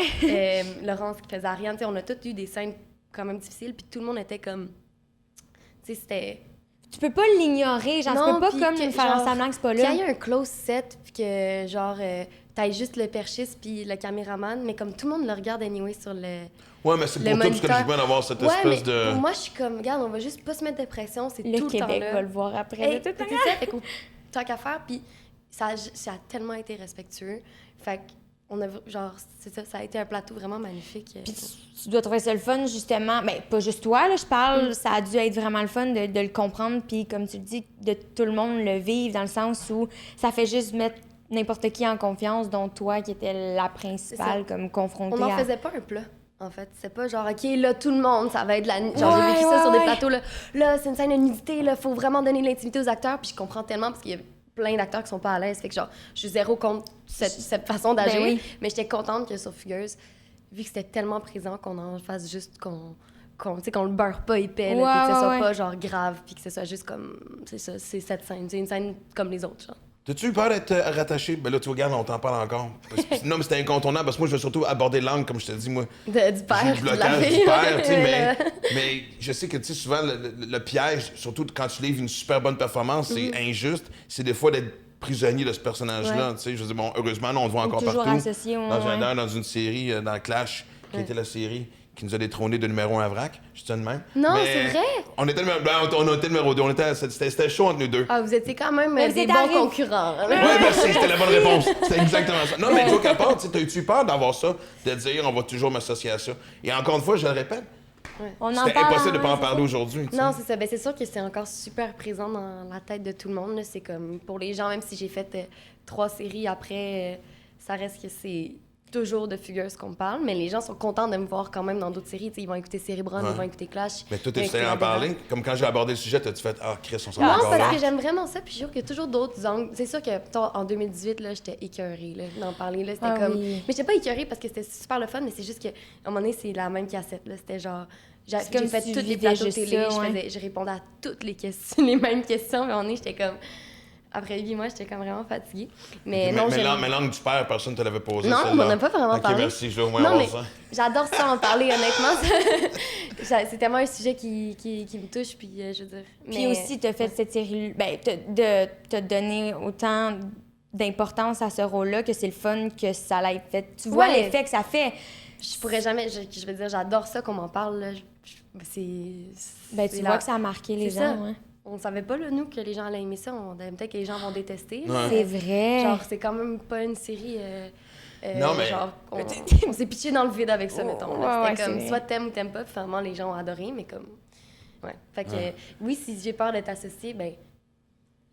Laurence qui faisait Ariane, tu sais, on a tous eu des scènes quand même difficiles, puis tout le monde était comme... Tu sais, c'était...
Tu peux pas l'ignorer, genre, tu peux pas comme faire semblant que c'est pas là.
Qu'il y ait un close set, puis que, genre, t'ailles juste le perchiste puis le caméraman, mais comme tout le monde le regarde anyway sur le...
Ouais, mais c'est pour toi, parce que j'ai besoin d'avoir cette espèce de...
Pour moi, je suis comme, regarde, on va juste pas se mettre de pression, c'est tout le temps là.
Le Québec va le voir après.
C'est ça, fait qu'au tant qu'à faire, puis ça a tellement été respectueux. Fait qu'on a, genre, c'est ça, ça a été un plateau vraiment magnifique.
Puis tu dois trouver ça le fun, justement. Ben, pas juste toi, là, je parle. Ça a dû être vraiment le fun de le comprendre, puis comme tu le dis, de tout le monde le vivre, dans le sens où ça fait juste mettre n'importe qui en confiance, dont toi, qui étais la principale, comme confrontée
On n'en faisait pas un plat. En fait, c'est pas genre, OK, là, tout le monde, ça va être de la... Genre, j'ai vécu ça sur des plateaux, là. Là, c'est une scène de nudité, là, faut vraiment donner de l'intimité aux acteurs. Puis je comprends tellement, parce qu'il y a plein d'acteurs qui sont pas à l'aise. Fait que genre, je suis zéro contre cette façon d'agir.
Ben oui.
Mais j'étais contente que sur Fugueuse, vu que c'était tellement présent, qu'on en fasse juste qu'on le beurre pas épais, là, puis que ce soit pas genre grave, puis que ce soit juste comme... C'est ça, c'est cette scène. C'est une scène comme les autres, genre.
T'as-tu eu peur d'être rattaché? Ben là, tu regardes, on t'en parle encore. Non, mais c'était incontournable, parce que moi, je veux surtout aborder l'angle, comme je te dis, moi.
Du père,
J'ai le blocage du père, tu sais, mais je sais que, tu sais, souvent, le piège, surtout quand tu livres une super bonne performance, c'est injuste, c'est des fois d'être prisonnier de ce personnage-là, tu sais. Je veux dire, bon, heureusement, là, on le voit encore
toujours
partout.
associé,
Dans une série, dans Clash, qui était la série qui nous a détrôné de numéro 1 à vrac, je dis ça de même.
Non,
Mais
c'est vrai?
On était numéro 2, c'était chaud entre nous deux.
Ah, vous étiez quand même
Mais
des
vous
bons
êtes
concurrents.
Ouais, merci, c'était la bonne réponse. C'était exactement ça. Non, mais toi, qu'à part, t'as-tu peur d'avoir ça, de dire on va toujours m'associer à ça? Et encore une fois, je le répète, c'était impossible de pas en parler aujourd'hui. tu sais.
Non, c'est ça. Ben, c'est sûr que c'est encore super présent dans la tête de tout le monde. Là. C'est comme, pour les gens, même si j'ai fait 3 séries après, ça reste que c'est toujours de Fugueuse qu'on parle, mais les gens sont contents de me voir quand même dans d'autres séries. T'sais, ils vont écouter Cérébron, ils vont écouter Clash.
Mais toi, t'es allé en parler? Comme quand j'ai abordé le sujet, t'as-tu fait « Ah, Chris, on s'en
Non,
va encore là.
parce que j'aime vraiment ça, puis je jure qu'il y a toujours d'autres angles. C'est sûr que, en 2018, là, j'étais écœurée là, d'en parler. Là, c'était comme...
Oui.
Mais j'étais pas écœurée parce que c'était super le fun, mais c'est juste qu'à un moment donné, c'est la même cassette. Là. C'était genre... J'ai
comme
fait
si
tous
tu
les
vivais
plateaux
juste
télé,
ça,
je répondais à toutes les questions, les mêmes questions, mais à un moment donné, j'étais comme... Après 8 mois, j'étais comme vraiment fatiguée. Mais non,
mais l'angle du père, personne ne te l'avait posé.
Non, on
celle-là.
n'en a pas vraiment
Ok,
parlé.
merci, je vais au moins
Non,
avoir
mais
ça.
j'adore ça en parler, honnêtement. C'est tellement un sujet qui me touche, puis je veux dire...
Puis aussi, t'as fait cette série... Ben, t'as donné autant d'importance à ce rôle-là que c'est le fun que ça l'ait fait. Tu vois
Ouais.
l'effet que ça fait.
Je pourrais jamais... Je veux dire, j'adore ça qu'on m'en parle, là.
Ben, tu vois que ça a marqué les
C'est
gens,
ça.
ouais.
On savait pas, là, nous, que les gens allaient aimer ça. Peut-être que les gens vont détester.
Ouais.
C'est vrai.
Genre, c'est quand même pas une série...
Non, mais-
Genre, on s'est pitché dans le vide avec ça, mettons. là.
Ouais,
C'était comme,
c'est
soit t'aimes ou t'aimes pas, puis finalement, les gens ont adoré, mais comme... Ouais. Fait que, oui, si j'ai peur d'être associée, ben...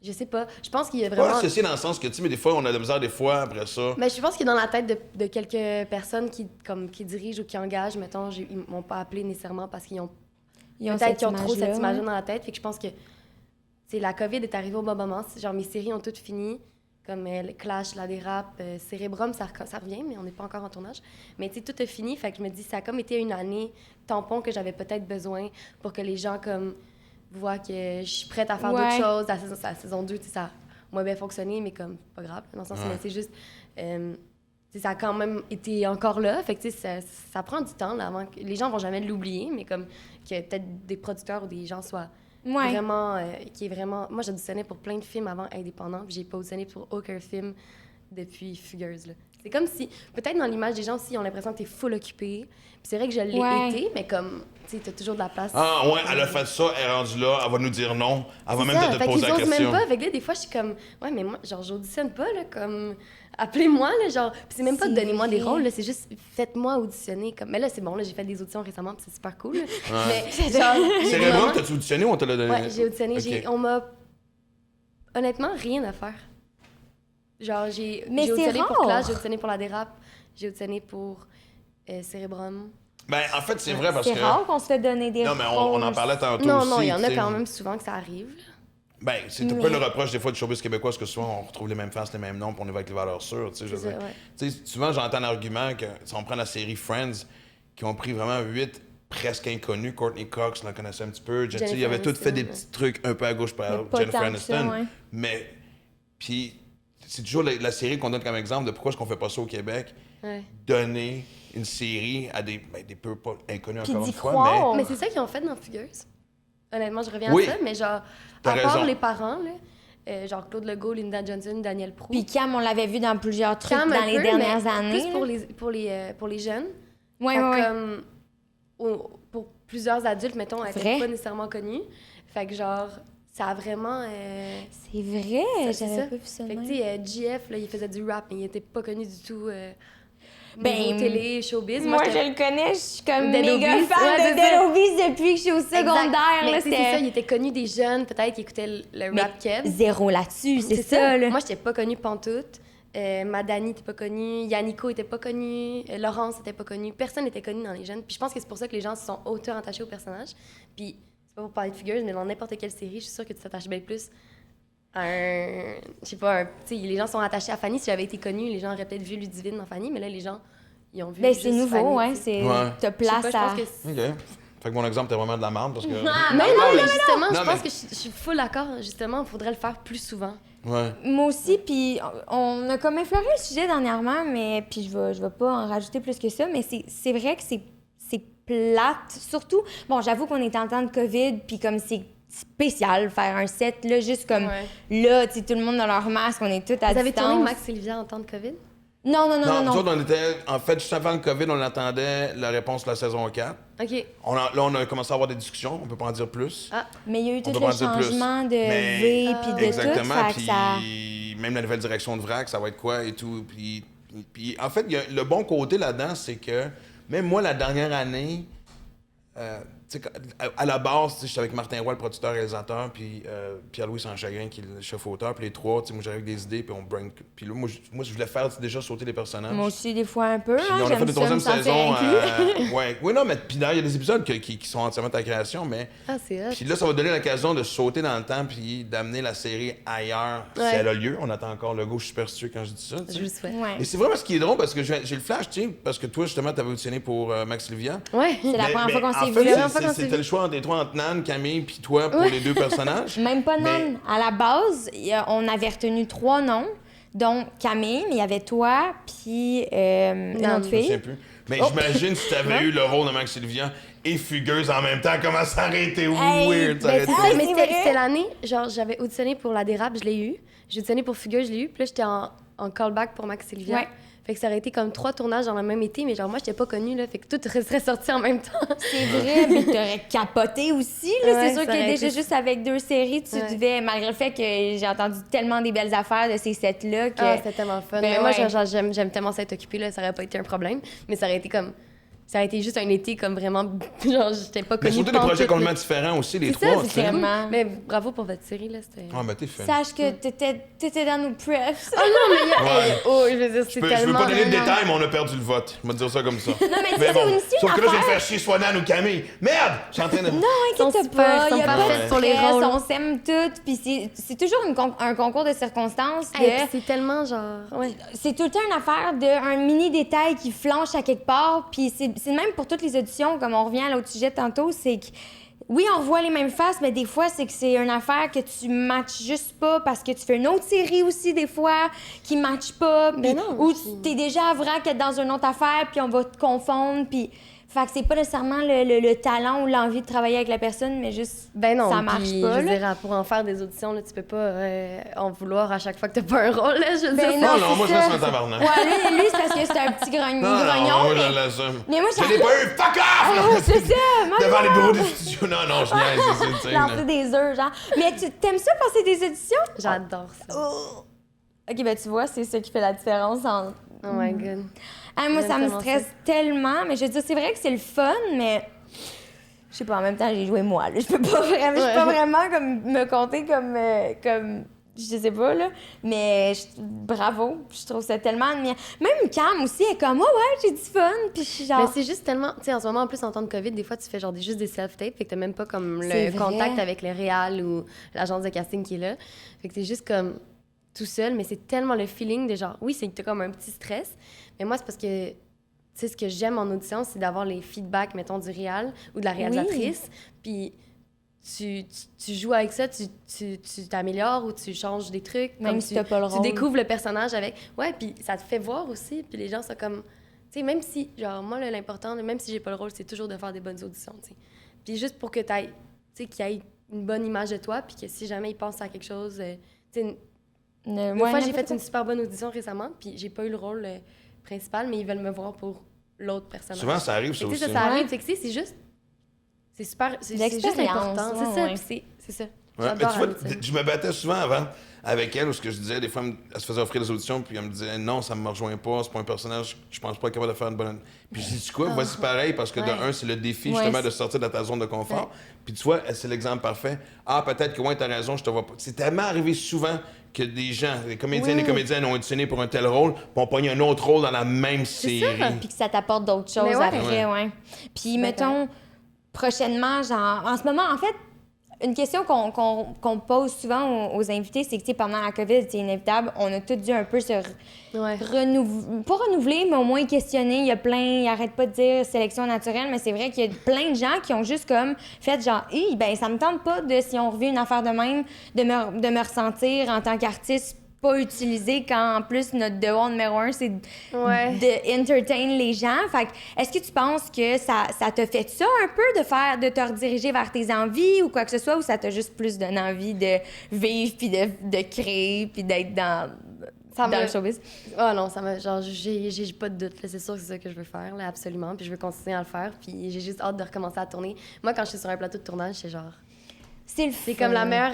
Je sais pas. Je pense qu'il y a
Pas
vraiment...
associé dans le sens que, tu sais, mais des fois, on a de la misère des fois après ça.
Mais je pense que dans la tête de quelques personnes qui dirigent ou qui engagent, mettons, ils m'ont pas appelé nécessairement parce qu'ils ont peut-être qu'ils ont trop cette image-là dans la tête. Fait que je pense que la COVID est arrivée au bon moment. Genre, mes séries ont toutes fini. Comme Clash, La Dérape, Cérébrum, ça revient, mais on n'est pas encore en tournage. Mais tu sais, tout a fini. Fait que je me dis, ça a comme été une année tampon que j'avais peut-être besoin pour que les gens comme voient que je suis prête à faire d'autres choses. La saison 2, tu sais, ça a moins bien fonctionné, mais comme, pas grave. Dans le sens où c'est juste... ça a quand même été encore là. Fait que, tu sais, ça prend du temps, là, avant que... Les gens vont jamais l'oublier, mais comme que peut-être des producteurs ou des gens soient vraiment... qui est vraiment... Moi, j'ai auditionné pour plein de films avant indépendants, puis j'ai pas auditionné pour aucun film depuis Fugueuse, là. C'est comme si... Peut-être dans l'image des gens aussi, ils ont l'impression que t'es full occupée. Puis c'est vrai que je l'ai été, mais comme... Tu sais, t'as toujours de la place.
Ah ouais, elle a fait ça, elle est rendue là, elle va nous dire non. Elle va même peut-être te poser la question.
Même pas. Avec là, des fois, je suis comme... Ouais, mais moi, genre, j'auditionne pas, là, comme... Appelez-moi, là, genre... Puis c'est même pas de donnez-moi des rôles, là, c'est juste faites-moi auditionner. Comme... Mais là, c'est bon, là, j'ai fait des auditions récemment, puis c'est super cool, là. Mais genre...
Cérébrum, t'as-tu auditionné ou on te l'a donné?
Ouais, j'ai auditionné.
Okay.
On m'a... Honnêtement, rien à faire. Genre, j'ai
auditionné
pour Clash, j'ai auditionné pour La Dérape, j'ai auditionné pour Cérébrum.
Ben, en fait, c'est vrai parce que...
C'est rare qu'on se fait donner des
Non, mais on en parlait tantôt
non,
aussi.
Non, il y en a quand même souvent que ça arrive.
Ben, c'est un peu le reproche des fois du showbiz québécois, parce que souvent, on retrouve les mêmes faces, les mêmes noms, puis on y va avec les valeurs sûres, tu sais, je veux dire. Tu sais, souvent, j'entends l'argument que, si on prend la série Friends, qui ont pris vraiment 8 presque inconnus, Courtney Cox, on la connaissait un petit peu, tu sais, ils avaient tous fait des petits trucs un peu à gauche par Jennifer Aniston, mais... Puis, c'est toujours la série qu'on donne comme exemple de pourquoi est-ce qu'on fait pas ça au Québec. Donner une série à des peu pas inconnus encore une fois.
Mais c'est ça qu'ils ont fait dans Fugueuse. Honnêtement, je reviens à ça, mais genre, à part les parents, là, genre Claude Legault, Linda Johnson, Daniel Proulx.
Puis Cam, on l'avait vu dans plusieurs trucs dans les dernières années.
Plus pour les jeunes.
Oui.
Comme, pour plusieurs adultes, mettons, elle n'était pas nécessairement connue. Fait que genre... Ça a vraiment...
C'est vrai, j'avais pas vu ça.
Fait que, tu sais, GF, là, il faisait du rap, mais il était pas connu du tout. Télé, showbiz.
Moi, je le connais, je suis comme méga fan de Dead Obies depuis que je suis au secondaire.
Mais c'est ça, il était connu des jeunes, peut-être, qui écoutaient le rap Keb.
Zéro là-dessus, c'est ça, là.
Moi, j'étais pas connue pantoute. Madani était pas connue, Yannico était pas connu, Laurence était pas connue. Personne n'était connu dans les jeunes. Puis je pense que c'est pour ça que les gens se sont autant attachés au personnage. Puis c'est pas pour parler de Fugueuse, mais dans n'importe quelle série, je suis sûre que tu t'attaches bien plus à un... Je sais pas, tu sais, les gens sont attachés à Fanny. Si j'avais été connue, les gens auraient peut-être vu Ludivine dans Fanny, mais là, les gens, ils ont vu juste
c'est nouveau,
Fanny,
c'est... Te place à...
OK. Fait que mon exemple, t'es vraiment de la merde parce que...
Non, justement, je pense que je suis full d'accord. Justement, il faudrait le faire plus souvent.
Ouais.
Moi aussi, puis on a comme effleuré le sujet dernièrement, mais puis je vais pas en rajouter plus que ça, mais c'est vrai que c'est plate. Surtout, bon, j'avoue qu'on est en temps de COVID, puis comme c'est spécial faire un set, là, juste comme là, tu sais, tout le monde dans leur masque, on est tous à distance.
Vous avez tourné Max Sylvia en temps de COVID?
Non.
Nous autres, on était... En fait, juste avant le COVID, on attendait la réponse de la saison 4.
OK.
Là, on a commencé à avoir des discussions. On peut pas en dire plus.
Mais il y a eu tout le changement de V puis de
exactement,
tout.
Puis même la nouvelle direction de VRAC, ça va être quoi et tout. Puis en fait, le bon côté là-dedans, c'est que même moi, la dernière année... à la base, j'étais avec Martin Roy, le producteur-réalisateur, puis Pierre-Louis Sanchagrin, qui est le chef-auteur, puis les trois, moi j'arrive avec des idées, puis on brain... Puis là, moi, je voulais faire déjà sauter les personnages.
Moi aussi, des fois, un peu.
Puis on a fait une troisième saison. Oui, non, mais puis d'ailleurs, il y a des épisodes qui sont entièrement ta création, mais...
Ah, c'est hot.
Puis là, ça va donner l'occasion de sauter dans le temps, puis d'amener la série ailleurs, si elle a lieu. On attend encore le go, je suis superstitieux quand je dis ça.
Je le souhaite.
Et c'est vraiment ce qui est drôle, parce que j'ai le flash, tu sais, parce que toi, justement, t'avais auditionné pour Max Sylvia.
Ouais.
C'est la première fois qu'on s'est
vu.
vu.
C'était le choix des trois entre Nan, Camille, puis toi pour les deux personnages.
Même pas Nan. À la base, on avait retenu 3 noms, dont Camille, mais il y avait toi, puis une autre
Je sais
fille.
plus. Mais j'imagine si t'avais eu le rôle de Max Sylvia et Fugueuse en même temps, comment ça aurait été weird.
Mais c'était l'année, genre j'avais auditionné pour La Dérape, je l'ai eu. J'ai auditionné pour Fugueuse, je l'ai eu. Puis là, j'étais en callback pour Max Sylvia.
Ouais.
Fait que ça aurait été comme 3 tournages dans le même été, mais genre moi, j'étais pas connue, là. Fait que tout serait sorti en même temps.
C'est vrai, mais t'aurais capoté aussi, là.
Ouais,
c'est sûr
ça
que
aurait
déjà
été...
juste avec 2 séries, tu devais, malgré le fait que j'ai entendu tellement des belles affaires de ces sets-là que...
Ah, c'était tellement fun. Mais moi, j'aime tellement ça être occupée, là. Ça aurait pas été un problème. Mais ça aurait été comme... ça a été juste un été comme vraiment, genre, j'étais pas
Mais
connue.
surtout des projets
pantoute, là.
complètement différents aussi, les
C'est ça,
trois.
c'est
tu sais.
Vraiment.
Mais bravo pour votre série, là, c'était...
Ah, ben t'es fin.
Sache que t'étais dans nos prefs.
Oh non, mais il y a...
Ouais.
oh, je veux dire,
Je
c'est
veux
tellement...
pas donner de
non.
détails, mais on a perdu le vote. Je vais te dire ça comme ça.
Non, mais tu sais, c'est aussi
Sauf
une
que là, je vais me
affaire.
faire chier Swanan ou Camille. Merde! Je suis en train de...
Non,
sont
inquiète
super,
pas,
sont
il y a pas
parfaites
de
pour les
stress,
rôles.
on s'aime toutes, puis c'est toujours un concours de circonstances.
Hey,
de-
puis c'est tellement genre... Ouais.
c'est tout le temps une affaire d'un mini détail qui flanche à quelque part, puis c'est même pour toutes les auditions, comme on revient à l'autre sujet tantôt, c'est que oui, on revoit les mêmes faces, mais des fois, c'est que c'est une affaire que tu matches juste pas parce que tu fais une autre série aussi, des fois, qui matche pas, puis
Ben non,
ou
puis-
t'es déjà à vrac être dans une autre affaire, puis on va te confondre, puis... Fait que c'est pas nécessairement le talent ou l'envie de travailler avec la personne, mais juste
Ben non,
ça marche
puis,
pas,
je veux
là.
dire, pour en faire des auditions, là, tu peux pas en vouloir à chaque fois que t'as pas un rôle, là, je veux
Ben
dire.
non,
Non, moi, je
c'est
me
ça.
sens en tabarnak.
Ouais, lui c'est parce que c'est un petit grognon.
Non, moi,
mais...
je l'assume.
mais moi,
Je l'ai pas eu, fuck off!
Oh, c'est ça! Moi,
Devant les bureaux des studios. Non, non, je niaise, c'est ça.
lancer des œufs, genre. Mais tu t'aimes ça passer des auditions?
J'adore ça.
Oh. OK, ben tu vois, c'est ça qui fait la différence entre...
Oh my God.
Ah, moi,
J'aime
ça me
tellement
stresse tellement. Mais je veux dire, c'est vrai que c'est le fun, mais... Je sais pas, en même temps, j'ai joué moi, là. Je peux pas vraiment comme me compter comme... Je sais pas, là. Mais bravo. Je trouve ça tellement admirable. Même Cam aussi est comme, oh ouais, j'ai du fun. Puis je suis genre...
Mais c'est juste tellement... Tu sais, en ce moment, en plus, en temps de COVID, des fois, tu fais genre juste des self-tapes, fait que t'as même pas comme
C'est
le
vrai.
contact avec le réal ou l'agence de casting qui est là. Fait que t'es juste comme tout seul, mais c'est tellement le feeling de genre... Oui, c'est que t'as comme un petit stress, mais moi, c'est parce que... Tu sais, ce que j'aime en audition, c'est d'avoir les feedbacks, mettons, du réal ou de la réalisatrice. Puis tu joues avec ça, tu t'améliores ou tu changes des trucs.
Même
comme
si t'as pas le
tu
rôle.
découvres le personnage avec... Ouais, puis ça te fait voir aussi. Puis les gens sont comme... Tu sais, même si... Genre, moi, là, l'important, même si j'ai pas le rôle, c'est toujours de faire des bonnes auditions, tu sais. Puis juste pour que tu ailles... Tu sais, qu'il y ait une bonne image de toi, puis que si jamais ils pensent à quelque chose... tu sais, une fois, j'ai fait une super bonne audition récemment, puis j'ai pas eu le rôle principal, mais ils veulent me voir pour l'autre personnage.
Souvent, ça arrive, ça
Fait que, tu sais,
aussi.
ça arrive, c'est que c'est juste... C'est super... C'est juste
L'expérience,
important.
ouais,
C'est ça,
ouais.
puis c'est ça.
Ouais, mais
J'adore
tu vois,
Hamilton.
je me battais souvent avant avec elle, où ce que je disais, des fois, elle se faisait offrir des auditions, puis elle me disait non, ça me rejoint pas, c'est pas un personnage, je pense pas être capable de faire une bonne. Puis je dis, tu quoi, voici pareil, parce que de
Ouais.
un, c'est le défi
Ouais,
justement
c'est-
de sortir de ta zone de confort. Puis tu vois, c'est l'exemple parfait. Ah, peut-être que ouais, t'as raison, je te vois pas. C'est tellement arrivé souvent que des gens, des comédiens et des comédiennes ont auditionné pour un tel rôle, puis ont pogné un autre rôle dans la même série.
Puis que ça t'apporte d'autres choses
Mais ouais.
après, ouais. Puis, mettons, prochainement, genre, en ce moment, en fait, une question qu'on pose souvent aux invités, c'est que, tu sais, pendant la COVID, c'est inévitable, on a tous dû un peu se
Ouais.
pas renouveler, mais au moins questionner. Il y a plein, ils arrêtent pas de dire sélection naturelle, mais c'est vrai qu'il y a plein de gens qui ont juste comme fait genre, ben ça me tente pas de, si on revit une affaire de même, de me ressentir en tant qu'artiste pas utilisé quand en plus notre devoir numéro 1 c'est
Ouais.
de entertain les gens. Fait que, est-ce que tu penses que ça t'a fait ça un peu de te rediriger vers tes envies ou quoi que ce soit, ou ça t'a juste plus donné envie de vivre puis de créer puis d'être dans
me-
le showbiz?
Ah non, ça m'a... Genre, j'ai pas de doute, là. C'est sûr que c'est ça que je veux faire, là, absolument. Puis je veux continuer à le faire. Puis j'ai juste hâte de recommencer à tourner. Moi, quand je suis sur un plateau de tournage, c'est genre... C'est comme la meilleure...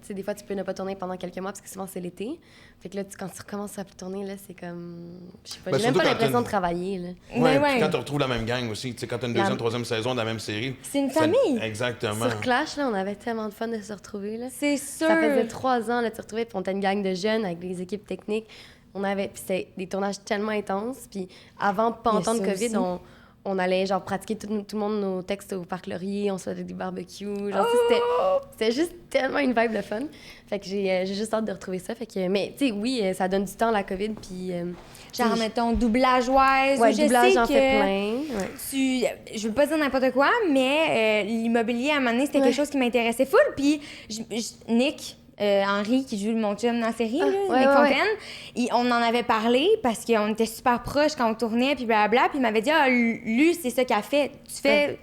tu sais, des fois, tu peux ne pas tourner pendant quelques mois parce que souvent, c'est l'été. Fait que là, quand tu recommences à tourner, là, c'est comme... Je sais pas,
Ben,
j'ai même
surtout
pas
quand
l'impression
t'as
de travailler, là.
Ouais,
Ouais.
puis quand tu retrouves la même gang aussi, tu sais, quand t'as une deuxième, troisième saison de la même série.
C'est une
ça-
famille.
Exactement.
Sur Clash, là, on avait tellement de fun de se retrouver, là.
C'est sûr.
Ça faisait 3 ans, là, de se retrouver, puis on était une gang de jeunes avec des équipes techniques. Puis c'était des tournages tellement intenses. Puis avant, pas
Il y a
en temps de
ça
COVID,
aussi.
on allait genre pratiquer tout le monde nos textes au Parc Laurier, on se faisait des barbecues. Genre, c'était juste tellement une vibe de fun. Fait que j'ai juste hâte de retrouver ça. Fait que, mais tu sais, oui, ça donne du temps, la COVID, puis...
Genre,
tu sais,
mettons, doublage-wise.
ouais,
je
doublage,
sais
j'en
que
fais plein. Ouais.
je veux pas dire n'importe quoi, mais l'immobilier, à un moment donné, c'était quelque chose qui m'intéressait full. Puis Nick... Henri, qui joue mon chum dans la série, là,
ouais,
Nick
ouais,
Fontaine, on en avait parlé parce qu'on était super proches quand on tournait, puis blablabla, puis il m'avait dit « Ah, lui, c'est ça qu'il a fait. Tu fais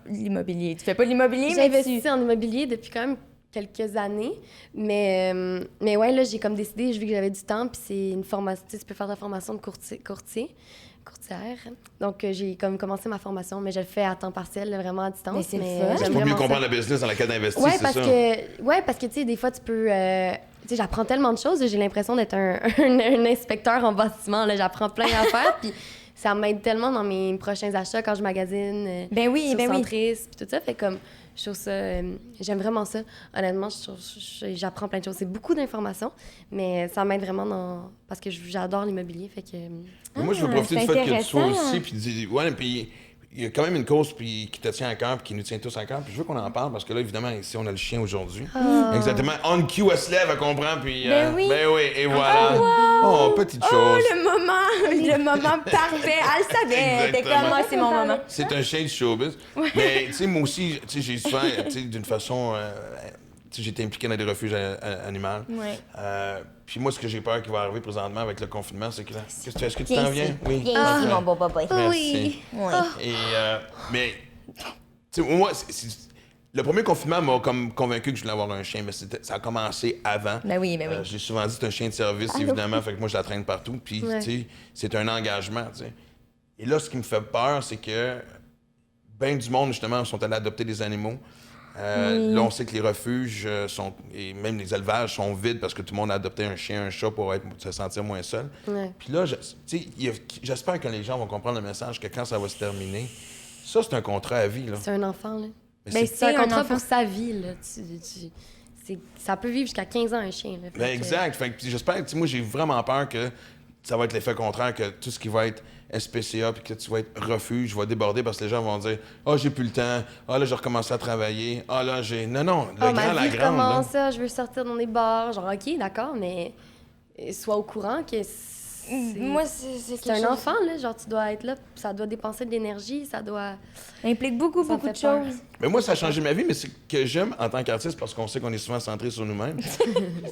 l'immobilier. Tu fais pas de l'immobilier,
J'ai
mais
investi
tu...
en immobilier depuis quand même quelques années. Mais ouais, là, j'ai comme décidé, je vu que j'avais du temps, puis c'est une formation, tu sais, tu peux faire ta formation de courtière. Donc, j'ai comme commencé ma formation, mais je le fais à temps partiel, là, vraiment à distance.
Mais c'est le fun.
j'aime
C'est pour mieux
vraiment
comprendre
ça.
le business dans lequel t'investis,
Ouais,
c'est
parce
ça.
que tu sais, des fois, tu peux... tu sais, j'apprends tellement de choses, j'ai l'impression d'être un inspecteur en bâtiment, là. J'apprends plein d'affaires, puis ça m'aide tellement dans mes prochains achats quand je magasine
Ben oui,
sur
ben oui.
Centris, puis tout ça. Fait comme, je trouve ça... j'aime vraiment ça. Honnêtement, j'apprends plein de choses. C'est beaucoup d'informations, mais ça m'aide vraiment parce que j'adore l'immobilier, fait que...
Mais moi, je veux
Ah,
profiter du
c'est
fait que tu sois
intéressant.
aussi, puis dire, ouais, puis il y a quand même une cause qui te tient à cœur, puis qui nous tient tous à cœur, puis je veux qu'on en parle, parce que là, évidemment, ici, on a le chien aujourd'hui. Exactement. On cue, elle se lève, elle comprend, puis...
Ben oui.
Ben oui, et voilà. Oh, petite
Oh,
chose.
le moment parfait. Elle le savait. Elle était
Exactement.
comme, moi, c'est mon moment.
C'est un chien de showbiz. Mais, tu sais, moi aussi, tu sais, j'ai souvent, tu sais, d'une façon... tu sais, j'ai été impliqué dans des refuges animaux.
Ouais.
Puis moi, ce que j'ai peur qui va arriver présentement avec le confinement, c'est que... Est-ce que tu t'en viens? Oui.
Viens ici,
Parfait.
mon beau boboy.
Merci.
Oui.
Et, mais, tu sais, moi, le premier confinement m'a comme convaincu que je voulais avoir un chien, mais ça a commencé avant.
Ben oui, ben oui.
J'ai souvent dit c'est un chien de service, évidemment, fait que moi, je la traîne partout. Puis,
Ouais.
tu sais, c'est un engagement, tu sais. Et là, ce qui me fait peur, c'est que ben du monde, justement, sont allés adopter des animaux. Là, on sait que les refuges et même les élevages sont vides parce que tout le monde a adopté un chien, un chat pour se sentir moins seul.
Ouais.
Puis là, tu sais, j'espère que les gens vont comprendre le message que quand ça va se terminer, ça, c'est un contrat à vie, là.
C'est un enfant, là.
Mais
Ben,
C'est un contrat
enfant.
pour sa vie, là. Ça peut vivre jusqu'à 15 ans, un chien, là. Fait
Ben,
que-
exact. Fait que, puis j'espère que, tu sais, moi, j'ai vraiment peur que ça va être l'effet contraire, que tout ce qui va être SPCA puis que tu vas être refuge va déborder parce que les gens vont dire « Ah, j'ai plus le temps. Ah, là, j'ai recommencé à travailler. Ah, là, j'ai... » Non, non, le
Ah,
grand,
ma
la
vie
grande, là.
commence, ça, je veux sortir dans des bars. Genre, OK, d'accord, mais sois au courant que
Moi, c'est
c'est un enfant, là. Genre, tu dois être là, ça doit dépenser de l'énergie, ça doit...
Ça implique beaucoup,
Ça me
beaucoup de
fait peur.
choses.
Mais moi, ça a changé ma vie, mais c'est que j'aime en tant qu'artiste parce qu'on sait qu'on est souvent centré sur nous-mêmes.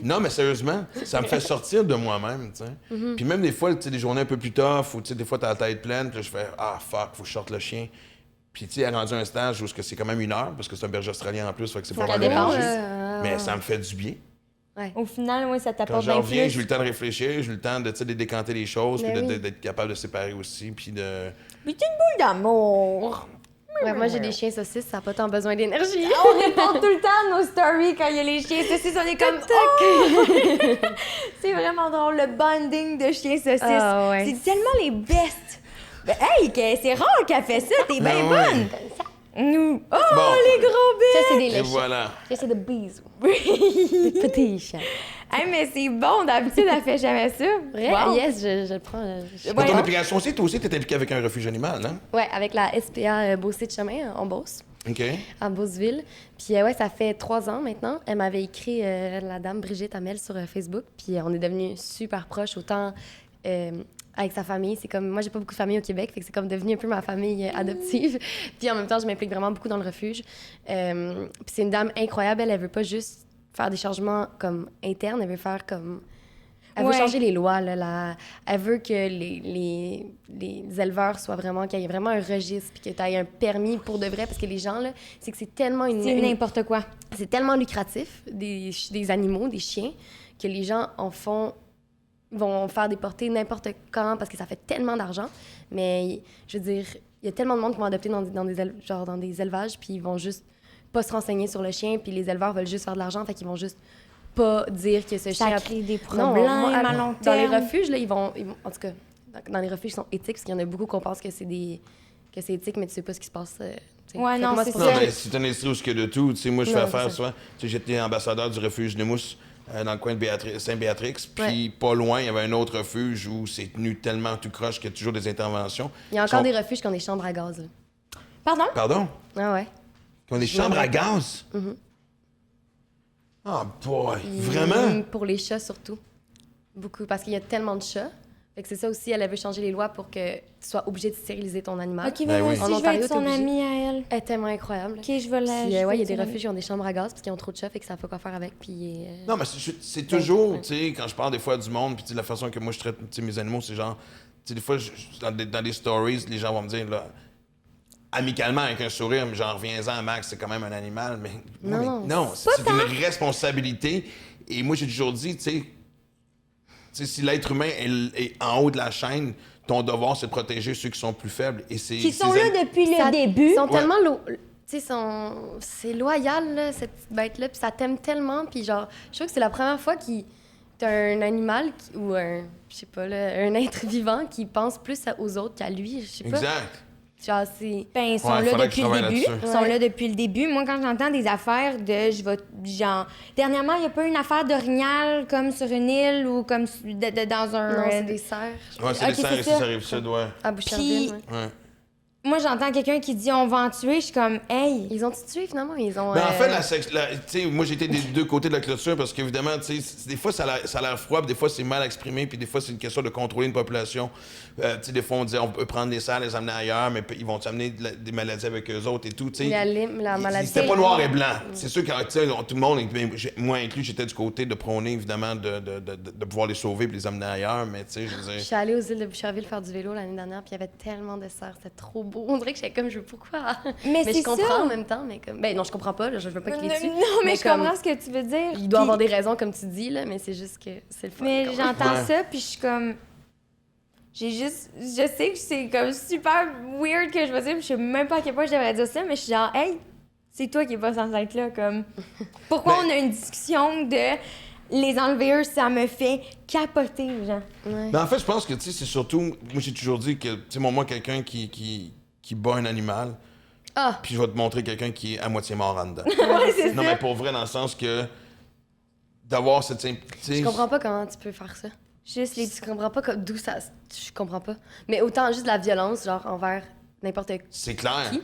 Non, mais sérieusement, ça me fait sortir de moi-même, tu sais.
Mm-hmm.
Puis même des fois, tu sais, des journées un peu plus tough ou tu sais, des fois, t'as la tête pleine, puis là, je fais « Ah, fuck, faut que je sorte le chien. » Puis tu sais, elle a rendu un stage où c'est quand même 1 heure parce que c'est un berger australien en plus, fait que c'est pas
Ça
mal
dépend,
d'énergie. Mais ça me fait du bien.
Au final, oui, ça
Quand
t'apporte
je
bien
reviens,
plus.
j'ai eu le temps de réfléchir, j'ai eu le temps de, tu sais, de décanter les choses,
Ben
puis
oui.
d'être capable de séparer aussi, puis de...
Puis c'est une boule d'amour.
Ouais, moi, j'ai des chiens saucisses, ça n'a pas tant besoin d'énergie.
On répond tout le temps à nos stories quand il y a les chiens saucisses. On est comme oh! C'est vraiment drôle, le bonding de chiens saucisses.
Ah, ouais.
C'est tellement les best. Ben, hey, c'est rare qu'elle fait ça. T'es bien
Ben ouais.
bonne. Nous. Oh,
Bon.
les gros
Ça, c'est
bits.
des
Et
léchés.
voilà.
Ça, c'est des bisous. Des petits chiens.
Hey, mais c'est bon. D'habitude, elle fait jamais ça.
Vrai?
Wow.
Yes, je le prends.
Dans ton
Ouais.
application aussi, toi aussi, t'es impliqué avec un refuge animal, non?
Ouais, avec la SPA Beaucé de Chemin en Beauce.
OK.
À Beauceville. Puis ouais, ça fait 3 ans maintenant. Elle m'avait écrit, la dame Brigitte Hamel, sur Facebook. Puis on est devenus super proches, autant avec sa famille. C'est comme, moi, j'ai pas beaucoup de famille au Québec, fait que c'est comme devenu un peu ma famille adoptive. Puis en même temps, je m'implique vraiment beaucoup dans le refuge. Puis c'est une dame incroyable. Elle veut pas juste faire des changements comme internes, elle veut faire comme... Elle veut
Ouais.
changer les lois, là. Elle veut que les éleveurs soient vraiment... qu'il y ait vraiment un registre, puis que tu aies un permis pour de vrai, parce que les gens, là, c'est que c'est tellement
C'est n'importe quoi.
c'est tellement lucratif, des animaux, des chiens, que les gens vont faire déporter n'importe quand parce que ça fait tellement d'argent. Mais je veux dire, il y a tellement de monde qui vont adopter dans des élevages, puis ils vont juste pas se renseigner sur le chien, puis les éleveurs veulent juste faire de l'argent, fait qu'ils vont juste pas dire que ce
Ça
chien...
crée des
Non,
problèmes
moi,
à long
dans les
terme.
refuges, là, ils vont... En tout cas, dans les refuges qui sont éthiques, parce qu'il y en a beaucoup qu'on pense que c'est éthique, mais tu sais pas ce qui se passe. Tu sais.
Ouais,
Fait que
non,
moi,
c'est
pour
Non,
ça.
mais c'est une industrie où il y a de tout. Tu sais, moi, je fais
Non,
affaire
c'est ça.
souvent. Tu sais, j'étais ambassadeur du refuge Nemousse dans le coin de Saint-Béatrix. Puis
Ouais.
pas loin, il y avait un autre refuge où c'est tenu tellement tout croche qu'il y a toujours des interventions.
Il y a encore
Sont-
des refuges qui ont des chambres à gaz. Là.
Pardon?
Pardon?
Ah ouais.
Qui ont des chambres à gaz? Ah, boy! Vraiment?
Pour les chats, surtout. Beaucoup, parce qu'il y a tellement de chats. Fait que c'est ça aussi, elle veut changer les lois pour que tu sois obligé de stériliser ton animal.
Ok, mais
Ben
moi
oui.
aussi,
En
je vais
Ontario,
être son
t'es obligé.
amie à elle.
Elle est tellement incroyable.
Ok, je vais la.
Puis,
je vais
ouais, il y a
être
des
son amie.
refuges qui ont des chambres à gaz parce qu'ils ont trop de chats, fait que ça fait quoi faire avec. Puis,
Non, mais c'est toujours, tu sais, quand je parle des fois du monde, puis tu sais, la façon que moi je traite tu sais, mes animaux, c'est genre, tu sais, des fois, dans des stories, les gens vont me dire, là, amicalement, avec un sourire, mais genre, reviens-en, Max, c'est quand même un animal, mais
Non,
non, c'est une responsabilité. Et moi, j'ai toujours dit, tu sais, si l'être humain est en haut de la chaîne, ton devoir, c'est de protéger ceux qui sont plus faibles. Et c'est
Qui sont là depuis le
Ça-
début.
Ils sont
Ouais.
tellement... Tu sais, c'est loyal, là, cette petite bête-là, puis ça t'aime tellement, puis genre, je trouve que c'est la première fois t'as un animal ou un, je sais pas, là, un être vivant qui pense plus aux autres qu'à lui, je sais pas.
Exact.
Genre, c'est...
Ben, ils sont
Ouais,
là
faudrait que
depuis
je
le
travaille
début.
là-dessus.
Ils sont
Ouais.
là depuis le début. Moi, quand j'entends des affaires de... Genre... Dernièrement, il n'y a pas une affaire d'orignal comme sur une île ou comme dans un...
Non, c'est des cerfs.
Ouais, c'est
Ok,
des serres
c'est
ici,
ça.
ça arrive sud, ouais.
À Boucherville,
Puis-
ouais.
Ouais.
Moi, j'entends quelqu'un qui dit « on va en tuer », je suis comme « hey ».
Ils ont tué, finalement? Ils ont...
Mais en fait, tu sais, moi j'étais des deux côtés de la clôture parce qu'évidemment, tu sais, des fois ça a l'air froid, puis des fois c'est mal exprimé, puis des fois c'est une question de contrôler une population. Tu sais, des fois on dit on peut prendre des serres, les amener ailleurs, mais ils vont amener des maladies avec eux autres et tout, tu sais.
la maladie.
C'était pas noir et blanc. C'est sûr que tu sais, tout le monde, moi inclus, j'étais du côté de prôner évidemment de pouvoir les sauver puis les amener ailleurs, mais tu sais, je veux
Je
dire.
suis allée aux îles de Boucherville faire du vélo l'année dernière, puis il y avait tellement de cerfs, c'était trop beau. On dirait que j'étais comme, je veux pourquoi?
Mais
je
c'est
comprends
ça.
en même temps, mais comme... Ben non, je comprends pas, là, je veux pas qu'il les tue.
Non, mais je
comme,
comprends ce que tu veux dire.
Il doit
Puis-
avoir des raisons, comme tu dis, là, mais c'est juste que c'est le fun.
Mais
comme-
j'entends
Ouais.
ça, puis je suis comme... Je sais que c'est comme super weird que je vais dire, puis je sais même pas à quel point je devrais dire ça, mais je suis genre, hey, c'est toi qui est pas censé être là, comme... Pourquoi on a une discussion de les enleveurs, ça me fait capoter, genre.
Ouais.
Mais en fait, je pense que tu sais, c'est surtout. Moi, j'ai toujours dit que, tu sais, moi, quelqu'un qui bat un animal,
Ah!
puis je vais te montrer quelqu'un qui est à moitié mort en dedans.
Ouais, c'est
Non,
ça.
mais pour vrai, dans le sens que d'avoir cette...
Je comprends pas comment tu peux faire ça.
Juste les...
Je comprends pas d'où ça... Je comprends pas. Mais autant juste la violence, genre, envers n'importe
C'est clair.
Qui?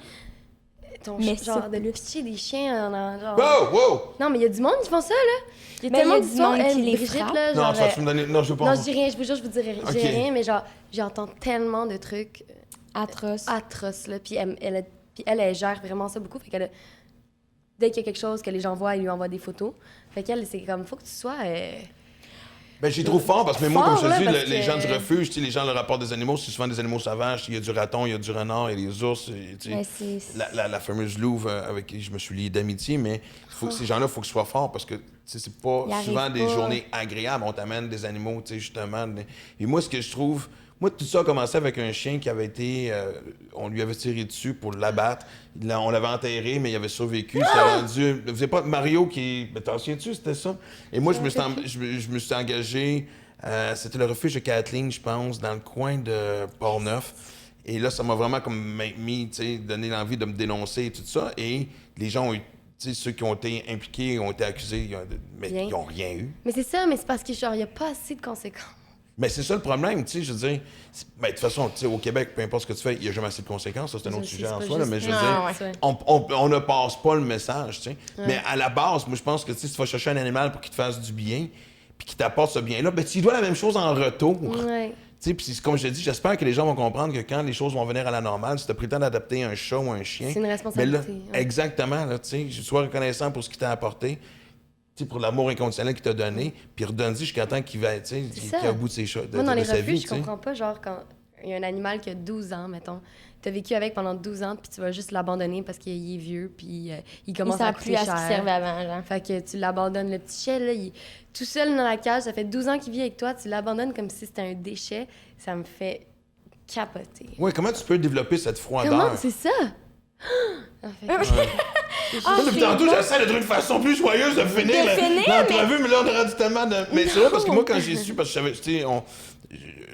ton
Mais
genre,
ça-
de pitcher des chiens en genre...
Wow, wow!
Non, mais il y a du monde qui font ça, là. Il y a
Ben,
tellement
il y a du
d'histoires,
monde qui
elle,
les
Brigitte,
frappe.
là,
Non,
genre...
ça, tu me donner... Non, je veux pas...
Non, je dis rien, je vous jure, je vous dirai
Ok.
je dis rien, mais genre, j'entends tellement de trucs
Atroce.
atroces, là. Puis elle gère vraiment ça beaucoup. Fait qu'elle a- dès qu'il y a quelque chose que les gens voient, elle lui envoie des photos. Fait qu'elle, c'est comme, faut que tu sois...
Ben, j'ai trop fort parce que moi,
Fort,
comme je te
là,
dis,
parce
les
que-
gens du refuge, tu sais, les gens le rapport des animaux, c'est souvent des animaux sauvages. Il y a du raton, il y a du renard, il y a des ours. Tu sais,
Mais c'est...
la fameuse louve avec qui je me suis lié d'amitié, mais ces gens-là, il faut qu'ils soient forts parce que tu sais, c'est pas
Ils
souvent
arrivent
des
pas.
journées agréables. On t'amène des animaux, tu sais, justement. Et moi, ce que je trouve. Moi, tout ça a commencé avec un chien qui avait été. On lui avait tiré dessus pour l'abattre. On l'avait enterré, mais il avait survécu. Ça a rendu. Vous savez pas Mario qui. Ben, t'en souviens-tu, c'était ça? Et moi, je me suis engagé. C'était le refuge de Kathleen, je pense, dans le coin de Port-Neuf. Et là, ça m'a vraiment comme mis, tu sais, donné l'envie de me dénoncer et tout ça. Et les gens ont eu, tu sais, ceux qui ont été impliqués, ont été accusés, mais
Bien.
ils n'ont rien eu.
Mais c'est ça, mais c'est parce que, genre, il y a pas assez de conséquences.
Mais c'est ça le problème, tu sais, je veux dire. Ben, de toute façon, tu sais, au Québec, peu importe ce que tu fais, il n'y a jamais assez de conséquences. Ça, c'est un autre sujet en soi, là, mais je veux
Non,
dire.
ouais.
On ne passe pas le message, tu sais. Mais à la base, moi, je pense que tu sais, si tu vas chercher un animal pour qu'il te fasse du bien, puis qu'il t'apporte ce bien-là, ben, tu lui dois la même chose en retour.
Ouais.
Tu sais, puis comme je l'ai dit, j'espère que les gens vont comprendre que quand les choses vont venir à la normale, si tu as pris le temps d'adapter un chat ou un chien.
C'est une responsabilité,
ben là,
ouais.
exactement, là, tu sais, je sois reconnaissant pour ce qu'il t'a apporté, tu sais, pour l'amour inconditionnel qu'il t'a donné, puis redonne-y jusqu'à temps qu'il va, tu sais, qu'il
ça.
est au bout de ses chats,
Moi, dans
de
les
sa
refuges,
vie,
je
tu sais.
comprends pas, genre, quand il y a un animal qui a 12 ans, mettons, t'as vécu avec pendant 12 ans, puis tu vas juste l'abandonner parce qu'il est vieux, puis il
Il
commence
sert
à
plus
coûter
à ce qu'il
cher.
servait avant, genre.
Fait que tu l'abandonnes, le petit chien, là, il est tout seul dans la cage, ça fait 12 ans qu'il vit avec toi, tu l'abandonnes comme si c'était un déchet, ça me fait capoter.
Ouais, comment tu peux développer cette froideur?
Comment? C'est ça? Ah, fait que-
Ah,
Moi, depuis
c'est
tantôt,
beau.
j'essaie de trouver une façon plus joyeuse de finir
De finir,
l'entrevue, mais là, on a rendu tellement de... Mais c'est vrai, parce que moi, quand j'ai su, parce que je savais, tu sais,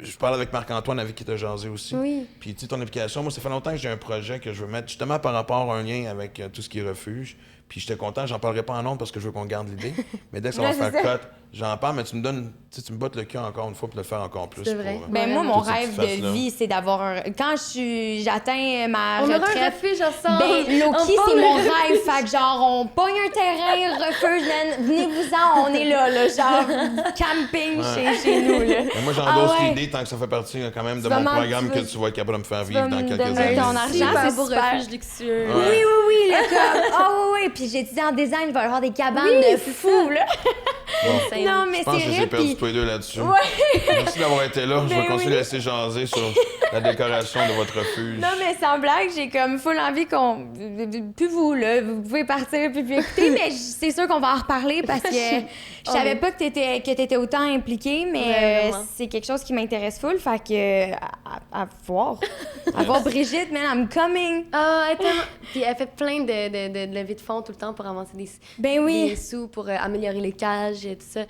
je parlais avec Marc-Antoine, avec qui t'a jasé aussi.
Oui.
Puis, tu sais, ton application, moi, ça fait longtemps que j'ai un projet que je veux mettre, justement, par rapport à un lien avec tout ce qui est refuge. Puis, j'étais content, j'en parlerai pas en nombre parce que je veux qu'on garde l'idée. Mais dès que ça va
Ouais, c'est
faire
ça.
cut, j'en parle, mais tu me donnes, tu sais, tu me bottes le cul encore une fois pour le faire encore plus.
C'est vrai.
pour,
Ben moi,
Vraiment.
mon
Toutes ces
rêve
petites
de
faces-là.
vie, c'est d'avoir un... Quand j'atteins ma
On aura un
retraite...
refuge ensemble!
Ben, Loki,
On
c'est
part
mon
le
rêve. Fait que genre, on pogne un terrain, refuge, venez-vous-en, on est là, genre, camping chez nous, là.
Mais moi, j'endosse
Ah ouais.
l'idée tant que ça fait partie quand même de
vas
mon
m'en-
programme
tu
que
vas-
tu vas être capable de me faire
tu
vivre
vas
dans
me
quelques
donner
années.
ton argent.
Super
c'est
beau
super.
refuge luxueux.
Ouais.
Oui, oui, oui, là, comme... Ah oui, oui, puis j'ai étudié en design, il va y avoir des cabanes de fou, là.
Insane.
Non, mais
Je pense
c'est
que j'ai
vrai,
perdu
puis...
tous les deux là-dessus.
Ouais.
Merci d'avoir été là. Je vais
Ben
continuer
oui.
à laisser jaser sur la décoration de votre refuge.
Non, mais sans blague, j'ai comme full envie qu'on... Plus vous, là, vous pouvez partir puis écouter, mais c'est sûr qu'on va en reparler parce que je savais pas que t'étais autant impliquée, mais
Ouais, vraiment.
c'est quelque chose qui m'intéresse full, fait que... À voir. À voir Brigitte, man, I'm coming.
Ah, elle est tellement- Puis elle fait plein de levées de fonds tout le temps pour avancer
Ben oui.
des sous, pour améliorer les cages et tout ça.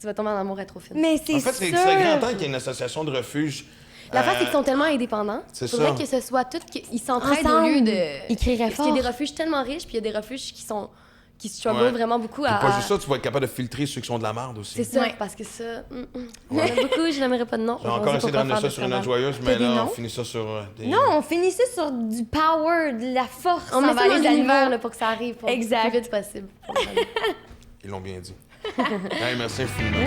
tu vas tomber en amour trop fine.
Mais c'est
En fait, c'est
sûr.
grand temps qu'il y ait une association de refuge.
L'affaire, c'est qu'ils sont tellement indépendants.
C'est
Faudrait
ça.
que ce soit tout... qu'ils s'entraident au
Ensemble.
lieu de...
Ils crieraient
Parce qu'il y a
fort.
des refuges tellement riches, puis il y a des refuges qui struggle
Ouais.
vraiment beaucoup
Puis
à...
pas juste ça, tu vas être capable de filtrer ceux qui sont de la merde aussi.
C'est ça,
Ouais.
parce que ça... Il y en a beaucoup, je n'aimerais pas de nom.
J'ai encore essayé de ramener ça sur une note joyeuse, mais
des
là, on
noms?
finit ça sur des...
Non, on finissait sur du power, de la force
On met ça
envers
dans
les
l'univers
animaux.
là, pour que ça arrive
Exact.
le plus vite possible.
Ils l'ont bien dit. Hey, merci infiniment.